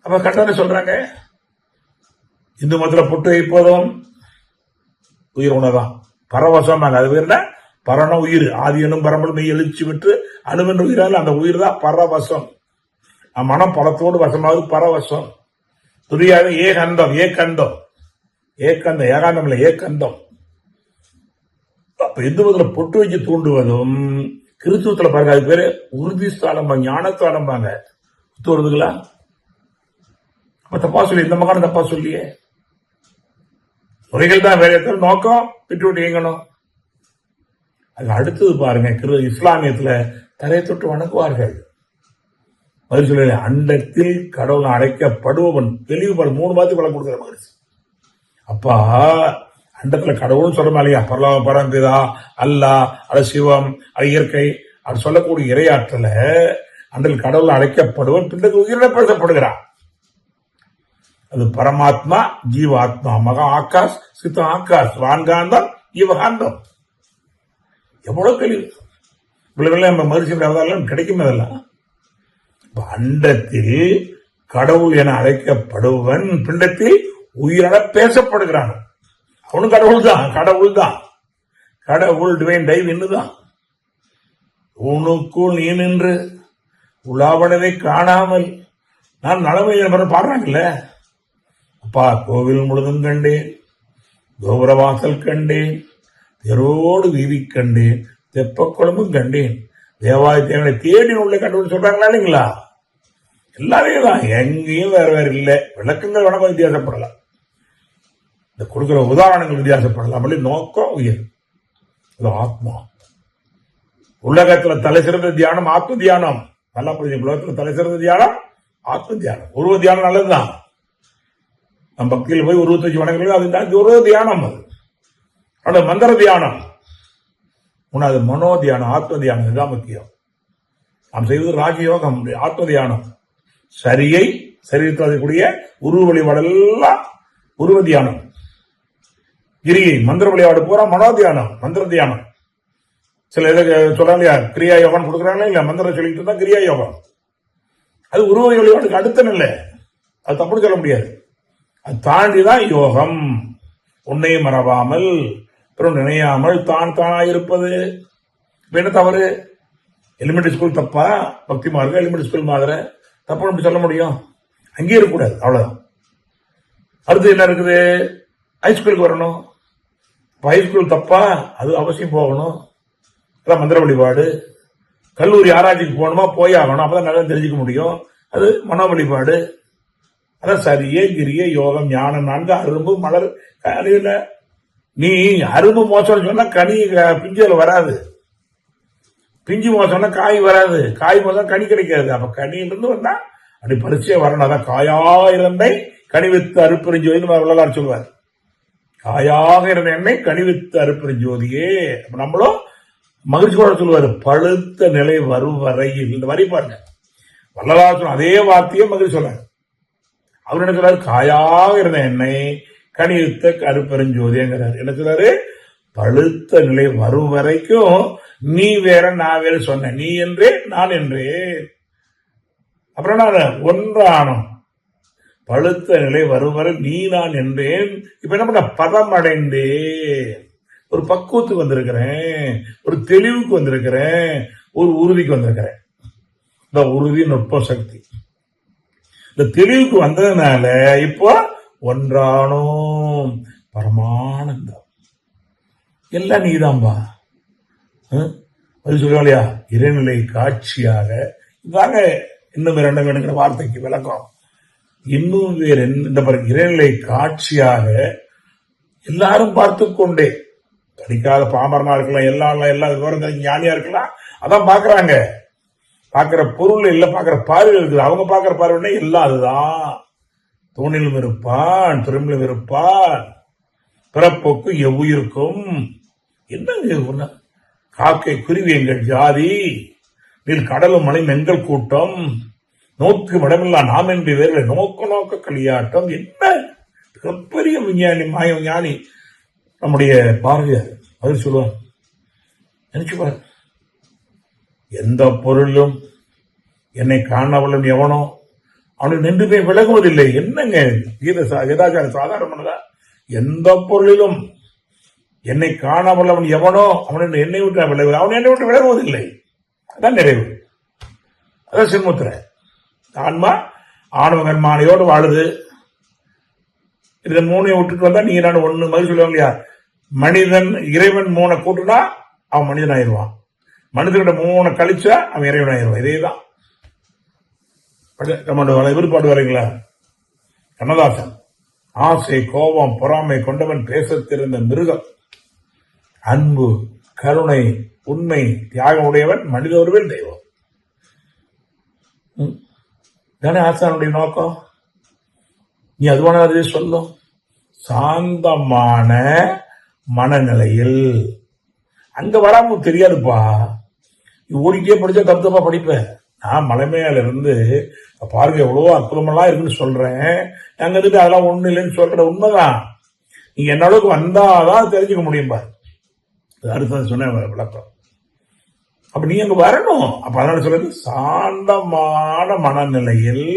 [SPEAKER 2] அப்ப கட்டணை சொல்றாங்க, இந்து மதத்துல பொட்டு வைப்பதும் உயிர் உணவுதான், பரவசம். அது பேர் பரண உயிர், ஆதியனும் பரம்பலும் மெய் எழுச்சி விட்டு அணுவென்ற உயிரால் அந்த உயிர் தான் பரவசம். மனம் பலத்தோடு வசமாவது பரவசம். துரியாக ஏகந்தம், ஏகந்தம், ஏகந்தம், ஏகாந்தம் இல்ல ஏகந்தம். அப்ப இந்து மதத்துல பொட்டு வச்சு தூண்டுவதும், கிறிஸ்துவத்துல பாருங்க, அது பேரு உறுதி ஸ்தானம், ஞானஸ்தானம். ஒத்து வருதுங்களா? தப்பா சொல்லி இந்த மகான தப்பா சொல்லியே. முறைகள் தான் வேற நோக்கம் விட்டு விட்டு இயங்கணும். அது அடுத்தது பாருங்க, இஸ்லாமியத்துல தரை தொட்டு வணங்குவார்கள். பதில் சொல்ல அண்டத்தில் கடவுள் அழைக்கப்படுபவன் தெளிவு 3 வார்த்தை பலம் கொடுக்குற மகிழ்ச்சி. அப்பா அண்டத்துல கடவுள்னு சொல்றோம் இல்லையா, பரம்பிதா, அல்லாஹ், அது சிவம், அது இயற்கை, அது சொல்லக்கூடிய இறையாற்றல அண்டத்தில் கடவுள் அழைக்கப்படுவன் பின்னர் உயிரிழப்படுகிறான். அது பரமாத்மா, ஜீவாத்மா, மகா ஆகாஷ், சித்த ஆகாஷ், வான்காந்தம், ஜீவகாந்தம். எவ்வளவு தெளிவு! இவ்வளவு நம்ம மகிழ்ச்சி அவதாரம் கிடைக்கும். அதெல்லாம் அண்டத்தில் கடவுள் என அழைக்கப்படுவன் பிண்டத்தில் உயிரென பேசப்படுகிறான். அவனும் கடவுள் தான், கடவுள் டிவைன் டைவ் என்னதான். உனக்குள் நீ நின்று உலாவனதை காணாமல் நான் நலமை பாடுறாங்கல்ல. அப்பா கோவில் முழுதும் கண்டேன், கோபுரவாசல் கண்டேன், தெருவோடு வீதி கண்டேன், தெப்ப குளமும் கண்டேன், தேவாலயத்தை தேடி உள்ள கண்டுபிடி சொல்றாங்களா இல்லைங்களா? எல்லாரையும் தான், எங்கேயும் வேற இல்லை. விளக்கங்கள் வேணா வித்தியாசப்படலாம், இந்த கொடுக்கிற உதாரணங்கள் வித்தியாசப்படலாம். நோக்கம் உயர். ஆத்மா உலகத்துல தலை சிறந்த தியானம் ஆத்ம தியானம். நல்லா புரிஞ்சு, உலகத்துல தலை சிறந்த தியானம் ஆத்ம தியானம். உருவ தியானம் நல்லதுதான். நம்ம பக்தியில் போய் உருவத்தை வச்சு வணங்குறது அது உருவ தியானம். அது மந்திர தியானம். மூணாவது மனோ தியானம், ஆத்ம தியானம். இதுதான் முக்கியம். நாம் செய்வது ராஜயோகம், ஆத்ம தியானம். சரீரத்தில் கூடிய உருவ வழிபாடெல்லாம் உருவ தியானம். கிரியை மந்திர வழிபாடு பூரா மனோ தியானம், மந்திர தியானம். சில இதை சொல்றாங்க இல்லையா, கிரியா யோகம் கொடுக்குறாங்களா இல்ல, மந்திரம் சொல்லிட்டு இருந்தா கிரியா யோகம். அது உருவ வழிபாட்டுக்கு அடுத்த நிலை, அது தப்புன்னு சொல்ல முடியாது. அது தாண்டிதான் யோகம். உன்னை மறவாமல் பிறகு நினையாமல் தானாயிருப்பது. என்ன தவறு? எலிமெண்டரி ஸ்கூல் தப்பா? பக்தி மார்க்க எலிமெண்டரி ஸ்கூல் மாதிரி தப்புன்னு சொல்ல முடியும்? அங்கேயே இருக்கக்கூடாது, அவ்வளவுதான். அடுத்து என்ன இருக்குது? ஹைஸ்கூலுக்கு வரணும். ஹைஸ்கூல் தப்பா? அது அவசியம் போகணும், அதான் மந்திர வழிபாடு. கல்லூரி ஆராய்ச்சிக்கு போகணுமா? போய் ஆகணும், அப்பதான் நல்லா தெரிஞ்சுக்க முடியும், அது மனோ வழிபாடு. அதான் சரியே கிரிய யோகம் ஞானம் 4 அரும்பு மலர். நீ அரும்பு மோசம் சொன்னா கனி பிஞ்சுல வராது, பிஞ்சு மோசம்னா காய் வராது, காய் மோசம் கனி கிடைக்காது. அப்ப கனியிலிருந்து வந்தா அப்படி பரிச்சை வரணும். அதான் காயா இருந்தை கனிவித்து அருப்பெருஞ்சோதினு வள்ளலார் சொல்வார். காயாக இருந்த எண்ணெய் கனிவித்து அருப்பெருஞ்சோதியே. நம்மளும் மகிழ்ச்சி கூட சொல்லுவாரு, பழுத்த நிலை வரும் வரையில். இந்த வரி பாருங்க, வள்ளலார் சொன்ன அதே வார்த்தையே மகிழ்ச்சி சொல்றாரு. அவர் என்ன சொல்றாரு? காயாக இருந்த எண்ணெய் கனிவித்த அருப்பெருஞ்சோதிங்கிறார். என்ன சொல்றாரு? பழுத்த நிலை வரும் வரைக்கும் நீ வேற நான் வேற சொன்ன, நீ என்றே நான் என்றே. அப்புறம் நான் ஒன்றானோம். பழுத்த நிலை வரும் வரை நீ நான் என்றேன். இப்ப என்ன பண்ண? பதம் அடைந்தேன், ஒரு பக்குவத்துக்கு வந்திருக்கிறேன், ஒரு தெளிவுக்கு வந்திருக்கிறேன், ஒரு உறுதிக்கு வந்திருக்கிறேன். இந்த உறுதி நுட்ப சக்தி. இந்த தெளிவுக்கு வந்ததுனால இப்போ ஒன்றானோம், பரமானந்தம். எல்லாம் நீதான்பா. அது சொல்லுவாங்க இறைநிலை காட்சியாக. இதாங்க இன்னும் 2 வேணுங்கிற வார்த்தைக்கு விளக்கம். இன்னும் வேற இந்த இறைநிலை காட்சியாக எல்லாரும் பார்த்து கொண்டே, படிக்காத பாமரனா இருக்கலாம், எல்லா விவரம் ஞானியா இருக்கலாம், அதான் பாக்குறாங்க. பாக்குற பொருள் இல்ல, பாக்குற பார்வை இருக்குது. அவங்க பாக்குற பார்வை எல்லாம் அதுதான். தூணிலும் இருப்பான், திரும்பிலும் இருப்பான், பிறப்போக்கு எவ்வுயிருக்கும். என்ன காக்கை குருவி எங்கள் ஜாதி, நீல் கடலும் மலை எங்கள் கூட்டம், நோக்கு மடமில்லா நாம் என்று வேறு நோக்க களியாட்டம். என்ன பெரிய விஞ்ஞானி, மாய ஞானி நம்முடைய பார்வையார். அது சொல்லுவார், நினைச்சு பாரு, எந்த பொருளும் என்னை காணவளும் எவனோ அவனுக்கு நின்று போய் விலகுவதில்லை. என்னங்க கீதாச்சாரம் சாதாரணமானதா? எந்த பொருளிலும் என்னை காணாமல் அவன் எவனோ அவன் என்னை விட்டு விலகு, அவன் என்னை விட்டு விலகுவதில்லை. அதான் நிறைவு, அதான் சின்முத்திரை. ஆன்மா ஆணவ கண்மானையோடு வாழுது. இதன் 3 விட்டுட்டு வந்தா நீங்க நான் ஒண்ணு மாதிரி சொல்லுவாங்க இல்லையா, மனிதன் இறைவன் 3 கூட்டுனா அவன் மனிதன் ஆயிடுவான், மனிதனோட 3 கழிச்சா அவன் இறைவன் ஆயிடுவான். இதேதான் நம்ம விருப்பாடு வரீங்களா? கண்ணதாசன். ஆசை, கோபம், பொறாமை கொண்டவன் பேசத் தெரிந்த மிருகம். அன்பு, கருணை, உண்மை, தியாகம் உடையவன் மனித உருவில் தெய்வம். தானே ஆசானுடைய நோக்கம். நீ அதுவான அதுவே சொல்லும். சாந்தமான மனநிலையில் அங்க வராம தெரியாதுப்பா. நீ ஓடிட்டே படிச்சா தப்பு தப்பா படிப்பேன். நான் மலை மேல இருந்து பாருங்க எவ்வளவோ அற்புதமெல்லாம் இருக்குன்னு சொல்றேன். அங்க இருந்து அதெல்லாம் ஒண்ணு இல்லைன்னு சொல்ற உண்மைதான். நீங்க என்ன அளவுக்கு வந்தாதான் தெரிஞ்சுக்க முடியும் பாரு. அடுத்தது சொன்ன விளக்கம். அப்ப நீ அங்க வரணும். அப்ப அதனால சொல்றது சாந்தமான மனநிலையில்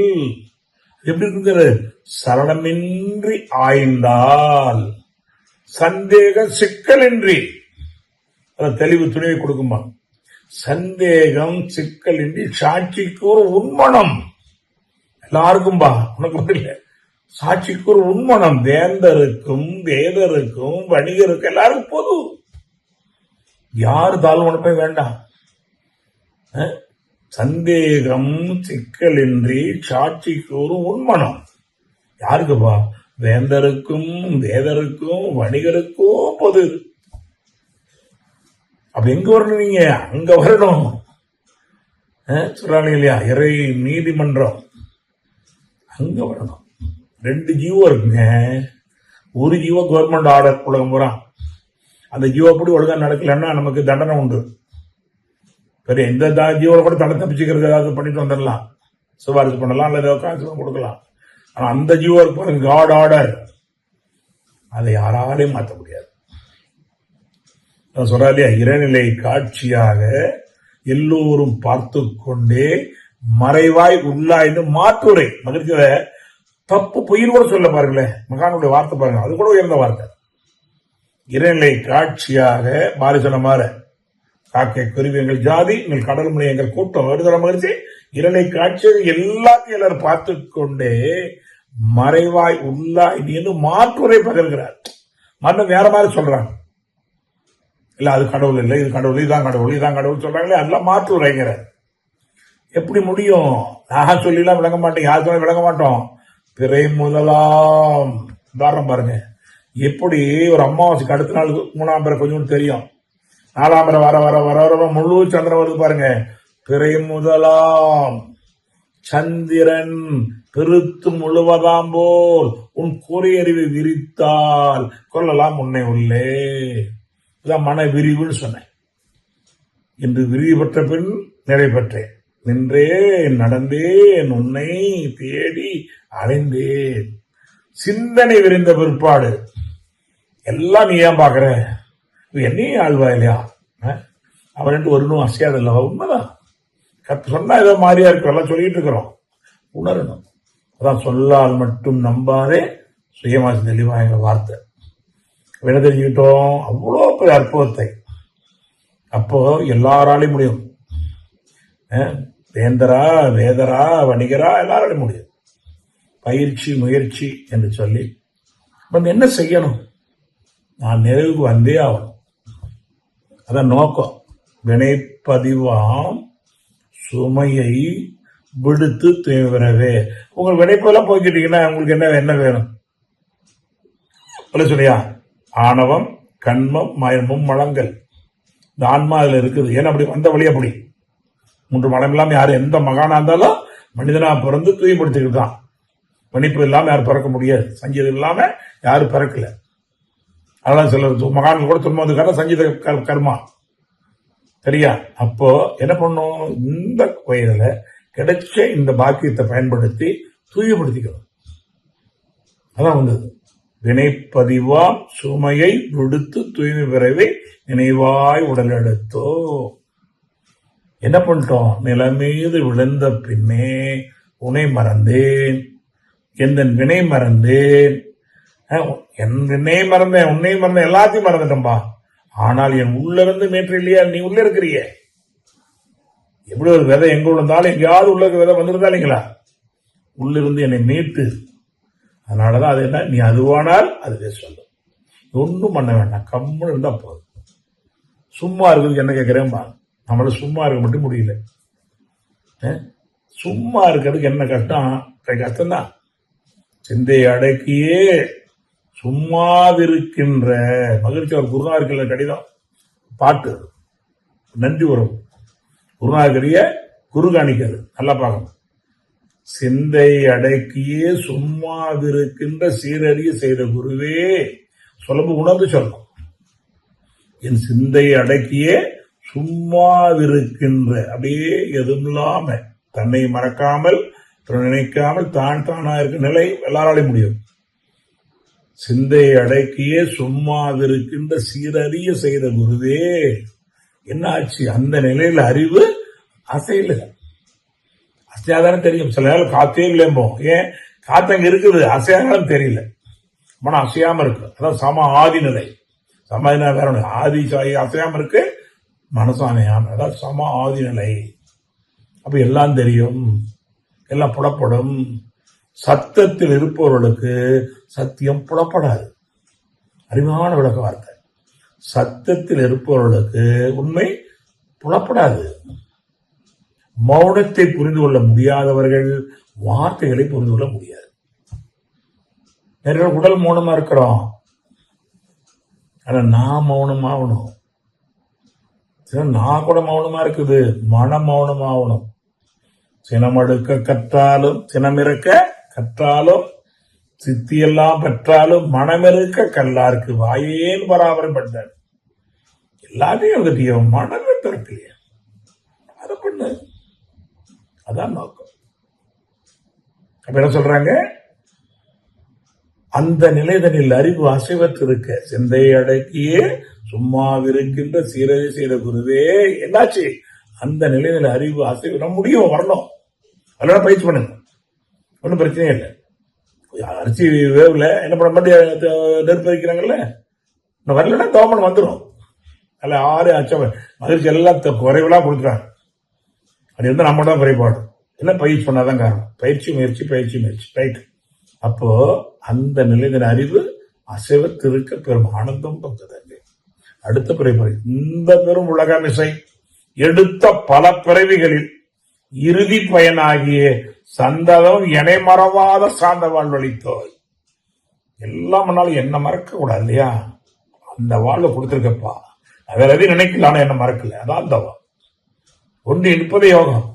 [SPEAKER 2] எப்படி இருக்குது? சரணமின்றி ஆய்ந்தால் சந்தேக சிக்கலின்றி தெளிவு துணிவை கொடுக்குமா. சந்தேகம் சிக்கலின்றி சாட்சிக்கு ஒரு உண்மனம். எல்லாருக்கும்பா, உனக்கு புரியல. சாட்சிக்கு ஒரு உண்மனம் வேந்தருக்கும் வேதருக்கும் வணிகருக்கும் எல்லாருக்கும் பொது. யாரு தாழ்வனப்பே வேண்டாம். சந்தேகம் சிக்கலின்றி சாட்சிக்கு ஒரு உண்மனம். யாருக்குப்பா? வேந்தருக்கும் வேதருக்கும் வணிகருக்கும் பொது. அப்ப எங்க வரணும்? நீங்க அங்க வரணும். சொல்றாங்க இல்லையா, இறை நீதிமன்றம் அங்க வரணும். 2 ஜீவோ இருக்குங்க. ஒரு ஜீவோ கவர்மெண்ட் ஆர்டர் உலகம் பூரா. அந்த ஜீவோப்படி ஒழுங்கா நடக்கலன்னா நமக்கு தண்டனை உண்டு. வேற எந்த ஜீவோட கூட தண்டனை தப்பிச்சுக்கிறது ஏதாவது பண்ணிட்டு வந்துடலாம், சிபாரிசு பண்ணலாம், அல்லது காசு கொடுக்கலாம். ஆனா அந்த ஜீவோ இருக்கு காட் ஆர்டர், அதை யாராலையும் மாற்ற முடியாது. சொல்றா இல்லையா, இறைநிலை காட்சியாக எல்லோரும் பார்த்து கொண்டே மறைவாய் உள்ளாயின்னு மாற்றுரை. மகிழ்ச்சியில தப்பு பொய்னு கூட சொல்ல பாருங்களேன், மகானுடைய வார்த்தை பாருங்க, அது கூட உயர்ந்த வார்த்தை. இறைநிலை காட்சியாக மாறி சொன்ன மாற காக்கை குருவி எங்கள் ஜாதி, எங்கள் கடல் மொழி எங்கள் கூட்டம் வருகிற மகிழ்ச்சி. இறைநிலை காட்சியாக எல்லாத்தையும் எல்லாரும் பார்த்து கொண்டே மறைவாய் உள்ளாய் என்று மாற்றுரை பகிர்கிறார். மன்ன வேற மாதிரி சொல்றாங்க. இல்ல அது கடவுள் இல்லை, இது கடவுள், இதான் கடவுள், இதான் கடவுள் சொல்றாங்களே, அதெல்லாம் மாற்று உரைங்கிறார். எப்படி முடியும்? நான் சொல்லிலாம் விளங்க மாட்டேன், யார் சொல்ல விளங்க மாட்டோம். பிறை முதலாம் உதாரணம் பாருங்க. எப்படி ஒரு அமாவாசைக்கு அடுத்த நாள் 3ஆம் பிறை கொஞ்சம் தெரியும், 4ஆம் பிறை வர வர வர வர முழு சந்திரன் வருது பாருங்க. பிறை முதலாம் சந்திரன் பெருத்து முழுவதாம் போல் உன் கூறியறிவை விரித்தால் கொள்ளலாம் உன்னை உள்ளே. மன விரிவுன்னு சொன்னேன். இன்று விரிவு பெற்ற பின் நிறை பெற்றேன். நின்றேன் நடந்தேன் உன்னை தேடி அடைந்தேன். சிந்தனை விரிந்த பிற்பாடு எல்லாம் நீ ஏன் பாக்குற, என்னையும் ஆழ்வா இல்லையா, அவன் ஒன்றும் அசையாது இல்லவா? உண்மைதான். சொன்னா ஏதோ மாதிரியா இருக்கும், எல்லாம் சொல்லிட்டு இருக்கிறோம். உணரணும். அதான் சொல்லால் மட்டும் நம்பாதே சுயமாசி தெளிவா எங்க வார்த்தை. என்ன தெரிஞ்சுக்கிட்டோம்? அவ்வளோ பெரிய அற்புதத்தை. அப்போ எல்லாராலையும் முடியும். வேந்தரா வேதரா வணிகரா எல்லாராலையும் முடியும். பயிற்சி முயற்சி என்று சொல்லி என்ன செய்யணும்? நான் நிறைவுக்கு வந்தே ஆகணும். அதான் நோக்கம். வினைப்பதிவாம் சுமையை விடுத்து தீவிரவே. உங்கள் வினைப்பெல்லாம் போய்கிட்டீங்கன்னா உங்களுக்கு என்ன வேணும் சொல்லியா? ஆணவம், கண்மம், மயமும் மலங்கள். இந்த ஆன்மா அதுல இருக்குது. ஏன்னா அப்படி வந்த வழி அப்படி 3 மலம் இல்லாம யாரும் எந்த மகானா இருந்தாலும் மனிதனா பிறந்து தூய்மைப்படுத்திக்கிட்டு தான். மன்னிப்பு இல்லாம யாரும் பிறக்க முடியாது. சங்கீதம் இல்லாம யாரும் பிறக்கல. அதெல்லாம் சில மகான்கள் கூட துன்பம் வந்து சங்கீத கர்மா சரியா. அப்போ என்ன பண்ணும்? இந்த வயதுல கிடைச்ச இந்த பாக்கியத்தை பயன்படுத்தி தூய்மைப்படுத்திக்கணும். அதான் வந்தது. வினைப்பதிவாம் சுமையை விடுத்து தூய்மை பெறவே நினைவாய் உடல் எடுத்தோ. என்ன பண்ணிட்டோம்? நிலமீது விழுந்த பின்னே உன்னை மறந்தேன், எந்த வினை மறந்தேன், என் வினை மறந்தேன், உன்னை மறந்தேன், எல்லாத்தையும் மறந்துட்டோம்பா. ஆனால் என் உள்ள இருந்து மேற்று இல்லையா? நீ உள்ள இருக்கிறிய. எப்படி ஒரு விதை எங்க விழுந்தாலும் எங்கேயாவது உள்ள விதை வந்துருந்தா இல்லைங்களா? உள்ளிருந்து என்னை மீட்டு. அதனாலதான் அது என்ன, நீ அதுவானால் அதுவே சொல்லும். ஒன்றும் பண்ண வேண்டாம், கம்முன்னு இருந்தா போதும். சும்மா இருக்கிறதுக்கு என்ன கேட்கிறேன்பா? நம்மளால சும்மா இருக்க மட்டும் முடியல. சும்மா இருக்கிறதுக்கு என்ன கஷ்டம்? கஷ்டம்தான். சிந்தை அடக்கியே சும்மாவிருக்கின்ற மகிழ்ச்சி. அவர் குருநாதர்கள் கடிதம் பாட்டு நன்றி வரும். குருநாதரிய குரு காணிக்கிறது நல்லா பார்க்கணும். சிந்தை அடக்கியே சும்மாவிருக்கின்ற சீரறிய செய்த குருவே சொல்லும் உணர்ந்து சொல்லணும். என் சிந்தை அடக்கியே சும்மாவிருக்கின்ற, அப்படியே எதுவும் இல்லாம தன்னை மறக்காமல் நினைக்காமல் தான் தானா இருக்க நிலை எல்லாராலையும் முடியும். சிந்தை அடக்கியே சும்மாவிருக்கின்ற சீரறிய செய்த குருவே என்ன ஆச்சு? அந்த நிலையில அறிவு அசையல. அசையாதானே தெரியும். சில நேரம் காத்தே இல்லைம்போம். ஏன் காத்து அங்க இருக்குது, அசையாதாலும் தெரியல. மனம் அசையாம இருக்கு. அதான் சம ஆதி நிலை. சமாதினா வேற ஒண்ணு. ஆதி அசையாம இருக்கு, மனசு அமையாம. அதான் சம ஆதி நிலை. அப்ப எல்லாம் தெரியும், எல்லாம் புலப்படும். சத்தத்தில் இருப்பவர்களுக்கு சத்தியம் புலப்படாது. அறிவான விளக்க வார்த்தை. சத்தத்தில் இருப்பவர்களுக்கு உண்மை புலப்படாது. மௌனத்தை புரிந்து கொள்ள முடியாதவர்கள் வார்த்தைகளை புரிந்து கொள்ள முடியாது. நிறைய உடல் மௌனமா இருக்கிறோம், ஆனா நான் மௌனமாகணும். நான் கூட மௌனமா இருக்குது, மனம் மௌனமாகணும். சினமடுக்க கற்றாலும் சினமிருக்க கற்றாலும் சித்தியெல்லாம் பெற்றாலும் மனமிருக்க கல்லாருக்கு வாயேன் பராபரம் பட்டார். எல்லாத்தையும் எழுதிட்டியோ, மனமே திறக்கலையே, அதை பண்ணு. அதான் நோக்கம். அப்ப என்ன சொல்றாங்க? அந்த நிலைதனில் அறிவு அசைவற்றிருக்க சிந்தை அடக்கியே சும்மாவிருக்கின்ற சீரழி செய்த குருவே என்னாச்சு? அந்த நிலையில அறிவு அசைவிட முடியும், வரணும். அதெல்லாம் பயிற்சி பண்ணுங்க, ஒன்றும் பிரச்சனையே இல்லை. அரிசி வேவுல என்ன பண்ண மாட்டேன், நெருப்பு வைக்கிறாங்கல்ல, வரலன்னா கவர்மெண்ட் வந்துடும். அல்ல 6 அச்சம் மகிழ்ச்சி எல்லாம் குறைவெல்லாம் கொடுக்குறாங்க. அது இருந்தால் நம்ம தான் குறைபாடு. என்ன பயிற்சி பண்ணாதான் காரணம். பயிற்சி முயற்சி பயிற்சி முயற்சி, ரைட். அப்போ அந்த நிலையின் அறிவு அசைவத்திருக்க பெரும் ஆனந்தம் பங்குதாங்க. அடுத்த பிறகு இந்த பெரும் உலகமிசை எடுத்த பல பிறவிகளில் இறுதி பயனாகிய சந்ததம் எனை மறவாத சார்ந்த வாழ்வழித்தோய். எல்லாம் பண்ணாலும் என்ன மறக்க கூடாது இல்லையா? அந்த வாழ்வை கொடுத்திருக்கப்பா, வேற எதையும் நினைக்கல, ஆனா என்ன மறக்கல. அதான் அந்த ஒன்று இருப்பதே யோகம்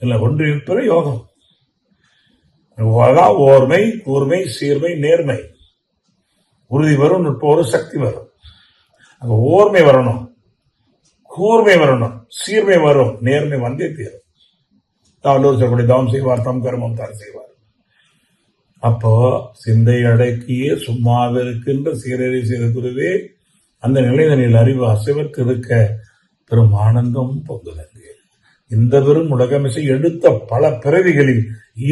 [SPEAKER 2] இல்ல, ஒன்று இருப்பதே யோகம். அதான் ஓர்மை கூர்மை சீர்மை நேர்மை. உறுதி வரும், நுட்ப வரும், சக்தி வரும். அங்க ஓர்மை வரணும், கூர்மை வரணும், சீர்மை வரும், நேர்மை வந்தே தீரும். தாவலூர் சொல்லக்கூடிய தவம் செய்வார், தம் கர்மம் தார் செய்வார். அப்போ சிந்தை அடக்கியே சும்மாவிருக்கின்ற சீரறி செய்த குருவே அந்த நிலைதனில் அறிவு அசைவத்து இருக்க பெரும் ஆனந்தம் பொங்குதங்கு. இந்த பெரும் உலகமிசை எடுத்த பல பிறவிகளில்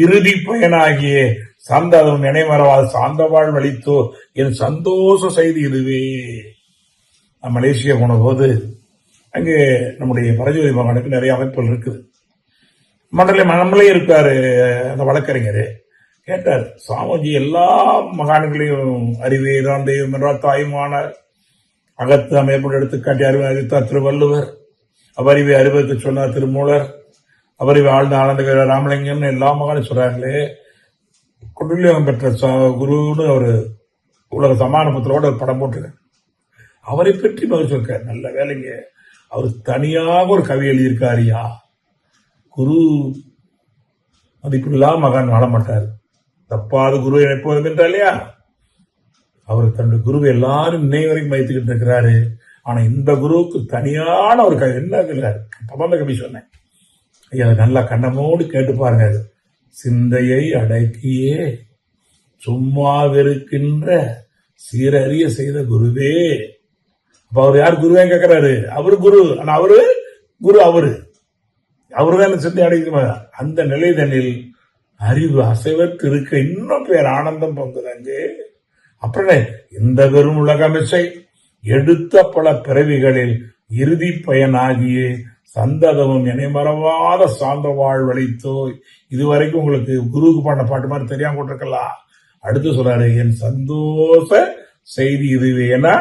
[SPEAKER 2] இறுதி பயனாகிய சார்ந்ததும் நினைமறவாத சார்ந்த வாழ்வழித்தோ என் சந்தோஷ செய்தி இதுவே. நான் மலேசியா போன போது அங்கே நம்முடைய பரஜோதி மகானுக்கு நிறைய அமைப்புகள் இருக்குது. நம்மளே இருக்காரு அந்த வழக்கறிஞர். கேட்டார், சாமிஜி எல்லா மகான்களையும் அறிவே தான் தெய்வம் என்றால் தாயுமானார். அகத்து அமைப்பு எடுத்துக்காட்டி அறிவை அறிவித்தார் திருவள்ளுவர். அவறிவை அறிவுக்கு சொன்னார் திருமூலர். அவறிவை ஆழ்ந்த ஆனந்த ராமலிங்கம்னு எல்லா மகானும் சொல்றாங்களே. குடுலியம் பெற்ற குருன்னு ஒரு உலக சமான புத்திரோட ஒரு படம் போட்டிருக்காரு. அவரை பற்றி மகிழ்ச்சி இருக்கார். நல்ல வேலைங்க, அவர் தனியாக ஒரு கவி எழுதியிருக்காரியா. குரு மதிப்பில்லா மகான் வாழ மாட்டார். தப்பாத குரு எப்போதும் என்றா இல்லையா? அவர் தன்னுடைய குருவை எல்லாரும் இன்னை வரைக்கும் மதித்துக்கிட்டு இருக்கிறாரு. ஆனா இந்த குருவுக்கு தனியான ஒரு கவி என்ன இருக்கிறார். அப்பதான் கவி சொன்னேன். ஐயா, அதை நல்லா கண்ணமோடு கேட்டு பாருங்க. சிந்தையை அடக்கியே சும்மாவிருக்கின்ற சீரறிய செய்த குருவே. அப்ப அவர் யார்? குருவே கேட்கிறாரு. அவரு குரு, ஆனா அவரு குரு, அவருதான் சிந்தை அடைக்க. அந்த நிலைதனில் அறிவு அசைவத்து இருக்க இன்னும் பேர் ஆனந்தம் பொங்குதாங்க. அப்புறம் இந்த பெரும் உலகமிசை எடுத்த பல பிறவிகளில் இறுதி பயனாகிய சந்ததமும் நினைமறவாத சார்ந்த வாழ்வழித்தோ. இதுவரைக்கும் உங்களுக்கு குருவுக்கு பாடின பாட்டு மாதிரி தெரியாம போட்டிருக்கலாம். அடுத்து சொல்றாரு, என் சந்தோஷ செய்தி இதுவே. ஏன்னா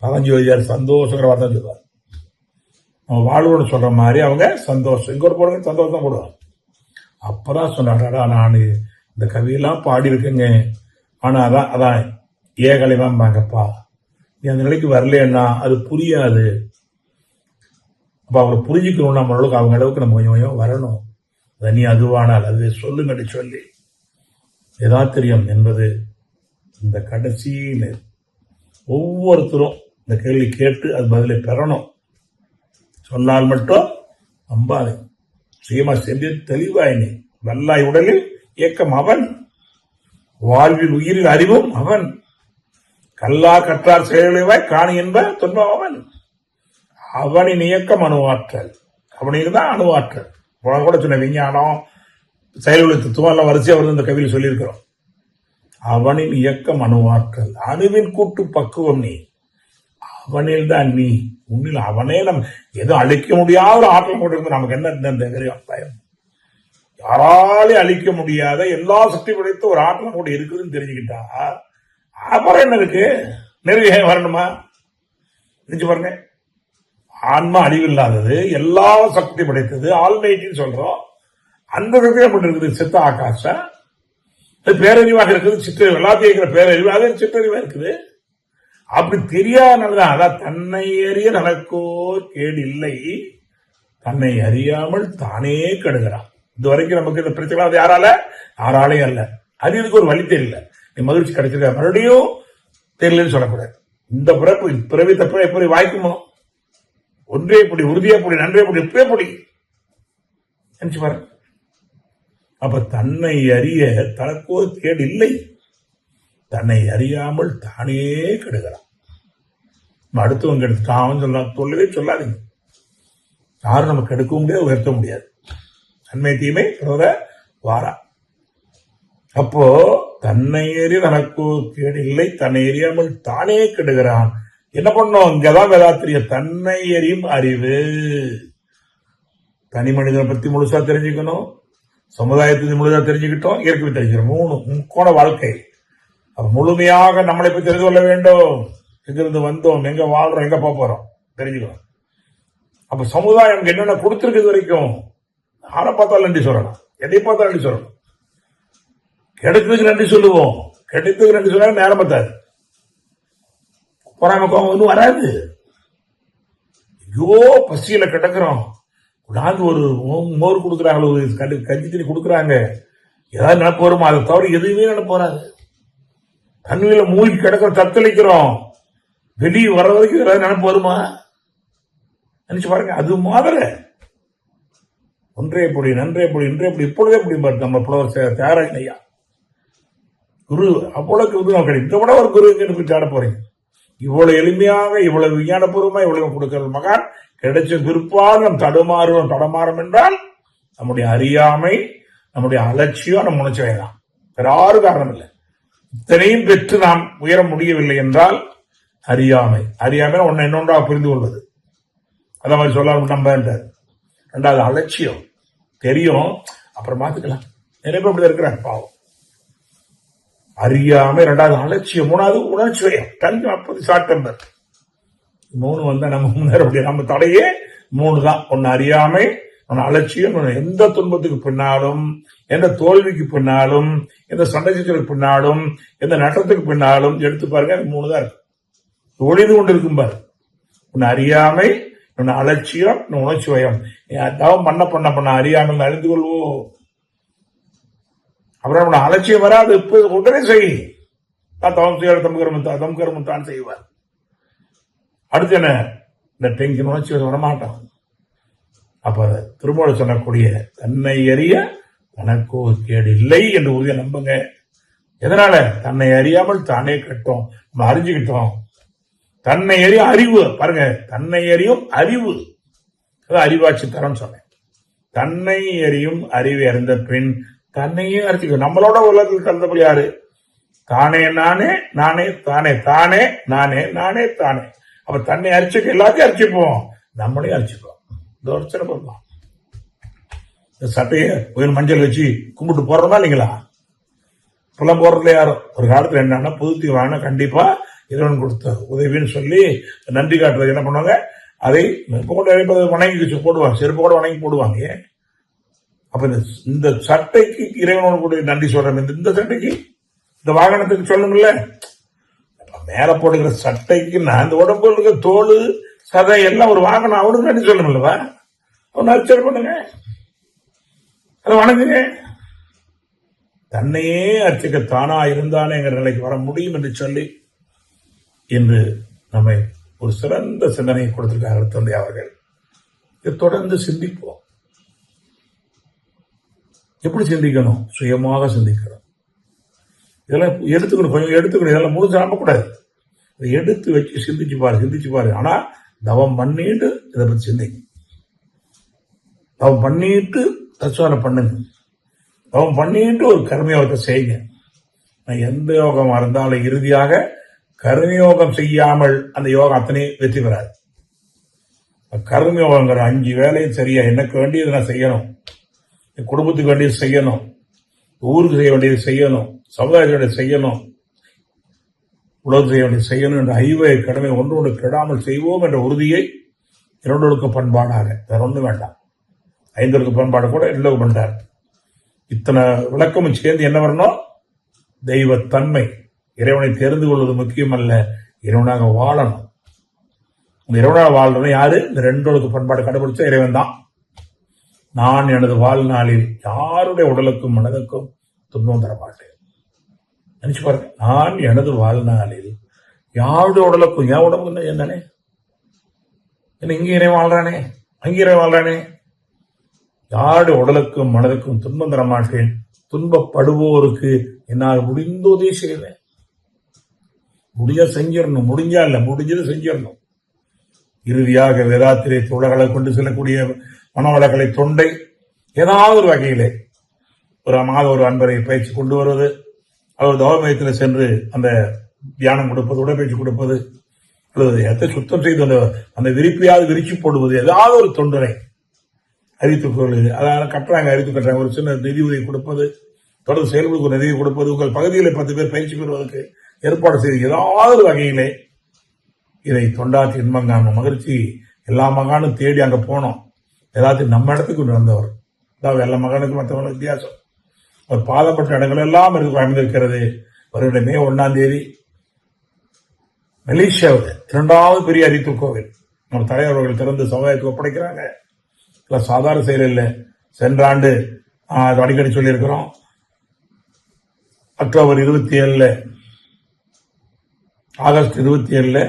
[SPEAKER 2] பதஞ்சோதியார் சந்தோஷங்கிற வார்த்தை சொல்லுவார். நம்ம வாழ்வோடு சொல்ற மாதிரி அவங்க சந்தோஷம். இங்க ஒரு போடுங்க, சந்தோஷம் போடுவாங்க. அப்பதான் சொன்னாடா, நான் இந்த கவியெல்லாம் பாடி இருக்குங்க. ஆனா அதான் ஏகலைவாம்பாங்கப்பா. நீ அந்த நிலைக்கு வரலன்னா அது புரியாது. அப்ப அவரை புரிஞ்சுக்கணும். நம்மளுக்கு அவங்க அளவுக்கு நம்ம கொஞ்சம் கொஞ்சம் வரணும். நீ அதுவானால் அது சொல்லுங்கடி சொல்லி யதார்த்தம் என்பது இந்த கடைசியில் ஒவ்வொருத்தரும் இந்த கேள்வி கேட்டு அது பதிலை பெறணும். சொன்னால் மட்டும் நம்பாது. சுயமா சென்று தெளிவாய் நீ வல்லாய் உடலில் இயக்கம் அவன், வாழ்வில் உயிரில் அறிவும் அவன், கல்லார் கற்றார் செயலிவாய் காணி என்ப துன்பம் அவன். அவனின் இயக்கம் அணுவாற்றல். அவனுக்கு தான் அணுவாற்றல். கூட சொன்ன விஞ்ஞானம் செயல்களை தத்துவம் எல்லாம் வரிசையா வருது இந்த கவியில் சொல்லியிருக்கிறோம். அவனின் இயக்கம் அணுவாற்றல். அணுவின் கூட்டு பக்குவம் நீ. அவனில் தான் நீ. உன்னில் அவனே நம்ம எதுவும் அழிக்க முடியாத ஒரு ஆற்றல் கொண்டிருந்து நமக்கு என்ன பயம்? யாராலே அழிக்க முடியாத எல்லா சக்தி படைத்த ஒரு ஆற்றல் கூட இருக்குதுன்னு தெரிஞ்சுக்கிட்டா அப்புறம் என்ன இருக்கு? நெருங்கிய வரணுமா? தெரிஞ்சு பாருங்க. ஆன்மா அழிவில்லாதது, எல்லா சக்தி படைத்தது, ஆல்மைட்டின்னு சொல்றோம். அந்த சக்தி அப்படி இருக்குது. சித்த ஆகாச பேரறிவாக இருக்குது. சிற்றறிவு எல்லாத்தையும் இருக்கிற பேரறிவு அதே சிற்றறிவா இருக்குது. அப்படி தெரியாதனாலதான் அதான் தன்னை அறிய நடக்கோர் கேடு இல்லை, தன்னை அறியாமல் தானே கெடுகிறான். இது வரைக்கும் நமக்கு இந்த பிரச்சனை அது யாராலையும் அல்ல. அது இதுக்கு ஒரு வழி தெரியல. நீ மகிழ்ச்சி கிடைச்சிருக்க மறுபடியும் தெரியலன்னு சொல்லக்கூடாது. இந்த பிறவி தப்ப எப்படி வாய்க்குமோ? ஒன்றே பொடி, உறுதியே பொடி, நன்றே பொடி, எப்பே பொடி நினைச்சு பாரு. அப்ப தன்னை அறிய தனக்கோ கேடு இல்லை, தன்னை அறியாமல் தானே கெடுகிறான். அடுத்தவங்க எடுத்துட்டான் சொல்லவே சொல்லாதீங்க. யாரும் நமக்கு எடுக்க முடியாது, உயர்த்த முடியாது. நன்மை தீமை வாரா. அப்போ தன்னை அறிய தனக்கோ கேடு இல்லை, தன்னை அறியாமல் தானே கெடுகிறான். என்ன பண்ணோம்? இங்கதான் வேதாத்திரிய தன்னை அறியும் அறிவு. தனி மனிதனை பத்தி முழுசா தெரிஞ்சுக்கணும், சமுதாயத்தை முழுசா தெரிஞ்சுக்கிட்டோம், இயற்கை தெரிஞ்சுக்கணும். முக்கோண வாழ்க்கை. முழுமையாக நம்மளை பற்றி தெரிந்து கொள்ள வேண்டும். எங்கிருந்து வந்தோம், எங்க வாழ்றோம், எங்க போறோம் தெரிஞ்சுக்கணும். அப்ப சமுதாயம் என்னென்ன கொடுத்திருக்கு வரைக்கும் யாரை பார்த்தாலும் நன்றி சொல்லலாம், எதை பார்த்தாலும் நன்றி சொல்லணும். கிடைத்ததுக்கு நன்றி சொல்லுவோம். கிடைத்ததுக்கு நன்றி சொன்னா நேரம் பார்த்தாது. பொறாமக்கம் ஒன்றும் வராது. ஐயோ பசியில கிடக்குறோம், நாங்க ஒரு மோர் கொடுக்குறாங்க, ஒரு கஞ்சி தண்ணி கொடுக்குறாங்க, ஏதாவது நினைப்பு வருமா? அதை தவிர எதுவுமே நினைப்பு வராது. தண்ணியில மூழ்கி கிடக்கிறோம், தத்தளிக்கிறோம், வெளியே வர வரைக்கும் ஏதாவது நினைப்பு வருமா? நினைச்சு பாருங்க. அது மாதிரி ஒன்றே பொடி, நன்றே பொடி, இன்றே பொடி, இப்பொழுதே பொடி. நம்ம புலவர் தியாகராஜன் ஐயா குரு அவ்வளவுக்கு வந்து நம்ம கிடைக்கும். இதை விட ஒரு குரு எங்க தேட போறீங்க? இவ்வளவு எளிமையாக, இவ்வளவு விஞ்ஞானபூர்வமா இவ்வளவு கொடுக்கிறது மகான் கிடைச்ச பிற்பாடு நம் தடமாறும் என்றால் நம்முடைய அறியாமை, நம்முடைய அலட்சியம், நம்ம உணர்ச்சி வேண்டாம். வேற ஆறு காரணம் இல்லை. இத்தனையும் பெற்று நாம் உயர முடியவில்லை என்றால் அறியாமை. ஒன்னு இன்னொன்றாக புரிந்து கொள்வது. அத மாதிரி சொல்லாம நம்ப. ரெண்டாவது அலட்சியம். தெரியும் அப்புறம் மாத்துக்கலாம். நிறைய பேர் இப்படி இருக்கிறாங்க பாவம். அறியாமை, ரெண்டாவது அலட்சியம், மூணாவது உணர்ச்சி வயம். டங்கு 40 ஷார்ட் டெம்பர். 3 வந்தா நம்ம முன்னேற முடியாது. நம்ம தடையே 3 தான். ஒன்னு அறியாமை, ஒன்னு அலட்சியம். எந்த துன்பத்துக்கு பின்னாலும், எந்த தோல்விக்கு பின்னாலும், எந்த சண்டைக்கு பின்னாலும், எந்த நட்டத்துக்கு பின்னாலும் எடுத்து பாருங்க, 3 தான் இருக்கு. ஒளிந்து கொண்டு இருக்கும் பாரு. ஒன்னு அறியாமை, ஒன்னு அலட்சியம், உணர்ச்சி வயம். அதாவது பண்ண அறியாமல் அறிந்து கொள்வோம். அப்புறம் அலட்சியம் வராது. உடனே செய். தம் செய்ய தம் கர்மம் தான் செய்வார். அடுத்து என்ன? இந்த டென்ஷன் உணர்ச்சி வரமாட்டான். அப்ப திருமூல சொல்லக்கூடிய தன்னை அறிய தனக்கோ கேடு இல்லை என்று உறுதியை நம்புங்க. எதனால? தன்னை அறியாமல் தானே கட்டோம், நம்ம அறிஞ்சுக்கிட்டோம். தன்னை அறிய அறிவு பாருங்க. தன்னை அறியும் அறிவு, அறிவாட்சி தரம் சொன்னேன். தன்னை அறியும் அறிவை அறிந்த பின் தன்னையே அறிஞ்சிக்க. நம்மளோட உலகத்தில் கலந்தபடி யாரு? தானே நானே, நானே தானே, தானே நானே, நானே தானே. அப்ப தன்னை அரிச்சுக்க, எல்லாத்தையும் அரிச்சுப்போம், நம்மளையும் அரிச்சுப்போம். இந்த ஒரு சிறப்பு. இந்த சட்டையை உயிர் மஞ்சள் வச்சு கும்பிட்டு போடுறதா இல்லைங்களா? இப்பெல்லாம் போடுறதுல யாரும். ஒரு காலத்துல என்னன்னா புதுத்தி வாங்கினா கண்டிப்பா இறைவன் கொடுத்த உதவின்னு சொல்லி நன்றி காட்டுறது என்ன பண்ணுவாங்க? அதை இப்போ கூட வணங்கி போடுவாங்க, செருப்பு கூட வணங்கி போடுவாங்க. அப்ப இந்த சட்டைக்கு இறைவனோடு கூட நன்றி சொல்றேன், இந்த சட்டைக்கு இந்த வாகனத்துக்கு சொல்லணும்ல. மேல போடுகிற சட்டைக்கு நான் இந்த உடம்புல இருக்க தோல் சதை எல்லாம் ஒரு வாகனம், அவனுக்கு நன்றி சொல்லணும்லவா? அவன் அர்ச்சனை பண்ணுங்க, அதை வணங்குங்க. தன்னையே அர்ச்சிக்க தானா இருந்தானேங்கிற நிலைக்கு வர முடியும் என்று சொல்லி இன்று நம்மை ஒரு சிறந்த சிந்தனையை கொடுத்திருக்கார்கள் தந்தை அவர்கள். இதை தொடர்ந்து சிந்திப்போம். எப்படி சிந்திக்கணும்? சுயமாக சிந்திக்கணும். இதெல்லாம் எடுத்துக்கணும், கொஞ்சம் எடுத்துக்கணும். இதெல்லாம் முழுசா நம்பக்கூடாது. இதை எடுத்து வச்சு சிந்திச்சு பாரு. ஆனா தவம் பண்ணிட்டு இதை பத்தி சிந்திங்க. தவம் பண்ணிட்டு தத்துவான பண்ணுங்க. தவம் பண்ணிட்டு ஒரு கர்மயோகத்தை செய்யுங்க. எந்த யோகமா இருந்தாலும் இறுதியாக கர்மயோகம் செய்யாமல் அந்த யோகம் அத்தனை வெற்றி பெறாது. கர்மயோகங்கிற 5 வேலையும் சரியா எனக்கு வேண்டியது நான் செய்யணும், குடும்பத்துக்கு வேண்டியது செய்யணும், ஊருக்கு செய்ய வேண்டியது செய்யணும், சமுதாயத்தை செய்யணும், உலகம் செய்ய வேண்டியது செய்யணும் என்ற 5 கடமை ஒன்று கெடாமல் செய்வோம் என்ற உறுதியை 2 பண்பாடாக, வேற ஒன்றும் வேண்டாம். 5 பண்பாடு கூட எல்லோரும் பண்றார். இத்தனை விளக்கமும் சேர்ந்து என்ன வரணும்? தெய்வத்தன்மை, இறைவனை தெரிந்து கொள்வது முக்கியம் அல்ல, இறைவனாக வாழணும். இந்த இறைவனாக வாழ்றது யாரு? இந்த 2 பண்பாடு கடைபிடிச்ச இறைவன் தான். நான் எனது வாழ்நாளில் யாருடைய உடலுக்கும் மனதுக்கும் துன்பம் தரமாட்டேன். நினைச்சு பாருங்க, நான் எனது வாழ்நாளில் யாருடைய உடலுக்கும், என் உடம்புக்கு என்னனே என்ன இங்கே இறைவன் வாழ்றானே, அங்கே இறைவன் வாழ்றானே, யாருடைய உடலுக்கும் மனதுக்கும் துன்பம் தரமாட்டேன். துன்பப்படுவோருக்கு என்னால் முடிந்த உதவி செய்வேன். செஞ்சிடணும், முடிஞ்சா இல்ல, முடிஞ்சது செஞ்சிடணும். இறுதியாக வேதாத்திரை தோழர்களை கொண்டு செல்லக்கூடிய மனவளக்கலை தொண்டை ஏதாவது ஒரு வகையிலே ஒரு அன்பரை பயிற்சி கொண்டு வருவது, அவர் தவமயத்தில் சென்று அந்த தியானம் கொடுப்பது, உடற்பயிற்சி கொடுப்பது, அல்லது எதை சுத்தம் செய்து அந்த விரிப்பையாவது விரிச்சு போடுவது, ஏதாவது ஒரு தொண்டனை அறிவித்துக் கொள்வது. அதாவது கட்டுறாங்க, அறிவித்து கட்டுறாங்க, ஒரு சின்ன நிதி உதவி கொடுப்பது, தொடர்ந்து செயல்படுத்த நிதி கொடுப்பது, உங்கள் பகுதியில் 10 பேர் பயிற்சி பெறுவதற்கு ஏற்பாடு செய்து ஏதாவது ஒரு வகையிலே இதை தொண்டாற்றி இன்பம் காணும் மகிழ்ச்சி. எல்லா மகானும் தேடி அங்க போனோம். எல்லாத்தையும் நம்ம இடத்துக்கு நடந்தவர். அதாவது எல்லா மகானுக்கும் மற்றவங்களுக்கு வித்தியாசம். ஒரு பாதப்பட்ட இடங்கள் எல்லாம் அமைந்திருக்கிறது. வருகிற மே 1ஆம் தேதி மலேசியாவில் 2வது பெரிய அறிவிப்பு கோவில் நம்ம தலைவர்கள் திறந்து சமுதாயத்துக்கு ஒப்படைக்கிறாங்க. சாதாரண செயல் இல்லை. சென்ற ஆண்டு அடிக்கடி சொல்லியிருக்கிறோம், அக்டோபர் 27 ஆகஸ்ட் 27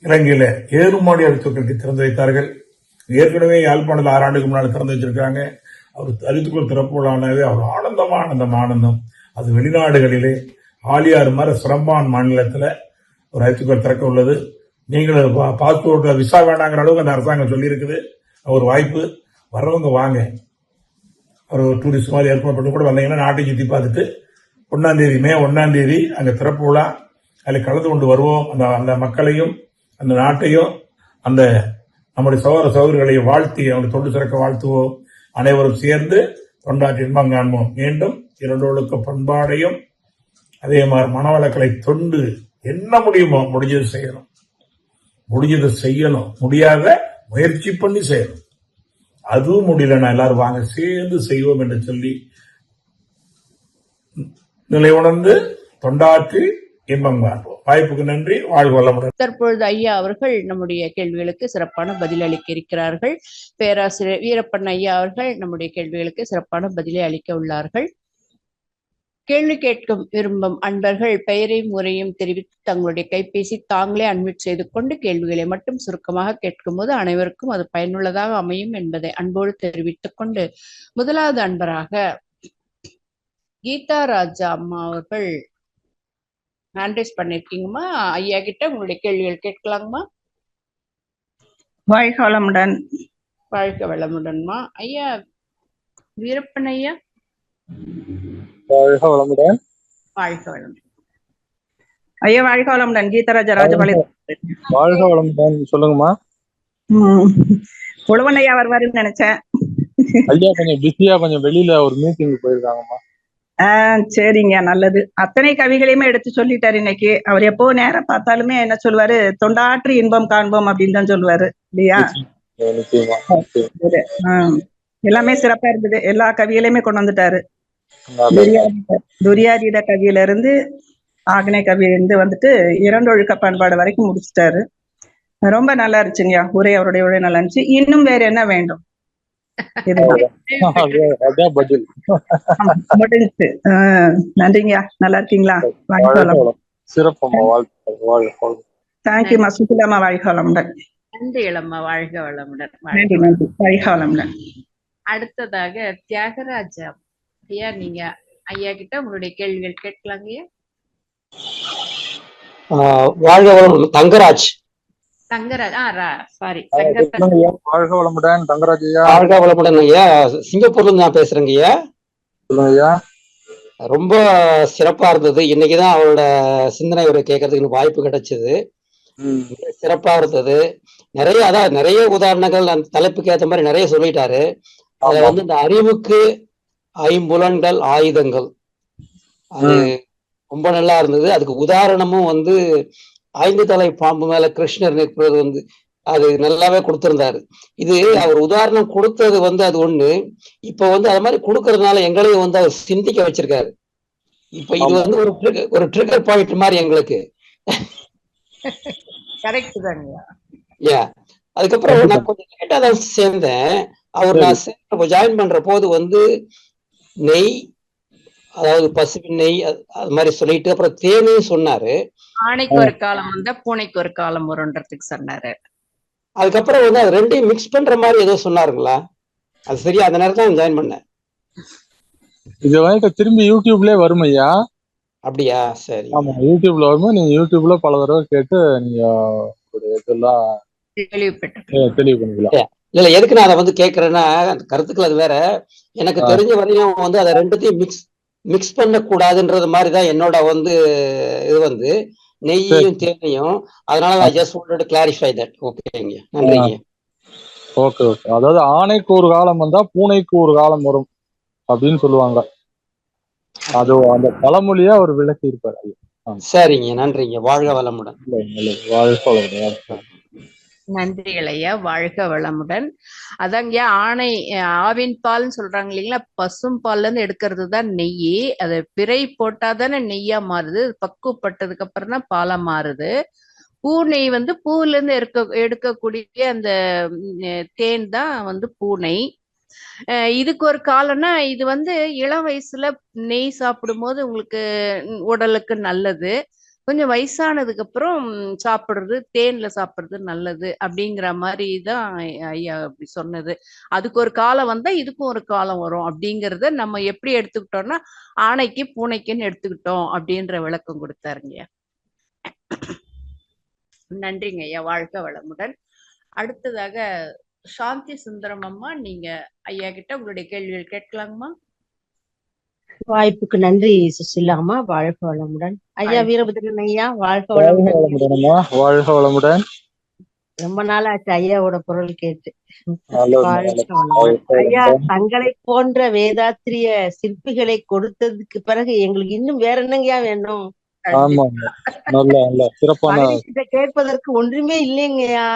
[SPEAKER 2] இலங்கையில ஏறுமாடி அறிவித்துக்களுக்கு திறந்து வைத்தார்கள். ஏற்கனவே யாழ்ப்பாணத்தில் 6 ஆண்டுக்கு முன்னால் திறந்து வச்சிருக்காங்க. அவர் அறிவித்துக்கள் திறப்புகளானவே அவர் ஆனந்தம். அது வெளிநாடுகளிலே ஆலியார் மாதிரி சிரம்பான் மாநிலத்தில் ஒரு அறிவித்துக்கள் திறக்க உள்ளது. நீங்கள் பாஸ்போர்ட் விசா வேண்டாங்கிற அளவுக்கு அந்த அரசாங்கம் சொல்லி இருக்குது. ஒரு வாய்ப்பு, வர்றவங்க வாங்க. ஒரு டூரிஸ்ட் மாதிரி ஏற்பாடு பண்ணி கூட வந்தீங்கன்னா நாட்டை சுற்றி பார்த்துட்டு 1ஆம் தேதி மே 1ஆம் தேதி அங்கே திறப்பு விழா, அதில் கலந்து கொண்டு வருவோம். அந்த மக்களையும் அந்த நாட்டையும் அந்த நம்முடைய சகோதர சகோதரிகளையும் வாழ்த்தி அவங்களை தொண்டு சிறக்க வாழ்த்துவோம். அனைவரும் சேர்ந்து தொண்டாற்றி இன்பம் காண்போம். மீண்டும் 2 பண்பாடையும் அதே மாதிரி மனவளக்கலை தொண்டு என்ன முடியுமோ முடிஞ்சது செய்யணும், முடியாத முயற்சி பண்ணி செய்யணும். அதுவும் முடியலன்னா எல்லாரும் வாங்க சேர்ந்து செய்வோம் என்று சொல்லி நிலை உணர்ந்து தொண்டாற்றி இன்பம் காண்போம். வாய்ப்புக்கு நன்றி. வாழ்க வளமுடன்.
[SPEAKER 1] தற்பொழுது ஐயா அவர்கள் நம்முடைய கேள்விகளுக்கு சிறப்பான பதில் அளிக்க இருக்கிறார்கள். பேராசிரியர் வீரப்பன் ஐயா அவர்கள் நம்முடைய கேள்விகளுக்கு சிறப்பான பதிலை அளிக்க உள்ளார்கள். கேள்வி கேட்க விரும்பும் அன்பர்கள் பெயரையும் முறையும் தெரிவித்து தங்களுடைய கைபேசி தாங்களே அன்மியூட் செய்து கொண்டு கேள்விகளை மட்டும் சுருக்கமாக கேட்கும் போது அனைவருக்கும் அது பயனுள்ளதாக அமையும் என்பதை அன்போடு தெரிவித்துக் கொண்டு முதலாவது அன்பராக கீதா ராஜா அம்மா அவர்கள் ஹேண்ட்ரைஸ் பண்ணிருக்கீங்கம்மா. ஐயா கிட்ட உங்களுடைய கேள்விகள் கேட்கலாங்கம்மா.
[SPEAKER 3] வாழ்க வளமுடன்.
[SPEAKER 1] வாழ்க வளமுடன்மா. ஐயா வீரப்பன் ஐயா.
[SPEAKER 4] வாழ்க வளமுடன்.
[SPEAKER 1] வாழ்க வளமுடன்
[SPEAKER 3] ஐயா. வாழ்க வளமுடன். கீதராஜா ராஜபாளையம்.
[SPEAKER 4] வாழ்க வளமுடன். சொல்லுங்கம்மா.
[SPEAKER 3] புலவன் ஐயா வருவாருன்னு நினைச்சேன்.
[SPEAKER 4] ஐயா கொஞ்சம் பிஸியா, கொஞ்சம் வெளியில ஒரு மீட்டிங் போயிருக்காங்கம்மா.
[SPEAKER 3] சரிங்க, நல்லது. அத்தனை கவிகளையுமே எடுத்து சொல்லிட்டாரு இன்னைக்கு. அவர் எப்போ நேரம் பார்த்தாலுமே என்ன சொல்லுவாரு, தொண்டாற்றி இன்பம் காண்போம் அப்படின்னு தான் சொல்லுவாரு இல்லையா? எல்லாமே சிறப்பா இருந்தது. எல்லா கவிகளையுமே கொண்டு வந்துட்டாரு.
[SPEAKER 4] நல்லது.
[SPEAKER 3] துரியாதீத கவியில இருந்து ஆக்னே கவி இருந்து வந்துட்டு இரண்டொழுக்க பண்பாடு வரைக்கும் முடிச்சிட்டாரு. ரொம்ப நல்லா இருந்துச்சுங்கய்யா. அவருடைய உரை நல்லா இருந்துச்சு. இன்னும் வேற என்ன வேண்டும்? இதுதான்.
[SPEAKER 4] அதான் பதில்.
[SPEAKER 3] ஆமா, முடிஞ்சுச்சு. நன்றிங்கய்யா. நல்லா இருக்கீங்களா? வாழ்க வளமுடன்.
[SPEAKER 4] சிறப்பம்மா, வாழ்க்கை.
[SPEAKER 3] தேங்க்யூமா. சுசிலாமா, வாழ்க வளமுடன்.
[SPEAKER 1] நன்றி இளம்மா, வாழ்க வளமுடன்.
[SPEAKER 3] நன்றி நன்றி. வாழ்க வளமுடன்.
[SPEAKER 1] அடுத்ததாக தியாகராஜா ஐயா, நீங்க ஐயா கிட்ட உங்களுடைய கேள்விகள் கேட்கலாங்க ஐயா.
[SPEAKER 5] வாழ்க வளமுடன். தங்கராஜ்.
[SPEAKER 1] தங்கராஜ், சாரி,
[SPEAKER 4] வாழ்க வளமுடன் தங்கராஜ் ஐயா.
[SPEAKER 5] வாழ்க வளமுடன் ஐயா. சிங்கப்பூர்ல இருந்து நான் பேசுறேங்க ஐயா.
[SPEAKER 4] சொல்லுங்க ஐயா.
[SPEAKER 5] ரொம்ப சிறப்பா இருந்தது. இன்னைக்குதான் அவரோட சிந்தனை உரை கேட்கறதுக்கு எனக்கு வாய்ப்பு கிடைச்சது. சிறப்பா இருந்தது. நிறைய உதாரணங்கள் அந்த தலைப்புக்கு ஏற்ற மாதிரி நிறைய சொல்லிட்டாரு. அதுல வந்து இந்த அறிவுக்கு ஐம்புலன்கள் ஆயுதங்கள், அது ரொம்ப நல்லா இருந்தது. அதுக்கு உதாரணமும் வந்து 5 தலை பாம்பு மேல கிருஷ்ணர் நிற்பது வந்து அது நல்லாவே கொடுத்திருந்தாரு. இது அவர் உதாரணம் கொடுத்தது வந்து அது ஒண்ணு. இப்ப வந்து அது மாதிரி கொடுக்கறதுனால எங்களையும் வந்து அவர் சிந்திக்க வச்சிருக்காரு. இப்ப இது வந்து ஒரு ட்ரிகர் பாயிண்ட் மாதிரி எங்களுக்கு. அதுக்கப்புறம் நான் கொஞ்சம் லேட்டா தான் சேர்ந்தேன். நான் ஜாயின் பண்ற போது வந்து நெய், அதாவது பசுவின் நெய் அது மாதிரி சொல்லிட்டு அப்புறம் தேனையும் சொன்னாரு.
[SPEAKER 1] ஆணைக்கு ஒரு காலம் வந்தா பூனைக்கு ஒரு காலம் வரும்ன்றதுக்கு சொன்னாரு.
[SPEAKER 5] அதுக்கப்புறம் வந்து அது ரெண்டையும் மிக்ஸ் பண்ற மாதிரி ஏதோ சொன்னாருங்களா? அது சரியா? அந்த நேரம் தான் ஜாயின் பண்ணேன்.
[SPEAKER 4] இது வந்து திரும்பி யூடியூப்லயே வரும் ஐயா.
[SPEAKER 5] அப்படியா? சரி.
[SPEAKER 4] ஆமா, யூடியூப்ல வரும்போது நீங்க யூடியூப்ல பல தடவை கேட்டு நீங்க இதெல்லாம் தெளிவு பண்ணிக்கலாம்.
[SPEAKER 5] இல்ல, எதுக்கு நான் அதை வந்து கேட்கறேன்னா, அந்த கருத்துக்கள் அது வேற. எனக்கு தெரிஞ்ச வரையும் வந்து அதை ரெண்டுத்தையும் மிக்ஸ் பண்ண கூடாதுன்றது மாதிரிதான் என்னோட வந்து இது வந்து நெய்யையும் தேனையும். அதனால I just wanted to clarify that. ஓகேங்க, நன்றிங்க.
[SPEAKER 4] ஓகே. அதாவது ஆணைக்கு ஒரு காலம் வந்தா பூனைக்கு ஒரு காலம் வரும் அப்படின்னு சொல்லுவாங்க. அது அந்த பழமொழியா அவர் விளக்கி இருப்பாரு.
[SPEAKER 5] சரிங்க, நன்றிங்க. வாழ்க வளமுடன்.
[SPEAKER 4] வாழ்க வளமுடன்.
[SPEAKER 1] நன்றிகள் ஐயா, வாழ்க வளமுடன். அதாங்க ஆணை ஆவின் பால்னு சொல்றாங்க இல்லைங்களா, பசும் பால்ல இருந்து எடுக்கிறது தான் நெய். அது பிறை போட்டாதானே நெய்யா மாறுது. பக்குவப்பட்டதுக்கு அப்புறம் தான் பாலா மாறுது. பூ நெய் வந்து பூல இருந்து எடுக்கக்கூடிய அந்த தேன் தான் வந்து பூனை. இதுக்கு ஒரு காலம்னா, இது வந்து இளம் வயசுல நெய் சாப்பிடும் போது உங்களுக்கு உடலுக்கு நல்லது. கொஞ்சம் வயசானதுக்கு அப்புறம் சாப்பிடுறது, தேன்ல சாப்பிடுறது நல்லது அப்படிங்கிற மாதிரி தான் ஐயா அப்படி சொன்னது. அதுக்கு ஒரு காலம் வந்தா இதுக்கும் ஒரு காலம் வரும் அப்படிங்கறத நம்ம எப்படி எடுத்துக்கிட்டோம்னா, ஆணைக்கு பூனைக்குன்னு எடுத்துக்கிட்டோம் அப்படின்ற விளக்கம் கொடுத்தாருங்க. நன்றிங்க ஐயா, வாழ்க வளமுடன். அடுத்ததாக சாந்தி சுந்தரம் அம்மா, நீங்க ஐயா கிட்ட உங்களுடைய கேள்விகள் கேட்கலாங்கம்மா.
[SPEAKER 6] வாய்ப்புக்கு நன்றி சுசிலா அம்மா. வாழ்க வளமுடன். ஐயா வீரபத்ரன் ஐயா, வாழ்க வளமுடன்.
[SPEAKER 4] வாழ்க வளமுடன்.
[SPEAKER 6] ரொம்ப நாள் ஆச்சு ஐயாவோட குரல் கேட்டு. வாழ்க வளமுடன் ஐயா. தங்களை போன்ற வேதாத்திரிய சிற்பிகளை கொடுத்ததுக்கு பிறகு எங்களுக்கு இன்னும் வேற என்னங்கயா வேணும்? கேட்பதற்கு ஒன்றுமே இல்லைங்கய்யா.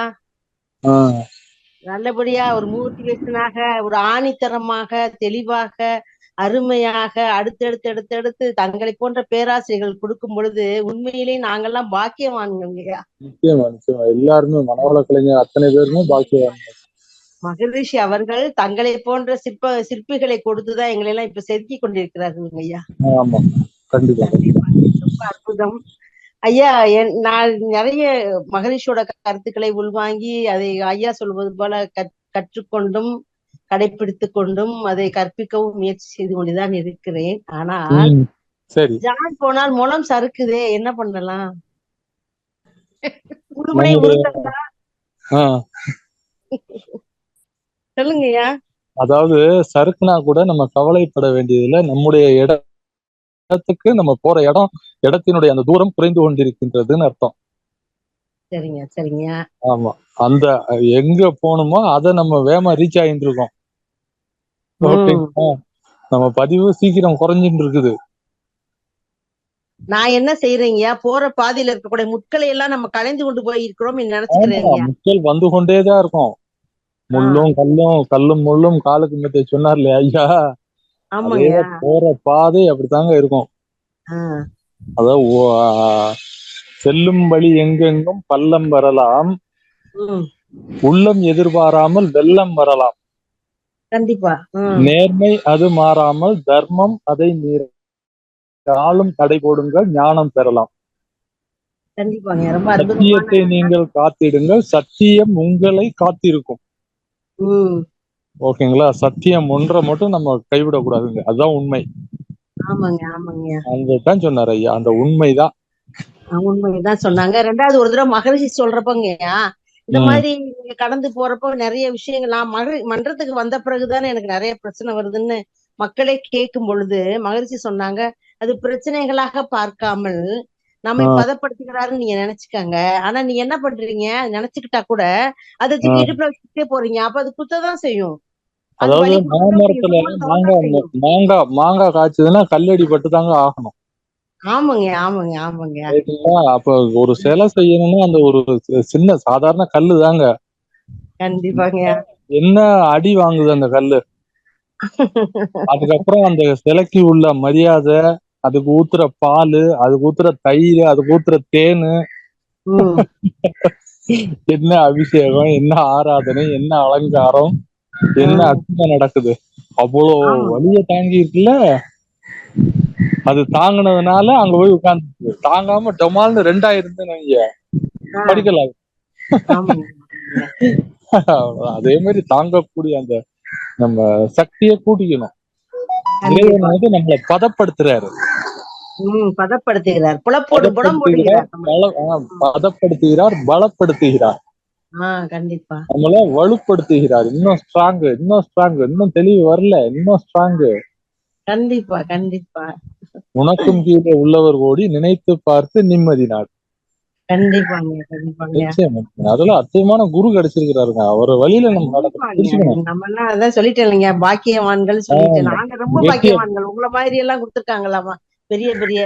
[SPEAKER 6] நல்லபடியா ஒரு மோட்டிவேஷனாக, ஒரு ஆணித்தரமாக, தெளிவாக, அருமையாக அடுத்தடுத்து தங்களை போன்ற பேராசிரியர்கள் கொடுக்கும் பொழுது உண்மையிலேயே நாங்கெல்லாம் பாக்கியவான்கள்யா.
[SPEAKER 4] நிச்சயமா எல்லாருமே மனவள கலைஞர் அத்தனை பேருமே பாக்கியவான்கள்.
[SPEAKER 6] மகரிஷி அவர்கள் தங்களை போன்ற சிற்பிகளை கொடுத்துதான் எங்களை எல்லாம் இப்ப செதுக்கி கொண்டிருக்கிறார்கள் ஐயா.
[SPEAKER 4] ஆமா, கண்டிப்பா.
[SPEAKER 6] ரொம்ப அற்புதம் ஐயா. நான் நிறைய மகரிஷியோட கருத்துக்களை உள்வாங்கி அதை ஐயா சொல்வது போல கற்றுக்கொண்டும் கடைபிடித்து கொண்டும் அதை கற்பிக்கவும் முயற்சி செய்து கொண்டுதான் இருக்கிறேன். ஆனால் ஜான் போனால் முளம் சறுக்குதே, என்ன பண்ணலாம்? சொல்லுங்கய்யா.
[SPEAKER 4] அதாவது சறுக்குனா கூட நம்ம கவலைப்பட வேண்டியதில்லை. நம்முடைய இடத்துக்கு நம்ம போற இடத்தினுடைய அந்த தூரம் குறைந்து கொண்டிருக்கின்றதுன்னு அர்த்தம்.
[SPEAKER 6] சரிங்க சரிங்க.
[SPEAKER 4] ஆமா, அந்த எங்க போகணுமோ அதை நம்ம வேகமா ரீச் ஆகிட்டு இருக்கோம். நம்ம பதிவு சீக்கிரம் குறைஞ்சிட்டு இருக்குது.
[SPEAKER 6] நான் என்ன செய்யறீங்க, போற பாதையில இருக்கக்கூடிய முட்களை எல்லாம் நம்ம கலைந்து கொண்டு போய் இருக்கிறோம் நினைச்சுக்கிறேன்.
[SPEAKER 4] முட்கள் வந்து கொண்டேதான் இருக்கும். முள்ளும் கல்லும் முள்ளும் காலுக்கு மெத்தை சொன்னார் இல்லையா ஐயா, அதே
[SPEAKER 6] ஆமாங்கய்யா.
[SPEAKER 4] போற பாதை அப்படித்தாங்க இருக்கும்.
[SPEAKER 6] ஆஹ்
[SPEAKER 4] அதாவது செல்லும் வழி எங்கெங்கும் பள்ளம் வரலாம்,
[SPEAKER 6] உம்
[SPEAKER 4] உள்ளம் எதிர்பாராமல் வெள்ளம் வரலாம்,
[SPEAKER 6] கண்டிப்பா.
[SPEAKER 4] நேர்மை அது மாறாமல் தர்மம் அதை மீறாலும் தடை போடுங்கள் ஞானம் பெறலாம்,
[SPEAKER 6] கண்டிப்பாங்க, ரொம்ப அற்புதமான.
[SPEAKER 4] சத்தியத்தை நீங்கள் காத்திடுங்கள் சத்தியம் உங்களை காத்திருக்கும்.
[SPEAKER 6] உம்
[SPEAKER 4] ஓகேங்களா? சத்தியம் ஒன்றை மட்டும் நம்ம கைவிடக்கூடாதுங்க, அதுதான் உண்மை.
[SPEAKER 6] ஆமாங்க ஆமாங்க,
[SPEAKER 4] அதுதான் சொன்னார் ஐயா, அந்த உண்மைதான்.
[SPEAKER 6] உண்மைதான் சொன்னாங்க. ரெண்டாவது ஒரு தடவை மகரிஷி சொல்றப்பங்கய்யா, இந்த மாதிரி நீங்க கடந்து போறப்போ நிறைய விஷயங்கள் நான் மன்றத்துக்கு வந்த பிறகுதானே எனக்கு நிறைய பிரச்சனை வருதுன்னு மக்களே கேட்கும் பொழுது மகரிஷி சொன்னாங்க, அது பிரச்சனைகளாக பார்க்காமல் நம்மை பதப்படுத்துகிறாருன்னு நீங்க நினைச்சுக்காங்க. ஆனா நீங்க என்ன பண்றீங்க, நினைச்சுக்கிட்டா கூட அதை தூக்கி இடுப்புல வச்சுட்டே போறீங்க, அப்ப அது குத்ததான் செய்யும்.
[SPEAKER 4] அதாவது மாமரத்துல மாங்காய் காய்ச்சதுன்னா கல்லடி பட்டு தாங்க ஆகணும்.
[SPEAKER 6] ஆமாங்க ஆமாங்க ஆமாங்க.
[SPEAKER 4] அப்ப ஒரு சிலை செய்யணும்னா அந்த ஒரு சின்ன சாதாரண கல்லு தாங்க.
[SPEAKER 6] கண்டிப்பாங்க.
[SPEAKER 4] என்ன அடி வாங்குது அந்த கல்லு. அதுக்கப்புறம் அந்த சிலைக்கு உள்ள மரியாதை, அதுக்கு ஊத்துற பால், அதுக்கு ஊத்துற தயிர், அதுக்கு ஊத்துற தேனு, என்ன அபிஷேகம், என்ன ஆராதனை, என்ன அலங்காரம், என்ன அற்புதம் நடக்குது. அவ்வளோ வலிய தாங்கி இருக்குல்ல, அது தாங்கினதுனால அங்க போய் உட்கார்ந்து தாங்காம டொமால்னு 2000 நீங்க படிக்கலாம். அதே மாதிரி தாங்கக்கூடிய அந்த நம்ம சக்தியை கூட்டிக்கணும். இறைவன் வந்து நம்மளை பதப்படுத்துறாரு,
[SPEAKER 6] பதப்படுத்துகிறார்,
[SPEAKER 4] பதப்படுத்துகிறார், பலப்படுத்துகிறார்,
[SPEAKER 6] கண்டிப்பா
[SPEAKER 4] நம்மள வலுப்படுத்துகிறார். இன்னும் ஸ்ட்ராங், இன்னும் ஸ்ட்ராங், இன்னும் தெளிவு வரல, இன்னும் ஸ்ட்ராங்.
[SPEAKER 6] கண்டிப்பா கண்டிப்பா.
[SPEAKER 4] உனக்கும் கீழே உள்ளவர் கோடி நினைத்து பார்த்து நிம்மதி நாடு.
[SPEAKER 6] கண்டிப்பாங்க கண்டிப்பாங்க.
[SPEAKER 4] அதெல்லாம் அற்புதமான குரு கிடைச்சிருக்கிறாருங்க, அவர் வழியில நம்ம
[SPEAKER 6] நம்ம அதான் சொல்லிட்டேன் இல்லைங்க, பாக்கியவான்கள் சொல்லிட்டு. நாங்க ரொம்ப பாக்கியவான்கள், உங்களை மாதிரி எல்லாம் கொடுத்துருக்காங்களாமா, பெரிய பெரிய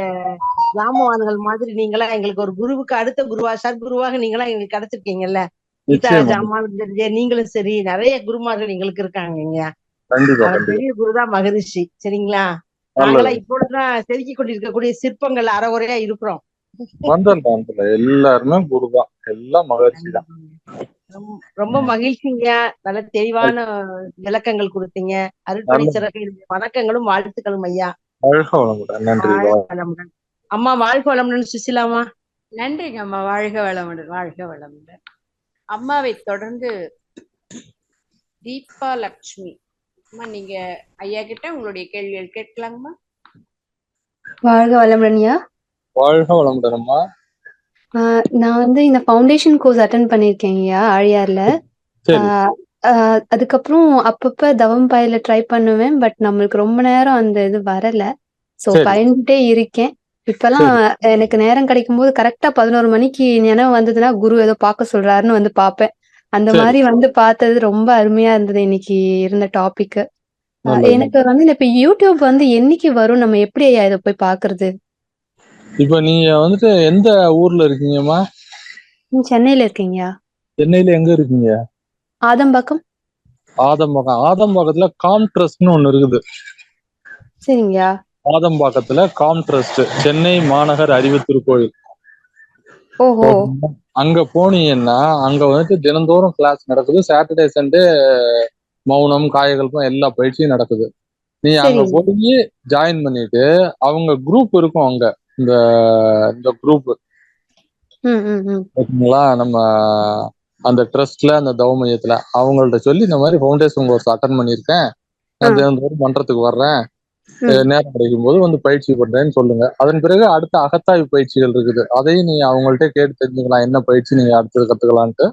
[SPEAKER 6] ராமவான்கள் மாதிரி. நீங்களா எங்களுக்கு ஒரு குருவுக்கு அடுத்த குருவா, சத்குருவாக நீங்களா எங்களுக்கு கிடைச்சிருக்கீங்கல்ல. நீங்களும் சரி, நிறைய குருமார்கள் எங்களுக்கு இருக்காங்க. பெரிய குருதான் மகரிஷி, சரிங்களா? நாங்களாம் இப்பொழுதுதான் செதுக்கி கொண்டிருக்கக்கூடிய சிற்பங்கள் அறகுறையா இருக்கிறோம்.
[SPEAKER 4] எல்லாருமே குருதான், எல்லாம் மகரிஷி தான்.
[SPEAKER 6] ரொம்ப மகிழ்ச்சிங்க, நல்ல தெளிவான விளக்கங்கள் கொடுத்தீங்க. அருட்பணி சிறப்பு வணக்கங்களும் வாழ்த்துக்களும் ஐயா.
[SPEAKER 4] வாழ்க வளமுடன். நன்றி.
[SPEAKER 6] அம்மா வாழ்க வளமுடன். சுசிலாமா?
[SPEAKER 1] நன்றிங்க அம்மா, வாழ்க வளமுடன், வாழ்க வளமுடன். அம்மாவை தொடர்ந்து தீபா லட்சுமி அம்மா, நீங்க ஐயா கிட்ட உங்களுடைய கேள்விகள் கேட்கலாங்கம்மா.
[SPEAKER 7] வாழ்க வளமுடன்யா.
[SPEAKER 4] வாழ்க வளமுடன் அம்மா.
[SPEAKER 7] நான் வந்து இந்த ஃபவுண்டேஷன் கோர்ஸ் அட்டென்ட் பண்ணிருக்கேன்யா ஆழியார்ல. அதுக்கப்புறம் அப்பப்ப தவம் பயில ட்ரை பண்ணுவேன், பட் நம்மளுக்கு ரொம்ப நேரம் அந்த இது வரல. சோ பயந்துட்டே இருக்கேன். இப்பெல்லாம் எனக்கு நேரம் கிடைக்கும் போது கரெக்டா 11 மணிக்கு நினைவு வந்ததுன்னா குரு ஏதோ பார்க்க சொல்றாருன்னு வந்து பாப்பேன். அந்த மாதிரி வந்து பார்த்தது ரொம்ப அருமையா இருந்தது இன்னைக்கு இருந்த டாபிக். எனக்கு வந்து இப்ப யூடியூப் வந்து என்னைக்கு வரும், நம்ம எப்படி ஐயா இதை போய் பாக்குறது?
[SPEAKER 4] இப்ப நீங்க வந்துட்டு எந்த ஊர்ல இருக்கீங்கம்மா?
[SPEAKER 7] சென்னையில இருக்கீங்கயா.
[SPEAKER 4] சென்னையில எங்க இருக்கீங்க?
[SPEAKER 7] ஆதம்பாக்கம்.
[SPEAKER 4] ஆதம்பாக்கத்துல காம்ட்ரஸ்ட்னு ஒண்ணு இருக்குது.
[SPEAKER 7] சரிங்கயா.
[SPEAKER 4] ஆதம்பாக்கத்துல காம்ட்ரஸ்ட், சென்னை மாநகர் அறிவு திருக்கோயில்.
[SPEAKER 7] ஓஹோ.
[SPEAKER 4] அங்க போனீங்கன்னா அங்க வந்துட்டு தினந்தோறும் கிளாஸ் நடக்குது. சாட்டர்டே சண்டே மௌனம், காயகல்பம் எல்லா பயிற்சியும் நடக்குது. நீ அங்க போய் ஜாயின் பண்ணிட்டு அவங்க குரூப் இருக்கும் அங்க, இந்த குரூப் ஓகேங்களா, நம்ம அந்த ட்ரஸ்ட்ல அந்த தவ மையத்துல அவங்கள்ட்ட சொல்லி இந்த மாதிரி ஃபவுண்டேஷன் கோர்ஸ் அட்டன் பண்ணிருக்கேன், நான் தினந்தோறும் மன்றத்துக்கு வர்றேன், நேரம் கிடைக்கும் போது வந்து பயிற்சி பண்றேன்னு சொல்லுங்க. அதன் பிறகு அடுத்த அகத்தாய்வு பயிற்சிகள் இருக்குது, அதையும் நீங்க அவங்கள்ட்ட கேட்டு தெரிஞ்சுக்கலாம் என்ன பயிற்சி நீங்க அடுத்தது கத்துக்கலான்ட்டு.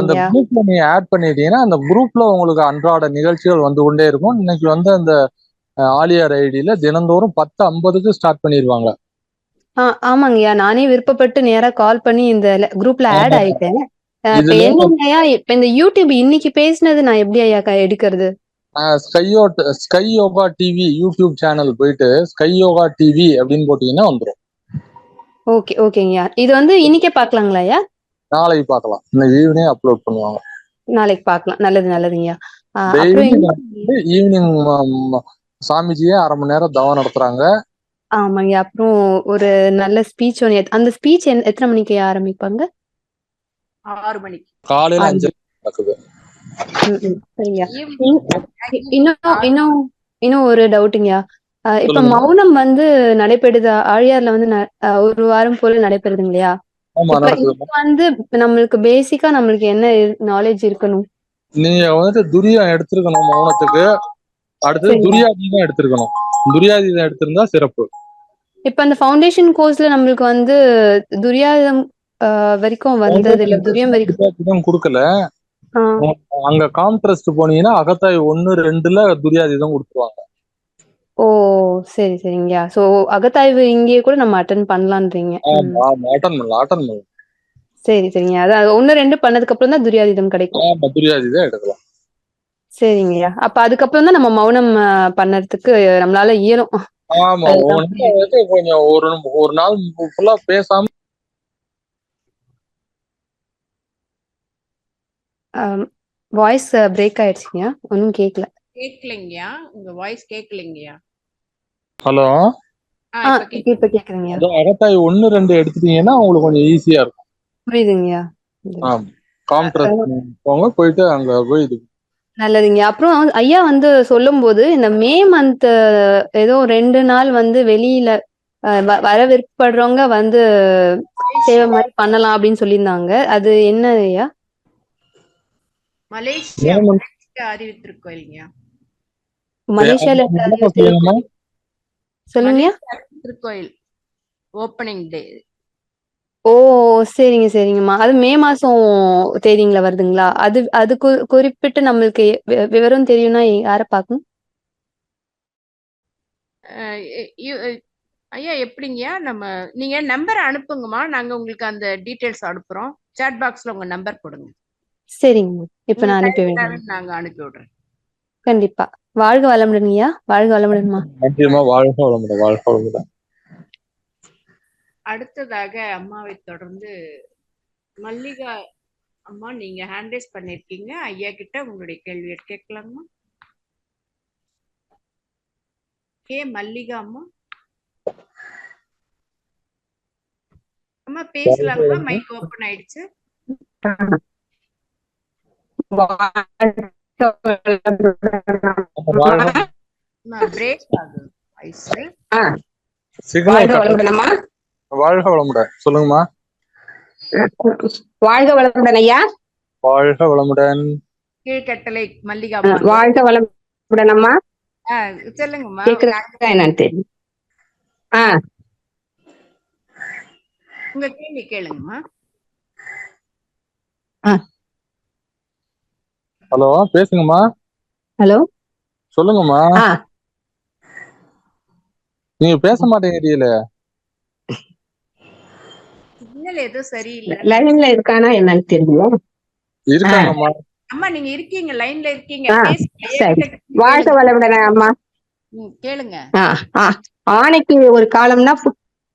[SPEAKER 4] அந்த குரூப்ல நீங்க ஆட் பண்ணிட்டீங்கன்னா அந்த குரூப்ல உங்களுக்கு அன்றாட நிகழ்ச்சிகள் வந்து கொண்டே இருக்கும். இன்னைக்கு வந்து அந்த ஆலியார் ஐடியில தினந்தோறும் 10:50க்கு ஸ்டார்ட் பண்ணிடுவாங்க.
[SPEAKER 7] ஆமாங்கய்யா, நானே விருப்பப்பட்டு நேரா கால் பண்ணி இந்த குரூப்ல ஆட் ஆயிட்டேன். என்னங்கய்யா இப்ப இந்த யூடியூப் இன்னைக்கு பேசினது நான் எப்படி ஐயா எடுக்கிறது?
[SPEAKER 4] Sky yoga TV YouTube channel போயிட்டு ஸ்கை யோகா டிவி அப்படின்னு போட்டீங்கன்னா வந்துடும்.
[SPEAKER 7] ஓகேங்கய்யா. இது வந்து இன்னைக்கே பாக்கலாங்களா ஐயா?
[SPEAKER 4] நாளைக்கு பார்க்கலாம், இன்னைக்கு ஈவினிங் அப்லோட் பண்ணுவாங்க.
[SPEAKER 7] நாளைக்கு பார்க்கலாம். நல்லது நல்லதுங்கய்யா. அப்புறம்
[SPEAKER 4] டெய்லி ஈவினிங் சாமிஜியே 1/2 மணி நேரம் தவம் நடத்துறாங்க.
[SPEAKER 7] ஆமாங்க. அப்புறம் ஒரு நல்ல ஸ்பீச் ஒண்ணு அந்த ஸ்பீச் எத்தனை மணிக்கு ஆரம்பிப்பாங்க?
[SPEAKER 1] 6 மணிக்கு.
[SPEAKER 4] காலையில
[SPEAKER 7] 6
[SPEAKER 4] 5 நடக்குது.
[SPEAKER 7] சரிங்க.
[SPEAKER 1] ஈவினிங்
[SPEAKER 7] இன்னும் இன்னும் ஒரு டவுட்டுங்கய்யா. இப்ப
[SPEAKER 4] சொல்லுங்க.
[SPEAKER 7] மௌனம் வந்து நடைபெறுது ஆழியார்ல வந்து ஒரு வாரம் போல நடைபெறுதுங்க இல்லையா?
[SPEAKER 4] ஆமா
[SPEAKER 7] இப்ப
[SPEAKER 4] நடக்குது.
[SPEAKER 7] இது வந்து நம்மளுக்கு பேசிக்கா நம்மளுக்கு என்ன நாலேஜ் இருக்கணும்?
[SPEAKER 4] நீங்க வந்துட்டு துரியம் எடுத்திருக்கணும் மௌனத்துக்கு. அடுத்தது
[SPEAKER 7] சரிங்க.
[SPEAKER 4] துரியாதீதம் எடுத்திருக்கணும். துரியாதீதம் எடுத்திருந்தா சிறப்பு.
[SPEAKER 7] இப்ப அந்த ஃபவுண்டேஷன் கோர்ஸ்ல நம்மளுக்கு வந்து துரியாதம் வரைக்கும் வந்தது இல்ல. துரியம் வரைக்கும்
[SPEAKER 4] துரியாதீதம் கொடுக்கல.
[SPEAKER 7] ஆ,
[SPEAKER 4] அங்க கான்ட்ராஸ்ட் போனீங்கன்னா அகத்தாய் 1, 2ல துரியாதீதம் கொடுத்துருவாங்க.
[SPEAKER 7] ஓ சரி சரிங்கய்யா. சோ அகத்தாய்வு இங்கேயே கூட நம்ம அட்டன் பண்ணலான்றீங்க.
[SPEAKER 4] ஆமா ஆமா அட்டன் பண்ணலாம்.
[SPEAKER 7] சரி சரிங்க. அதான் 1, 2 பண்ணதுக்கு அப்புறம் தான் துரியாதீதம் கிடைக்கும்.
[SPEAKER 4] ஆமா துரியாதீதம் எடுக்கலாம்.
[SPEAKER 7] சரிங்கய்யா. அப்ப அதுக்கப்புறம் தான் நம்ம மௌனம் பண்ணறதுக்கு நம்மளால இயலும்.
[SPEAKER 4] ஆமா
[SPEAKER 7] அதுதான்.
[SPEAKER 4] கொஞ்சம் ஒரு நாள் ஃபுல்லா பேசாம
[SPEAKER 7] வாய்ஸ் பிரேக் ஆயிடுச்சுங்கய்யா. ஒன்னும் கேட்கல.
[SPEAKER 1] கேட்கலைங்கய்யா. உங்க வாய்ஸ் கேட்கலைங்கய்யா.
[SPEAKER 4] ஹலோ
[SPEAKER 7] இப்ப கேக்குதுங்கய்யா.
[SPEAKER 4] அகத்தாய் 1, 2 எடுத்துட்டீங்கன்னா உங்களுக்கு கொஞ்சம் ஈஸியா இருக்கும்.
[SPEAKER 7] புரியுதுங்கய்யா.
[SPEAKER 4] ஆமா கான்ட்ராஸ்ட் போங்க போயிட்டு அங்க போய் இது
[SPEAKER 7] நல்லதுங்க. அப்புறம் ஐயா வந்து சொல்லும்போது இந்த மே மந்த் ஏதோ 2 நாள் வந்து வெளியில வர விருப்பப்படுறவங்க வந்து சேவை மாதிரி பண்ணலாம் அப்படின்னு சொல்லியிருந்தாங்க. அது என்ன ஐயா?
[SPEAKER 1] மலேசியா அறிவித்திருக்கோங்கய்யா.
[SPEAKER 7] மலேசியால சொல்லுங்க.
[SPEAKER 1] திருக்கோயில் ஓப்பனிங் டே.
[SPEAKER 7] ஓ சரிங்க சரிங்கம்மா. அது மே மாசம் தேதிங்களா வருதுங்களா? அது குறிப்பிட்டு நம்மளுக்கு விவரம் தெரியும்னா யாரை பார்க்கணும்?
[SPEAKER 1] ஐயா எப்படிங்கய்யா? நீங்க நம்பர் அனுப்புங்கம்மா. நாங்க உங்களுக்கு அந்த டீடைல்ஸ் அனுப்புறோம். சாட் பாக்ஸ்ல உங்க நம்பர் போடுங்க.
[SPEAKER 7] சரிங்கம்மா. இப்ப நான் அனுப்பி விடுறேன்.
[SPEAKER 1] நாங்க அனுப்பி விடுறேன்.
[SPEAKER 7] கண்டிப்பா. வாழ்க வளமுடன் ஐயா. வாழ்க வளமுடன்மா.
[SPEAKER 4] நிச்சயமா வாழ்க வளமுடன்.
[SPEAKER 1] அடுத்ததாக அம்மாவை தொடர்ந்து மல்லிகா அம்மா, நீங்க ஹேண்ட் ரைஸ் பண்ணிருக்கீங்க. ஐயா கிட்ட உங்களுடைய கேள்வி கேட்கலாமா? மல்லிகா அம்மா பேசலாமா? மைக் ஓபன் ஆயிடுச்சு. பிரேக் ஆகுது வாய்ஸ்.
[SPEAKER 4] வாழ்க வளமுடன். சொல்லுங்கம்மா.
[SPEAKER 8] வாழ்க வளமுடன் ஐயா.
[SPEAKER 4] வாழ்க வளமுடன்.
[SPEAKER 1] கீழ்கட்டளை மல்லிகா.
[SPEAKER 8] வாழ்க வளமுடன் அம்மா.
[SPEAKER 1] சொல்லுங்கம்மா.
[SPEAKER 8] என்னன்னு தெரியும்.
[SPEAKER 1] உங்க கேள்வி கேளுங்கம்மா.
[SPEAKER 4] ஹலோ பேசுங்கம்மா.
[SPEAKER 8] ஹலோ
[SPEAKER 4] சொல்லுங்கம்மா. நீங்க பேச மாட்டேங்கிறீங்களே.
[SPEAKER 1] சிக்னல் ஏதோ சரியில்லை.
[SPEAKER 8] லைன்ல இருக்கானா என்னன்னு தெரியும்.
[SPEAKER 4] இருக்காங்கம்மா.
[SPEAKER 1] அம்மா நீங்க இருக்கீங்க, லைன்ல இருக்கீங்க.
[SPEAKER 8] சரி. வாழ்க வளமுடன் அம்மா.
[SPEAKER 1] கேளுங்க.
[SPEAKER 8] ஆணைக்கு ஒரு காலம்னா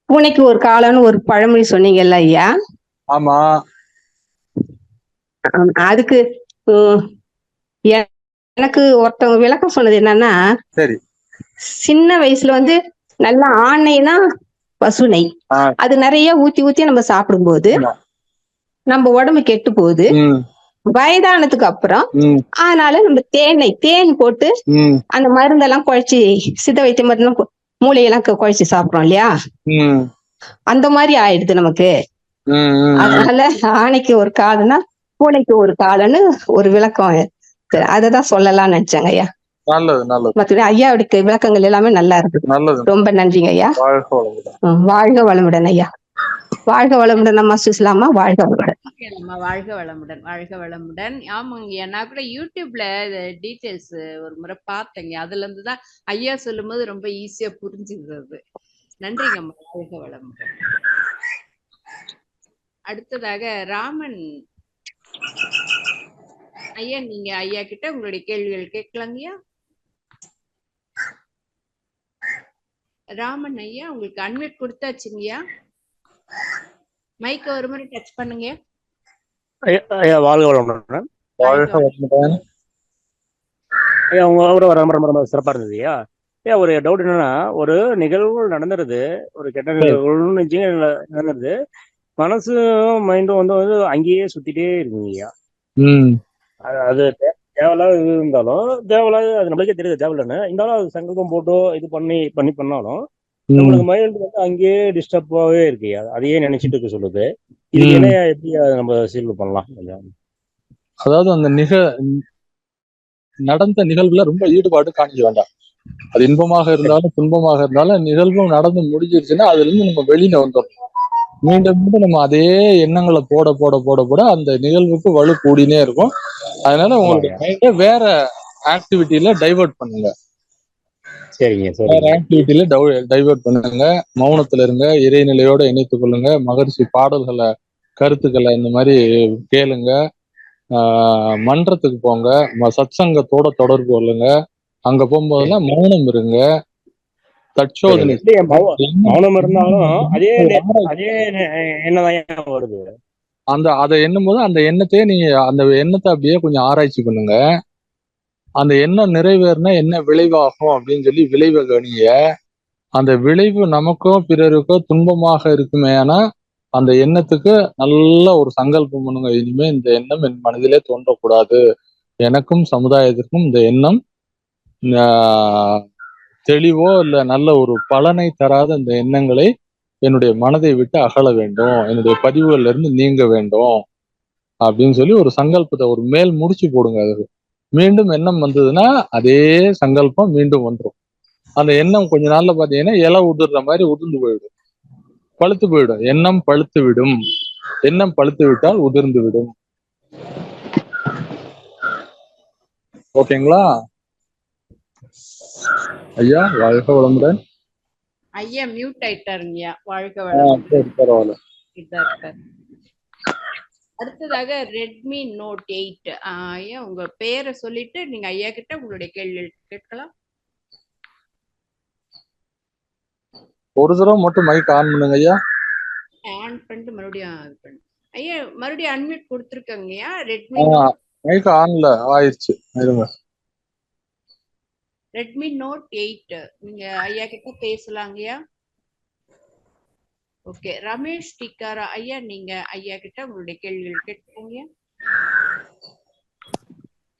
[SPEAKER 8] பூனைக்கு ஒரு காலம்னு ஒரு பழமொழி சொன்னீங்கல்ல ஐயா?
[SPEAKER 4] ஆமா.
[SPEAKER 8] அதுக்கு எனக்கு ஒருத்தவங்க விளக்கம் சொன்னது என்னன்னா,
[SPEAKER 4] சரி,
[SPEAKER 8] சின்ன வயசுல வந்து நல்ல ஆணைனா பசுனை, அது நிறைய ஊத்தி ஊத்தி நம்ம சாப்பிடும்போது நம்ம உடம்பு கெட்டு போகுது. வயதானதுக்கு அப்புறம் அதனால நம்ம தேன் போட்டு அந்த மருந்தெல்லாம் குழைச்சி, சித்த வைத்திய மருந்து மூளையெல்லாம் குழைச்சி சாப்பிடுறோம் இல்லையா? அந்த மாதிரி ஆயிடுது நமக்கு. அதனால ஆணைக்கு ஒரு காலம்னா பூனைக்கு ஒரு காலம்னு ஒரு விளக்கம். அததான் சொல்லலாம்னு நினைச்சாங்க ஐயா. நல்லது. ஐயாவுடைய விளக்கங்கள் எல்லாமே நல்லா இருக்கு. ரொம்ப நன்றிங்க ஐயா. வாழ்க வளமுடன் ஐயா. வாழ்க வளமுடன் அம்மா சுசிலாமா. வாழ்க வளமுடன்.
[SPEAKER 1] வாழ்க வளமுடன். வாழ்க வளமுடன். ஆமாங்க, நான் கூட யூடியூப்ல டீடைல்ஸ் ஒரு முறை பார்த்தேங்க. அதுல இருந்துதான் ஐயா சொல்லும் போது ரொம்ப ஈஸியா புரிஞ்சுக்கிறது. நன்றிங்க அம்மா. வாழ்க வளமுடன். அடுத்ததாக ராமன் ஐயா, நீங்க ஐயா கிட்ட உங்களுடைய கேள்விகள் கேட்கலாங்கய்யா. ராமன் ஐயா, உங்களுக்கு அன்மியூட் கொடுத்தாச்சுங்கய்யா. மைக்க ஒரு முறை டச் பண்ணுங்க.
[SPEAKER 9] ஐயா வாழ்க வளமுடன்.
[SPEAKER 4] வாழ்க வளமுடன்.
[SPEAKER 9] ஐயா உங்க ரொம்ப ரொம்ப ரொம்ப சிறப்பா இருந்தது ஐயா. ஐயா ஒரு டவுட் என்னன்னா, ஒரு நிகழ்வு நடந்துருது, ஒரு கெட்ட நிகழ்வுன்னு நடந்துருது, மனசும் மைண்டும் வந்து அங்கேயே சுத்திட்டே இருக்குங்க ஐயா. அது தேவையில்லாத இது இருந்தாலும் தேவையில்லாத அது நம்மளுக்கே தெரியுது தேவையில்லைன்னு, இருந்தாலும் அது சங்கல்பம் போட்டோ இது பண்ணாலும் நம்மளுக்கு மைண்ட் வந்து அங்கேயே டிஸ்டர்பாவே இருக்கு. அதையே நினைச்சிட்டு இருக்க சொல்லுது. இதுக்கு என்ன எப்படி அதை நம்ம சீல் பண்ணலாம்?
[SPEAKER 4] அதாவது அந்த நடந்த நிகழ்வுல ரொம்ப ஈடுபாடு காணிக்க வேண்டாம். அது இன்பமாக இருந்தாலும் துன்பமாக இருந்தாலும் நிகழ்வும் நடந்து முடிஞ்சிருச்சுன்னா அதுல இருந்து நம்ம வெளியில வந்துடும். மீண்டும் மீண்டும் நம்ம அதே எண்ணங்களை போட போட போட போட அந்த நிகழ்வுக்கு வலு கூடினே இருக்கும். அதனால உங்களுடைய மைண்டை வேற ஆக்டிவிட்டியில டைவர்ட் பண்ணுங்க. வேற ஆக்டிவிட்டியில டைவர்ட் பண்ணுங்க. மௌனத்துல இருங்க, இறைநிலையோட இணைத்துக் கொள்ளுங்க, மகரிஷி பாடல்களை கருத்துக்களை இந்த மாதிரி கேளுங்க, மன்றத்துக்கு போங்க, சத்சங்கத்தோட தொடர்பு கொள்ளுங்க. அங்க போகும்போதெல்லாம் மௌனம் இருங்க, தற்சோதனை.
[SPEAKER 9] மௌனம் இருந்தாலும் அதே என்னதான் வருது.
[SPEAKER 4] அதை எண்ணும் போது அந்த எண்ணத்தையே நீங்க அந்த எண்ணத்தை அப்படியே கொஞ்சம் ஆராய்ச்சி பண்ணுங்க. அந்த எண்ணம் நிறைவேறினா என்ன விளைவாகும் அப்படின்னு சொல்லி விளைவை கவனிங்க. அந்த விளைவு நமக்கோ பிறருக்கோ துன்பமாக இருக்குமே, ஆனா அந்த எண்ணத்துக்கு நல்ல ஒரு சங்கல்பம் பண்ணுங்க. இனிமே இந்த எண்ணம் என் மனதிலே தோன்றக்கூடாது, எனக்கும் சமுதாயத்திற்கும் இந்த எண்ணம் தெளிவோ இல்ல நல்ல ஒரு பலனை தராத இந்த எண்ணங்களை என்னுடைய மனதை விட்டு அகல வேண்டும், என்னுடைய பதிவுகள்ல இருந்து நீங்க வேண்டும் அப்படின்னு சொல்லி ஒரு சங்கல்பத்தை ஒரு மேல் முடிச்சு போடுங்க. அது மீண்டும் எண்ணம் வந்ததுன்னா அதே சங்கல்பம் மீண்டும் வந்துடும். அந்த எண்ணம் கொஞ்ச நாள்ல பாத்தீங்கன்னா இலை உதிர்ற மாதிரி உதிர்ந்து போயிடும், பழுத்து போயிடும். எண்ணம் பழுத்து விடும், எண்ணம் பழுத்து விட்டால் உதிர்ந்து விடும். ஓகேங்களா ஐயா? வாழ்க வளமுடன்.
[SPEAKER 1] ஐயா மியூட் ஆயிட்டாருங்கய்யா. வாழ்க வளமுடன்.
[SPEAKER 4] பரவாயில்ல.
[SPEAKER 1] அடுத்ததாக ரெட்மி நோட் 8. ஐயா உங்க பேரை சொல்லிட்டு நீங்க ஐயா கிட்ட உங்களுடைய கேள்வி கேட்கலாம்.
[SPEAKER 4] ஒரு தடவை மட்டும் மைக் ஆன் பண்ணுங்க ஐயா.
[SPEAKER 1] ஆன் பண்ணிட்டு மறுபடியும் இது பண்ணு ஐயா. மறுபடியும் அன்மியூட் கொடுத்துருக்கங்கய்யா. ரெட்மி
[SPEAKER 4] மைக் ஆன்ல ஆயிடுச்சு. இருங்க.
[SPEAKER 1] ரெட்மி நோட் 8 நீங்க ஐயா கிட்ட பேசலாங்கய்யா. ஓகே. ரமேஷ் டிக்காரா ஐயா, நீங்க ஐயா கிட்ட உங்களுடைய கேள்விகள் கேட்போங்க.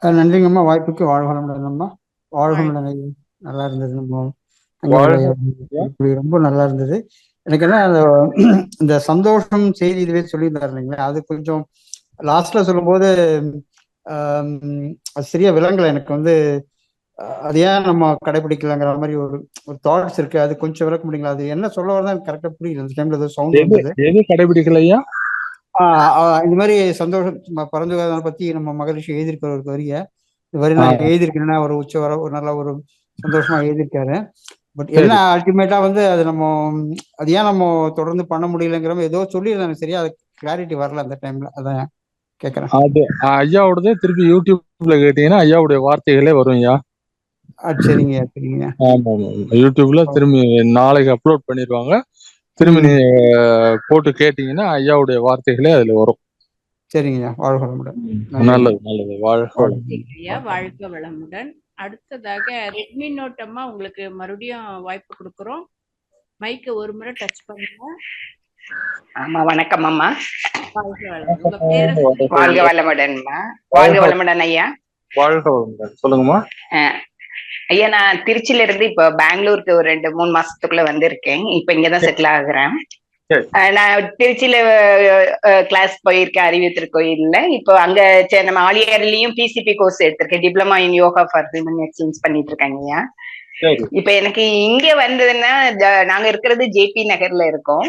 [SPEAKER 10] நன்றிங்கம்மா, வாய்ப்புக்கு. வாழ்க வளமுடன்ம்மா. வாழ்க வளமுடன் ஐயா. நல்லா இருந்தது. நம்ம ரொம்ப நல்லா இருந்தது. எனக்கு என்ன இந்த சந்தோஷம் செய்தி இதுவே சொல்லியிருந்தாரு இல்லைங்களா, அது கொஞ்சம் லாஸ்ட்ல சொல்லும்போது அது சரியா விலங்கல. எனக்கு வந்து அது ஏன் நம்ம கடைபிடிக்கலாங்கிற மாதிரி ஒரு தாட்ஸ் இருக்கு. அது கொஞ்சம் விளக்க முடியுங்களா? அது என்ன சொல்ல வரதான் கரெக்டா புரியல. அந்த டைம்ல ஏதோ சவுண்ட் வந்தது.
[SPEAKER 4] எது கடைபிடிக்கலையா?
[SPEAKER 10] இந்த மாதிரி சந்தோஷம் பரந்துகாதனை பத்தி நம்ம மகரிஷி எழுதியிருக்கிற ஒரு வரிய இந்த வரி நான் எழுதியிருக்கேன்னா ஒரு உச்ச வர ஒரு நல்ல ஒரு சந்தோஷமா எழுதியிருக்காரு. பட் என்ன அல்டிமேட்டா வந்து அது நம்ம அது ஏன் நம்ம தொடர்ந்து பண்ண முடியலங்கிற ஏதோ சொல்லியிருந்தாங்க. சரியா அது கிளாரிட்டி வரல அந்த டைம்ல. அதான் கேட்கறேன்.
[SPEAKER 4] அது ஐயாவோடதே திருப்பி யூடியூப்ல கேட்டீங்கன்னா ஐயாவுடைய வார்த்தைகளே வரும் ஐயா.
[SPEAKER 10] சரிங்க சரிங்க.
[SPEAKER 4] ஆமா ஆமா, யூடியூப்ல திரும்பி நாளைக்கு அப்லோட் பண்ணிடுவாங்க. திரும்பி நீ போட்டு கேட்டீங்கன்னா ஐயாவுடைய வார்த்தைகளே அதுல வரும்.
[SPEAKER 10] சரிங்க. வாழ்க வளமுடன்.
[SPEAKER 4] நல்லது நல்லது. வாழ்க
[SPEAKER 1] வாழ்க வளமுடன். அடுத்ததாக ரெட்மி நோட் அம்மா உங்களுக்கு மறுபடியும் வாய்ப்பு கொடுக்குறோம். மைக்க ஒரு முறை டச் பண்ணுங்க.
[SPEAKER 11] ஆமா, வணக்கம் அம்மா.
[SPEAKER 1] வாழ்க
[SPEAKER 11] வளமுடன்மா. வாழ்க வளமுடன் ஐயா.
[SPEAKER 4] வாழ்க வளமுடன். சொல்லுங்கம்மா
[SPEAKER 11] ஐயா. நான் திருச்சியில இருந்து இப்ப பெங்களூருக்கு ஒரு 2-3 மாசத்துக்குள்ள வந்திருக்கேன். இப்ப இங்கதான் செட்டில் ஆகுறேன். நான் திருச்சியில கிளாஸ் போயிருக்கேன் அறிவியல் கோயில்ல. இப்போ அங்க நம்ம ஆலியார்லயும் பிசிபி கோர்ஸ் எடுத்திருக்கேன், diploma in yoga for human excellence பண்ணிட்டு இருக்காங்க ஐயா. இப்ப எனக்கு இங்க வந்ததுன்னா நாங்க இருக்கிறது ஜேபி நகர்ல இருக்கோம்.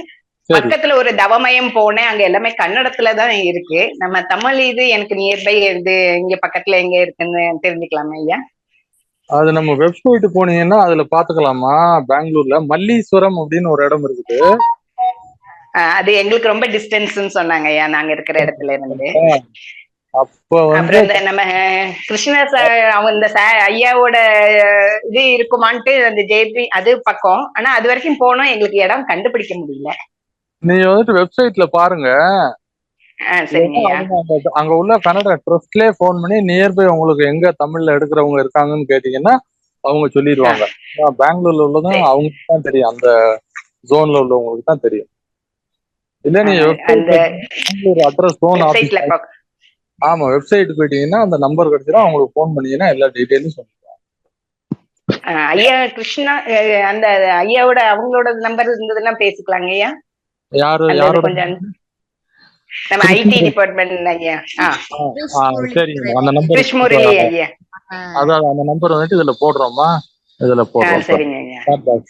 [SPEAKER 11] பக்கத்துல ஒரு தவமயம் போனேன், அங்க எல்லாமே கன்னடத்துலதான் இருக்கு. நம்ம தமிழ் இது எனக்கு நியர்பை இது இங்க பக்கத்துல எங்க இருக்குன்னு தெரிஞ்சுக்கலாமா ஐயா?
[SPEAKER 4] அது நம்ம வெப்சைட் போனீங்கன்னா அதுல பாத்துக்கலாமா. பெங்களூர்ல மல்லீஸ்வரம் அப்படின்னு ஒரு இடம் இருக்குது.
[SPEAKER 11] அது எங்களுக்கு ரொம்ப டிஸ்டன்ஸ்ன்னு சொன்னாங்க ஐயா நாங்க இருக்கிற இடத்துல இருந்து.
[SPEAKER 4] அப்புறம்
[SPEAKER 11] நம்ம கிருஷ்ண அவங்க இந்த ஐயாவோட இது இருக்குமான்ட்டு அந்த ஜேபி அது பக்கம். ஆனா அது வரைக்கும் போனோம், எங்களுக்கு இடம் கண்டுபிடிக்க முடியல.
[SPEAKER 4] நீங்க வந்துட்டு வெப்சைட்ல பாருங்க.
[SPEAKER 11] சரிங்கய்யா.
[SPEAKER 4] அங்க உள்ள கன்னட ட்ரஸ்ட்லயே போன் பண்ணி நியர்பை உங்களுக்கு எங்க தமிழ்ல எடுக்கிறவங்க இருக்காங்கன்னு கேட்டீங்கன்னா அவங்க சொல்லிடுவாங்க. பெங்களூர்ல உள்ளதும் அவங்களுக்கு தான் தெரியும், அந்த ஜோன்ல உள்ளவங்களுக்கு தான் தெரியும். இல்ல நீங்க
[SPEAKER 11] அந்த
[SPEAKER 4] பெங்களூர் அட்ரஸ் ஜோன் ஆபீஸ்,
[SPEAKER 11] வெப்சைட்ல
[SPEAKER 4] ஆமா வெப்சைட் போயிட்டீங்கன்னா அந்த நம்பர் கிடைச்சிடும். அவங்களுக்கு போன் பண்ணீங்கன்னா எல்லா டீடைலும் சொல்லுவாங்க.
[SPEAKER 11] ஐயா கிருஷ்ணா, அந்த ஐயாவோட அவங்களோட நம்பர் இருந்ததுன்னா பேசிக்கலாங்க ஐயா.
[SPEAKER 4] யாரு
[SPEAKER 11] அந்த இது
[SPEAKER 4] யாரோட
[SPEAKER 11] கொஞ்சம் நம்ம ஐடி டிபார்ட்மெண்ட் ஐயா.
[SPEAKER 4] சரிங்க, அந்த நம்பர்
[SPEAKER 11] கிருஷ்ணமுரளி ஐயா.
[SPEAKER 4] அதான் அந்த நம்பர் வந்துட்டு இதுல போடுறோமா, இதுல போடுறோம்.
[SPEAKER 11] சரிங்க ஐயா.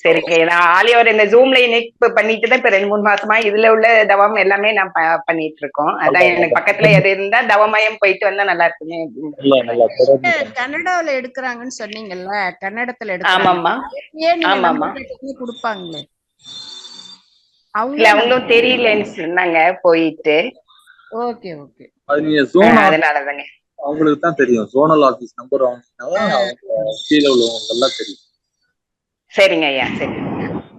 [SPEAKER 11] சரிங்க, நான் ஆலியோர் இந்த ஜூம்ல இணைப்பு பண்ணிட்டு தான் இப்ப 2-3 மாசமா இதுல உள்ள தவம் எல்லாமே நான் பண்ணிட்டு இருக்கோம். அதான் எனக்கு பக்கத்துல எது இருந்தா தவமயம் போயிட்டு வந்தா நல்லா இருக்குமே.
[SPEAKER 12] கன்னடாவில எடுக்கிறாங்கன்னு சொன்னீங்கல்ல, கன்னடத்துல
[SPEAKER 11] ஆமாம்மா ஆமாம்மா
[SPEAKER 12] கொடுப்பாங்களே,
[SPEAKER 11] அவங்களும் தெரியலன்னு சொன்னாங்க போயிட்டு.
[SPEAKER 12] ஓகே ஓகே,
[SPEAKER 4] அது நீங்க ஜோன்
[SPEAKER 11] அதனாலதாங்க
[SPEAKER 4] அவங்களுக்கு தான் தெரியும். ஜோனல் ஆபீஸ் நம்பர் வாங்கினாதான் அவங்க கீழே உள்ளவங்க எல்லாம் தெரியும்.
[SPEAKER 11] சரிங்க ஐயா. சரி,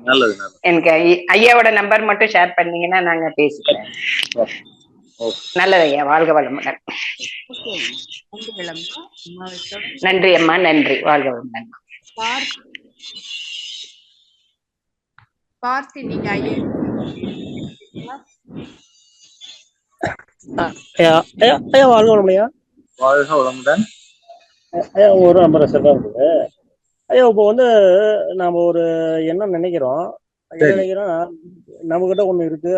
[SPEAKER 4] நல்லது நல்லது.
[SPEAKER 11] எனக்கு ஐயாவோட நம்பர் மட்டும் ஷேர் பண்ணீங்கன்னா நாங்க பேசிக்கிறேன். நல்லது ஐயா, வாழ்க வளமுடன். நன்றி அம்மா, நன்றி, வாழ்க வளமுடன்.
[SPEAKER 12] பார்த்தி, நீங்க ஐயா
[SPEAKER 9] வாழ்க வளமுடையா.
[SPEAKER 4] வாழ்க வளமுடன்.
[SPEAKER 9] ஐயா ஒரு நம்பர் சரிதான் இருக்குது ஐயா. இப்போ வந்து நாம ஒரு என்ன நினைக்கிறோம், நம்ம கிட்ட ஒண்ணு இருக்கு,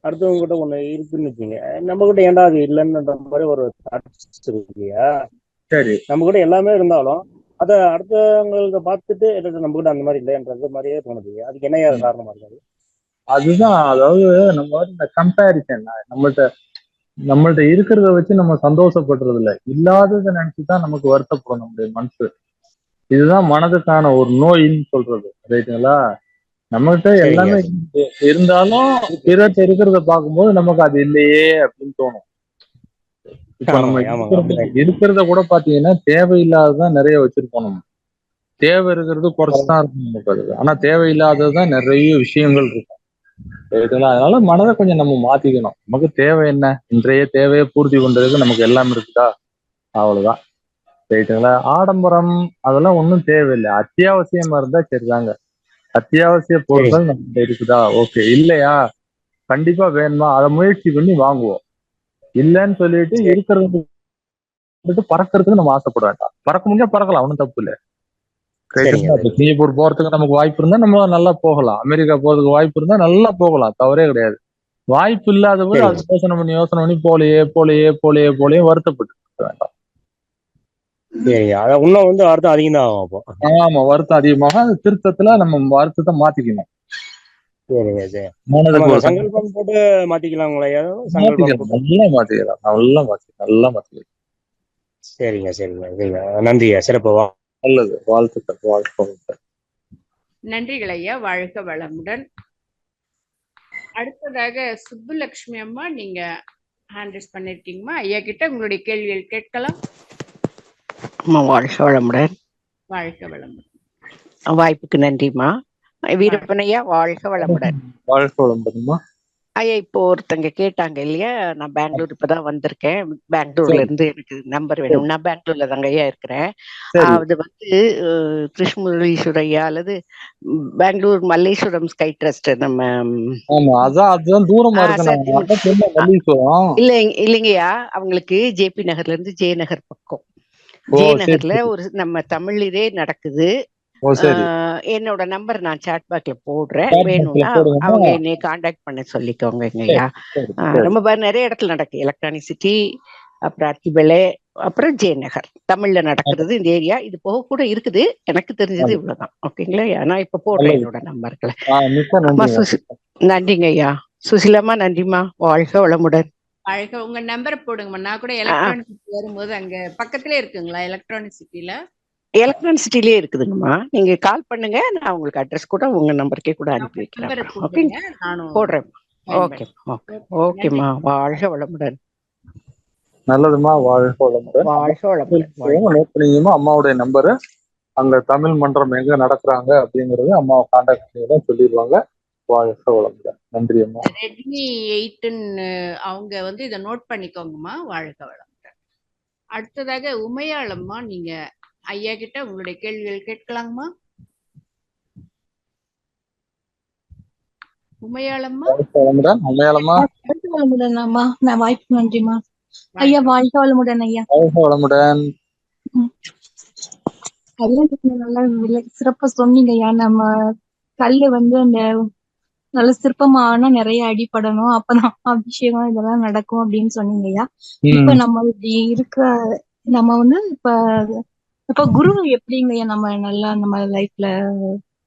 [SPEAKER 9] அடுத்தவங்க கிட்ட ஒண்ணு இருக்குன்னு வச்சுங்க. நம்ம கிட்ட ஏன்டா அது இல்லைன்ற மாதிரி ஒரு இல்லையா?
[SPEAKER 4] சரி,
[SPEAKER 9] நம்ம கிட்ட எல்லாமே இருந்தாலும் அதை அடுத்தவங்க பார்த்துட்டு நம்ம கிட்ட அந்த மாதிரி இல்லைன்றது மாதிரியே தோணுது. அதுக்கு என்ன காரணமா இருக்காது?
[SPEAKER 4] அதுதான், அதாவது நம்ம இந்த கம்பேரிசன், நம்மள்ட்ட இருக்கிறத வச்சு நம்ம சந்தோஷப்படுறது இல்லை, இல்லாததை நினைச்சுதான் நமக்கு வருத்தப்படும் நம்முடைய மனசு. இதுதான் மனதுக்கான ஒரு நோயின்னு சொல்றது, ரைட்டுங்களா? நம்மகிட்ட எல்லாமே இருந்தாலும் பிறர்கிட்ட இருக்கிறத பார்க்கும்போது நமக்கு அது இல்லையே அப்படின்னு தோணும். இப்ப நம்ம இருக்கிறத கூட பாத்தீங்கன்னா தேவையில்லாததான் நிறைய வச்சிருப்போம். நம்ம தேவை இருக்கிறது குறைச்சுதான் இருக்கும் நமக்கு. அது ஆனா தேவையில்லாததான் நிறைய விஷயங்கள் இருக்கும், ரைட்டுங்களா? அதனால மனதை கொஞ்சம் நம்ம மாத்திக்கணும். நமக்கு தேவை என்ன, இன்றைய தேவையை பூர்த்தி பண்றதுக்கு நமக்கு எல்லாம் இருக்குதா, அவ்வளவுதான், ரைட்டுங்களா? ஆடம்பரம் அதெல்லாம் ஒன்றும் தேவையில்லை. அத்தியாவசியமா இருந்தா சரிதாங்க. அத்தியாவசிய பொருட்கள் நம்ம இருக்குதா, ஓகே. இல்லையா, கண்டிப்பா வேணுமா, அதை முயற்சி பண்ணி வாங்குவோம். இல்லைன்னு சொல்லிட்டு இருக்கிறது பறக்கிறதுக்கு நம்ம ஆசைப்பட வேண்டாம். பறக்க முடிஞ்சா பறக்கலாம், ஒன்றும் தப்பு இல்லை. சிங்கப்பூர் போறதுக்கு நமக்கு வாய்ப்பு இருந்தா நம்ம நல்லா போகலாம். அமெரிக்கா போறதுக்கு வாய்ப்பு இருந்தா நல்லா போகலாம், தவறே கிடையாது. வாய்ப்பு இல்லாத போது அது யோசனை பண்ணி போலையே வருத்தப்பட்டு வேண்டாம்.
[SPEAKER 9] இன்னும் வந்து வருத்தம் அதிகம் தான் ஆகும்.
[SPEAKER 4] ஆமா, வருத்தம் அதிகமாக அந்த திருத்தத்துல நம்ம வருத்தத்தை மாத்திக்கணும்.
[SPEAKER 9] சங்கல்பம் போட்டு மாத்திக்கலாங்களா?
[SPEAKER 4] நல்லா மாத்திக்கலாம்.
[SPEAKER 9] சரிங்க சரிங்க, நன்றியா, சிறப்பு,
[SPEAKER 4] நல்லது, வாழ்த்துக்கள், வாழ்க்கை.
[SPEAKER 12] நன்றிகள் ஐயா, வாழ்க வளமுடன். அடுத்ததாக சுப்புலட்சுமி அம்மா, நீங்க ஹேண்ட் ரைஸ் பண்ணிருக்கீங்கம்மா. ஐயா கிட்ட உங்களுடைய கேள்விகள் கேட்கலாம்.
[SPEAKER 13] வாழ்க வளமுடன்.
[SPEAKER 12] வாழ்க வளமுடன்.
[SPEAKER 13] வாய்ப்புக்கு நன்றிம்மா. வீரப்பனையா, வாழ்க வளமுடன்.
[SPEAKER 4] வாழ்க வளமுடன்மா.
[SPEAKER 13] ஐயா, இப்போ ஒருத்தங்க கேட்டாங்க இல்லையா, நான் பெங்களூர் இப்பதான் வந்திருக்கேன், பெங்களூர்ல இருந்து எனக்கு நம்பர் வேணும். நான் பெங்களூர்ல தாங்க ஐயா இருக்கிறேன். அது வந்து கிருஷ்ணமுரளீஸ்வரையா அல்லது பெங்களூர் மல்லேஸ்வரம் ஸ்கை ட்ரஸ்ட் நம்ம இல்லைங்கய்யா, அவங்களுக்கு ஜேபி நகர்ல இருந்து ஜே நகர் பக்கம், ஜே நகர்ல ஒரு நம்ம தமிழ் இதே நடக்குது. என்னோட நம்பர் நான் சாட் பாக்ல போடுறேன், வேணும்னா அவங்க என்னை கான்டாக்ட் பண்ண சொல்லிக்கோங்க ஐயா. ரொம்ப நிறைய இடத்துல நடக்கு, எலக்ட்ரானிக் சிட்டி, அப்புறம் அத்திபெலே, அப்புறம் ஜே நகர், தமிழ்ல நடக்கிறது இந்த ஏரியா. இது போக கூட இருக்குது, எனக்கு தெரிஞ்சது இவ்வளவுதான். ஓகேங்களா? நான் இப்ப போடுறேன் என்னோட நம்பர்களை. நன்றிங்க ஐயா. சுசிலாமா, நன்றிமா, வாழ்க வளமுடன்.
[SPEAKER 12] வாழ்க. உங்க நம்பரை போடுங்கம்மா. நான் கூட எலக்ட்ரானிக் சிட்டி வரும்போது அங்க பக்கத்திலே இருக்குங்களா? எலக்ட்ரானிக் சிட்டில
[SPEAKER 13] எலக்ட்ரானிக் சிட்டிலே இருக்குதுங்கம்மா. நீங்க கால் பண்ணுங்க, நான் உங்களுக்கு அட்ரஸ் கூட உங்க நம்பருக்கே கூட அனுப்பி வைக்கிறேன். போடுறேன். ஓகே ஓகேம்மா, வாழ்க வளமுடன்.
[SPEAKER 4] நல்லதுமா, வாழ்க வளமுடன்.
[SPEAKER 13] வாழ்க வளமுடன்.
[SPEAKER 4] அம்மாவுடைய நம்பரு, அங்க தமிழ் மன்றம் எங்க நடக்கிறாங்க அப்படிங்கறது அம்மாவை கான்டாக்ட் பண்ணி தான் சொல்லிடுவாங்க. வாழ்க வளமுடன். நன்றி அம்மா.
[SPEAKER 12] ரெட்மி 8ன்னு அவங்க வந்து இதை நோட் பண்ணிக்கோங்கம்மா. வாழ்க வளமுடன். அடுத்ததாக உமையாளம்மா, நீங்க ஐயா கிட்ட உங்களுடைய கேள்விகள் கேட்கலாங்கம்மா. உமையாளம்மா.
[SPEAKER 4] வாழ்க வளமுடன். உமையாளம்மா.
[SPEAKER 14] வாழ்க வளமுடன் அம்மா. நான் வாய்ப்பு நன்றிம்மா. ஐயா வாழ்க வளமுடன் ஐயா.
[SPEAKER 4] வாழ்க வளமுடன்.
[SPEAKER 14] கல்யாணத்துக்கு நல்லா சிறப்பா சொன்னீங்க ஐயா. நம்ம கல்லு வந்து அந்த நல்ல சிற்பமானா நிறைய அடிப்படணும், அப்பதான் அபிஷேகம் இதெல்லாம் நடக்கும் அப்படின்னு சொன்னீங்க ஐயா. இப்ப நம்ம இப்படி இருக்க நம்ம வந்து இப்ப குருவை எப்படிங்க ஐயா நம்ம நல்லா நம்ம லைஃப்ல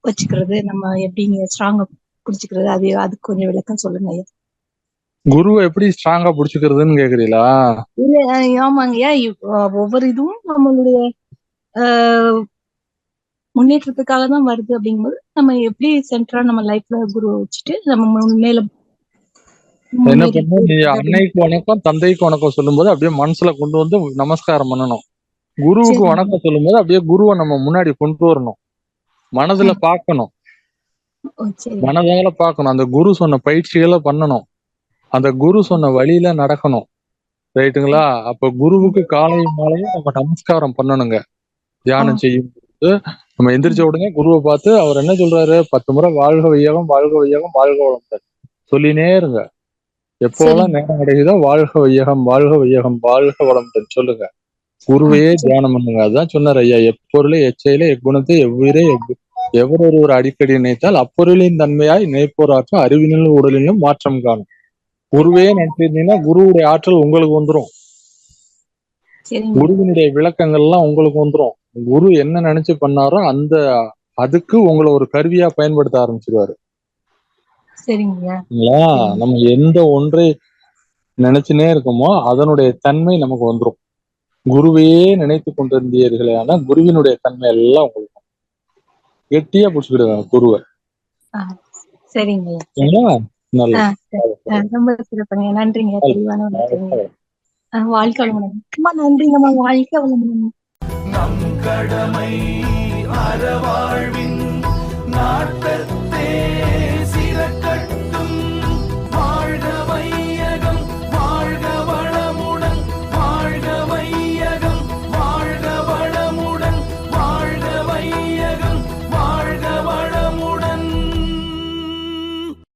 [SPEAKER 14] வச்சுக்கிறது, நம்ம எப்படிங்க ஸ்ட்ராங்கா புடிச்சுக்கிறது, அதுக்கு கொஞ்சம் விளக்கம் சொல்லுங்க ஐயா.
[SPEAKER 4] குருவை எப்படி ஸ்ட்ராங்கா புடிச்சுக்கிறதுன்னு கேக்குறீங்களா?
[SPEAKER 14] ஆமாங்க ஐயா. ஒவ்வொரு இதுவும் நம்மளுடைய முன்னேற்றத்துக்காக தான் வருது அப்படிங்கும்போது நம்ம எப்படி சென்டரா நம்ம லைஃப்ல குரு வச்சுட்டு நம்ம மேல
[SPEAKER 4] என்ன பண்ணணும், நீ அன்னைக்கு வணக்கம் தந்தைக்கு வணக்கம் சொல்லும்போது அப்படியே மனசுல கொண்டு வந்து நமஸ்காரம் பண்ணணும். குருவுக்கு வணக்கம் சொல்லும் போது அப்படியே குருவை நம்ம முன்னாடி கொண்டு வரணும், மனதுல பார்க்கணும், மனதால பார்க்கணும். அந்த குரு சொன்ன பயிற்சிகளை பண்ணணும், அந்த குரு சொன்ன வழியில நடக்கணும். ரைட்டுங்களா? அப்ப குருவுக்கு காலையும் மாலையும் நம்ம நமஸ்காரம் பண்ணணுங்க. தியானம் செய்யும் போது நம்ம எந்திரிச்ச உடனே குருவை பார்த்து அவர் என்ன சொல்றாரு, 10 முறை வாழ்க வையகம் வாழ்க வையகம் வாழ்க வளமுடன் சொல்லினே இருங்க. எப்போலாம் நேரம் கிடைக்குதோ வாழ்க வையகம் வாழ்க வையகம் வாழ்க வளமுடன் சொல்லுங்க. குருவையே தியானம் பண்ணுங்க. அதுதான் சொன்னார் ஐயா, எப்பொருளை எச்சையில எக்குணத்தை எவ்வுயிரை எவரொரு அடிக்கடி நினைத்தால் அப்பொருளின் தன்மையாய் நினைப்போராற்றும் அறிவினிலும் உடலிலும் மாற்றம் காணும். குருவையே நினைச்சிருந்தீங்கன்னா குருவுடைய ஆற்றல் உங்களுக்கு வந்துடும், குருவினுடைய விளக்கங்கள் எல்லாம் உங்களுக்கு வந்துடும். குரு என்ன நினைச்சு பண்ணாரோ அதுக்கு உங்களை ஒரு கருவியா பயன்படுத்த ஆரம்பிச்சிருவாரு. நம்ம எந்த ஒன்றை நினைச்சுனே இருக்கோமோ அதனுடைய தன்மை நமக்கு வந்துடும். குருவையே நினைத்து கொண்டிருந்தீர்களே, ஆனா குருவினுடைய தன்மை எல்லாம் உங்களுக்கு கெட்டியா பிடிச்சுக்கிடுவாங்க குருவை.
[SPEAKER 14] ரொம்ப சிறப்புங்க. நன்றிங்க. தெளிவான வாழ்க்கை வளமுடன். நன்றிங்கம்மா. வாழ்க்கை வளமுடன். நம் கடமை அறவாழ்வின் நாட்டத்தே